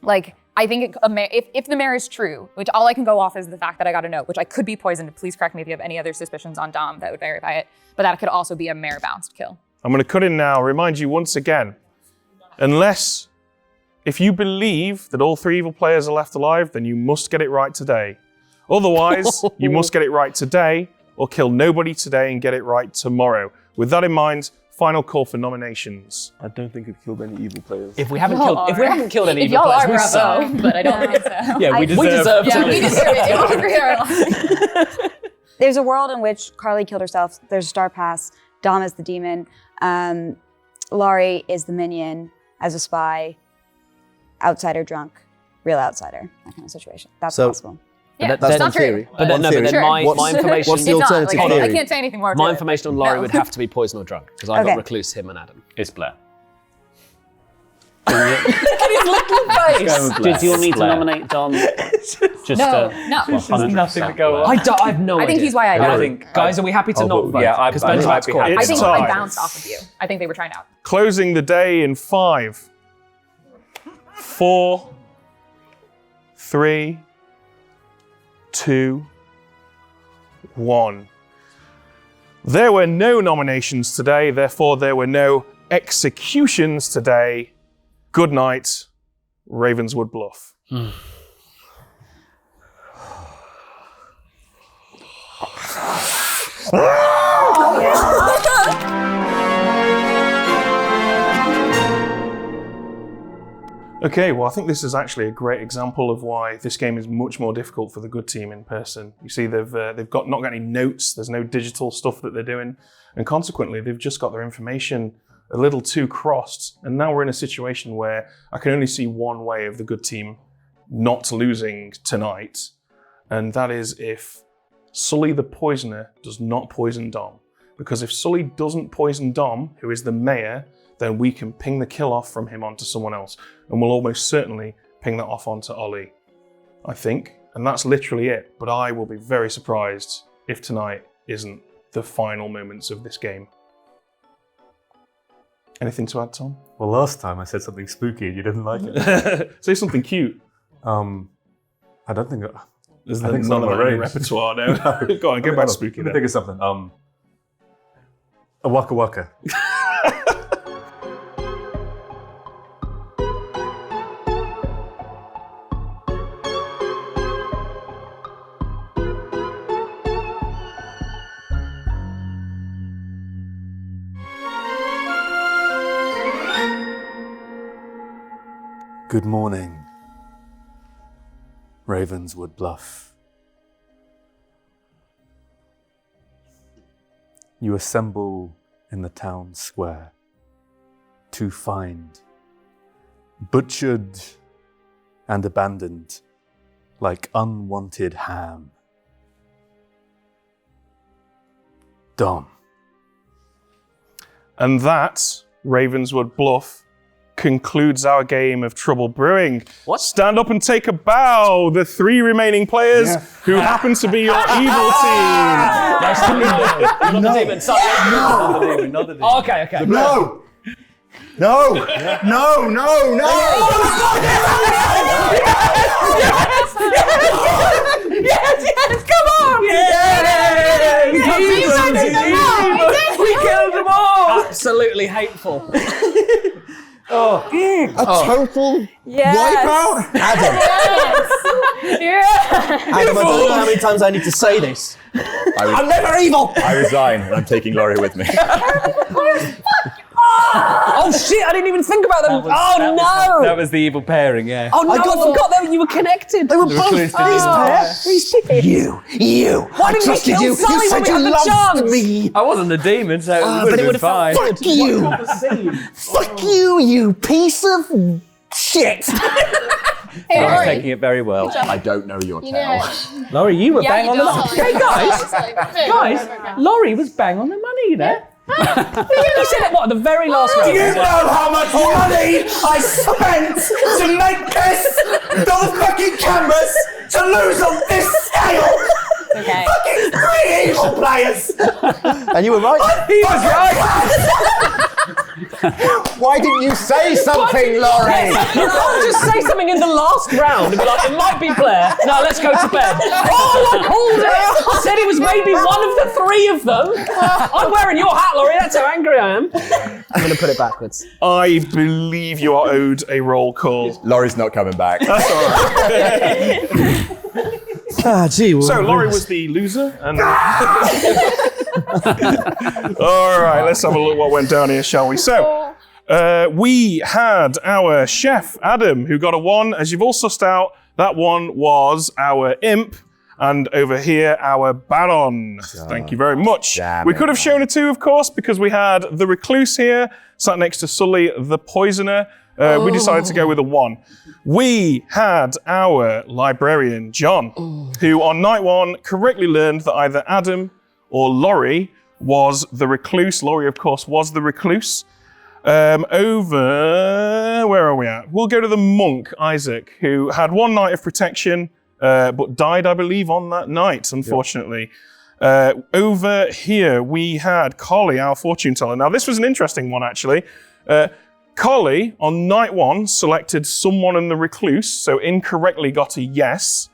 like I think if the mayor is true, which all I can go off is the fact that I got a note, which I could be poisoned. Please correct me if you have any other suspicions on Dom that would verify it. But that could also be a mayor bounced kill. I'm going to cut in now, remind you once again, if you believe that all 3 evil players are left alive, then you must get it right today. Otherwise, you must get it right today, or kill nobody today and get it right tomorrow. With that in mind, final call for nominations. I don't think we've killed any evil players. If we haven't killed any If evil y'all players, are, we bravo, suck. but I don't think so. Yeah, we deserve Yeah, to we lose. deserve it. There's a world in which Carly killed herself. There's a star pass. Dom is the demon. Laurie is the minion as a spy. Outsider drunk. Real outsider. That kind of situation. That's possible. Yeah, That's it's not one true. theory. But then my information. What's the It's not, alternative like, theory? I can't say anything more. My to it. information on Laurie No. would have to be poison or drunk, because I Okay. got recluse him and Adam. It's Blair. Look at his little face. Do you want me to nominate Dom? Just No. There's nothing to go I have no idea. I think he's why I I don't. think Guys, are we happy to not vote? yeah, I'd Because be Ben's about to call. happy. I It's think time. I bounced off of you. I think they were trying out. Closing the day in 5, 4, 3, 2, 1. There were no nominations today, therefore there were no executions today. Good night Ravenswood Bluff. Okay, well, I think this is actually a great example of why this game is much more difficult for the good team in person. You see, they've not got any notes. There's no digital stuff that they're doing, and consequently, they've just got their information a little too crossed. And now we're in a situation where I can only see one way of the good team not losing tonight, and that is if Sully the Poisoner does not poison Dom. Because if Sully doesn't poison Dom, who is the mayor, then we can ping the kill off from him onto someone else. And we'll almost certainly ping that off onto Ollie, I think. And that's literally it. But I will be very surprised if tonight isn't the final moments of this game. Anything to add, Tom? Well, last time I said something spooky and you didn't like it. Say something cute. I don't think... There's none of that in repertoire now. No. Go on, go back to spooky Let me then. think of something. A waka waka. Good morning, Ravenswood Bluff. You assemble in the town square to find, butchered and abandoned like unwanted ham, Dom. And that, Ravenswood Bluff, concludes our game of Trouble Brewing. What? Stand up and take a bow, the 3 remaining players who happen to be your evil team. Nice to meet you. Not the demon. Sorry. Not the demon. Not the demon. Oh, okay. No! No! No! No! No! Yes! Come on! Yes! We killed them all! Absolutely hateful. A total wipeout? Adam, I don't know how many times I need to say this. I'm never evil! I resign and I'm taking Laurie with me. Oh shit, I didn't even think about them. That was the evil pairing, yeah. Oh no, I forgot that you were connected. They were both reclusive evil. You! Why didn't you kill Sully when we had the chance? Me! I wasn't the demon, so it would have been fine. Fuck you! Fuck you, you piece of shit! Hey, Laurie. Taking it very well. I don't know your tale. Laurie, you were bang on the money. Hey guys, Laurie was bang on the money, you know. You said it, what, the very last round? Do you know how much money I spent to make those fucking cameras to lose on this scale? Okay. Fucking 3 evil players! And you were right. He was right! Why didn't you say something, Laurie? You can't just say something in the last round and be like, it might be Blair. No, let's go to bed. Oh, I called it! I said it was maybe one of the 3 of them. I'm wearing your hat, Laurie. That's how angry I am. I'm going to put it backwards. I believe you are owed a roll call. Laurie's not coming back. That's all right. Gee. Well, So Laurie was the loser, and all right, let's have a look what went down here, shall we? So we had our chef Adam, who got a 1. As you've all sussed out, that one was our imp, and over here our baron. Thank you very much. We could have shown a 2, of course, because we had the recluse here sat next to Sully the poisoner. We decided to go with a 1. We had our librarian, John, who on night 1 correctly learned that either Adam or Laurie was the recluse. Laurie, of course, was the recluse. Where are we at? We'll go to the monk, Isaac, who had 1 night of protection, but died, I believe, on that night, unfortunately. Yep. Over here, we had Collie, our fortune teller. Now, this was an interesting one, actually. Collie, on night 1, selected someone in the recluse, so incorrectly got a yes.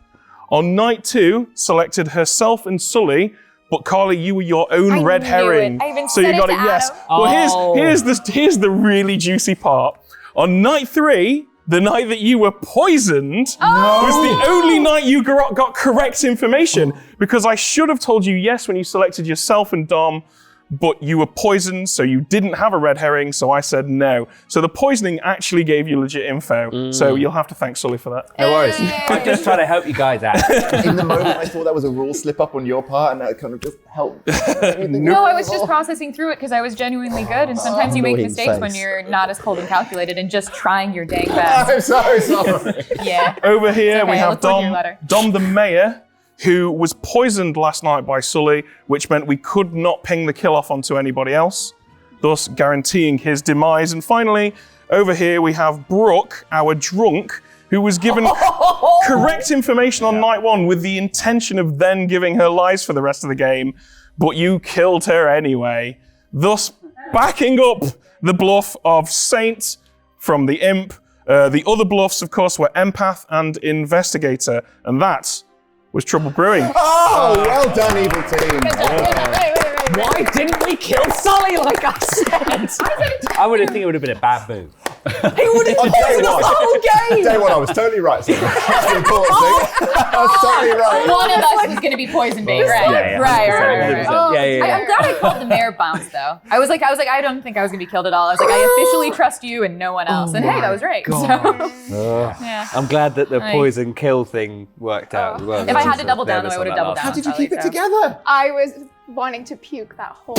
On night 2, selected herself and Sully, but Carly, you were your own red herring, so you got a yes. Well, here's the really juicy part. On night 3, the night that you were poisoned was the only night you got correct information, because I should have told you yes when you selected yourself and Dom, but you were poisoned, so you didn't have a red herring, so I said no. So the poisoning actually gave you legit info, so you'll have to thank Sully for that. No worries. I'm just trying to help you guys out. In the moment, I thought that was a rule slip up on your part, and that kind of just helped. No, I was just processing through it because I was genuinely good, and sometimes you make mistakes when you're not as cold and calculated and just trying your dang best. I'm sorry. Yeah. Over here Okay, we I'll have look forward to your letter. Dom the Mayor, who was poisoned last night by Sully, which meant we could not ping the kill off onto anybody else, thus guaranteeing his demise. And finally, over here we have Brooke, our drunk, who was given correct information on night one with the intention of then giving her lies for the rest of the game, but you killed her anyway, thus backing up the bluff of Saint from the Imp. The other bluffs, of course, were Empath and Investigator, and that was Trouble Brewing. Oh, well done, evil team. Why didn't we kill Sully like I said? I would think it would have been a bad move. He would have On day poisoned us one. the whole game. Day one, I was totally right. So that's the important thing. I was totally right. One of us was going to be poison bait, right? Yeah, Right. 100%. Yeah. I'm glad I called the mayor bounce though. I was like, I don't think I was going to be killed at all. I was like, I officially trust you and no one else. And hey, that was right. So, yeah. I'm glad that the poison kill thing worked out as well. If I had to double down, though, I would have doubled down. How did you keep it together? I was wanting to puke that whole.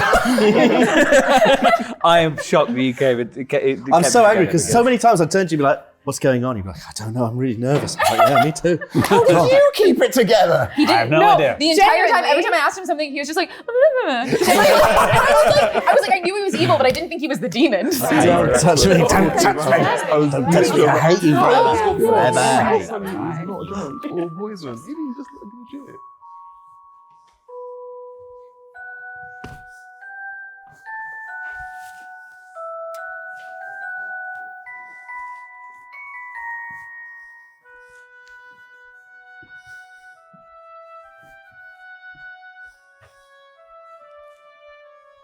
I am shocked that you gave it. I'm so angry because so many times I turned to you and be like, what's going on? You'd be like, I don't know, I'm really nervous. I'm like, yeah, me too. How did you keep it together? He didn't. I have no idea. The entire time, every time I asked him something, he was just like. I was like, I knew he was evil, but I didn't think he was the demon. So. Don't touch me, don't touch me. Don't touch me, I hate you forever. He's not drunk or poisoned. He just legit.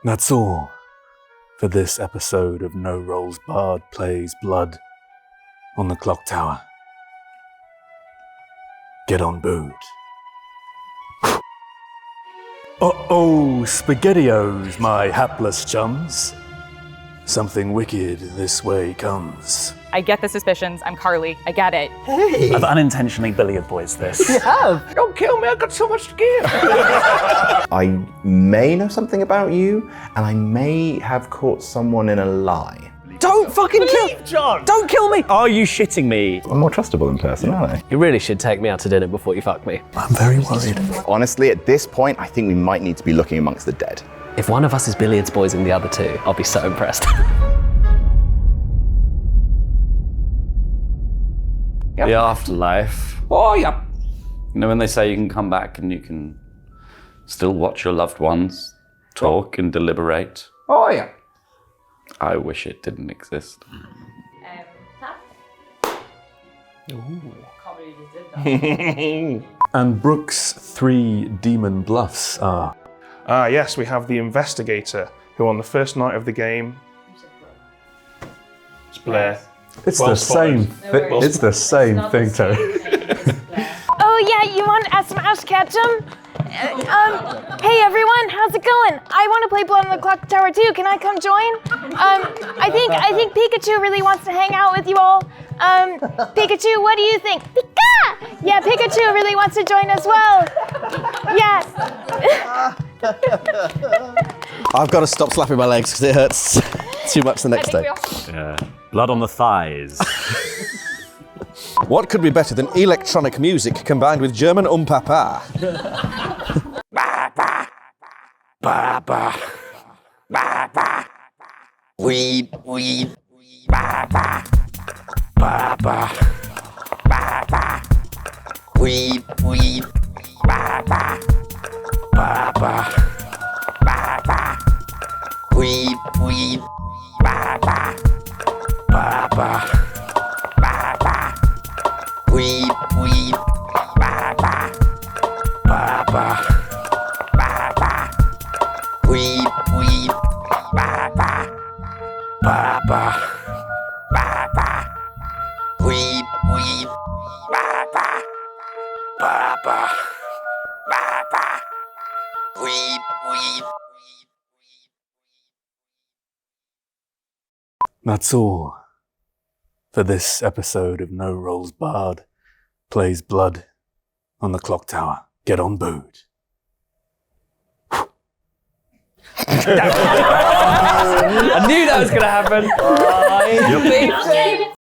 That's all for this episode of No Rolls Barred Plays Blood on the Clocktower. Get on board. Uh-oh, SpaghettiOs, my hapless chums. Something wicked this way comes. I get the suspicions. I'm Carly. I get it. Hey! I've unintentionally billiard boys this. You have? Don't kill me, I've got so much to give. I may know something about you, and I may have caught someone in a lie. Don't fucking kill John! Don't kill me! Are you shitting me? I'm more trustable in person, aren't I? You really should take me out to dinner before you fuck me. I'm very worried. Honestly, at this point, I think we might need to be looking amongst the dead. If one of us is billiards boys and the other two, I'll be so impressed. The afterlife. Oh, yeah. You know when they say you can come back and you can still watch your loved ones talk and deliberate? Oh, yeah. I wish it didn't exist. And Brooke's 3 demon bluffs are... Yes, we have the Investigator, who on the first night of the game... It's Blair. It's Well the spotted. same. It's the same thing, Terry. Oh yeah, you want to smash Ketchum? Hey everyone, how's it going? I want to play Blood on the Clocktower too. Can I come join? I think Pikachu really wants to hang out with you all. Pikachu, what do you think? Pika! Yeah, Pikachu really wants to join as well. Yeah. I've got to stop slapping my legs because it hurts too much the next day. Blood on the thighs. What could be better than electronic music combined with German papa? Weed. Weed. That's all for this episode of No Rolls Barred Plays Blood on the Clocktower. Get on board. I knew that was going to happen.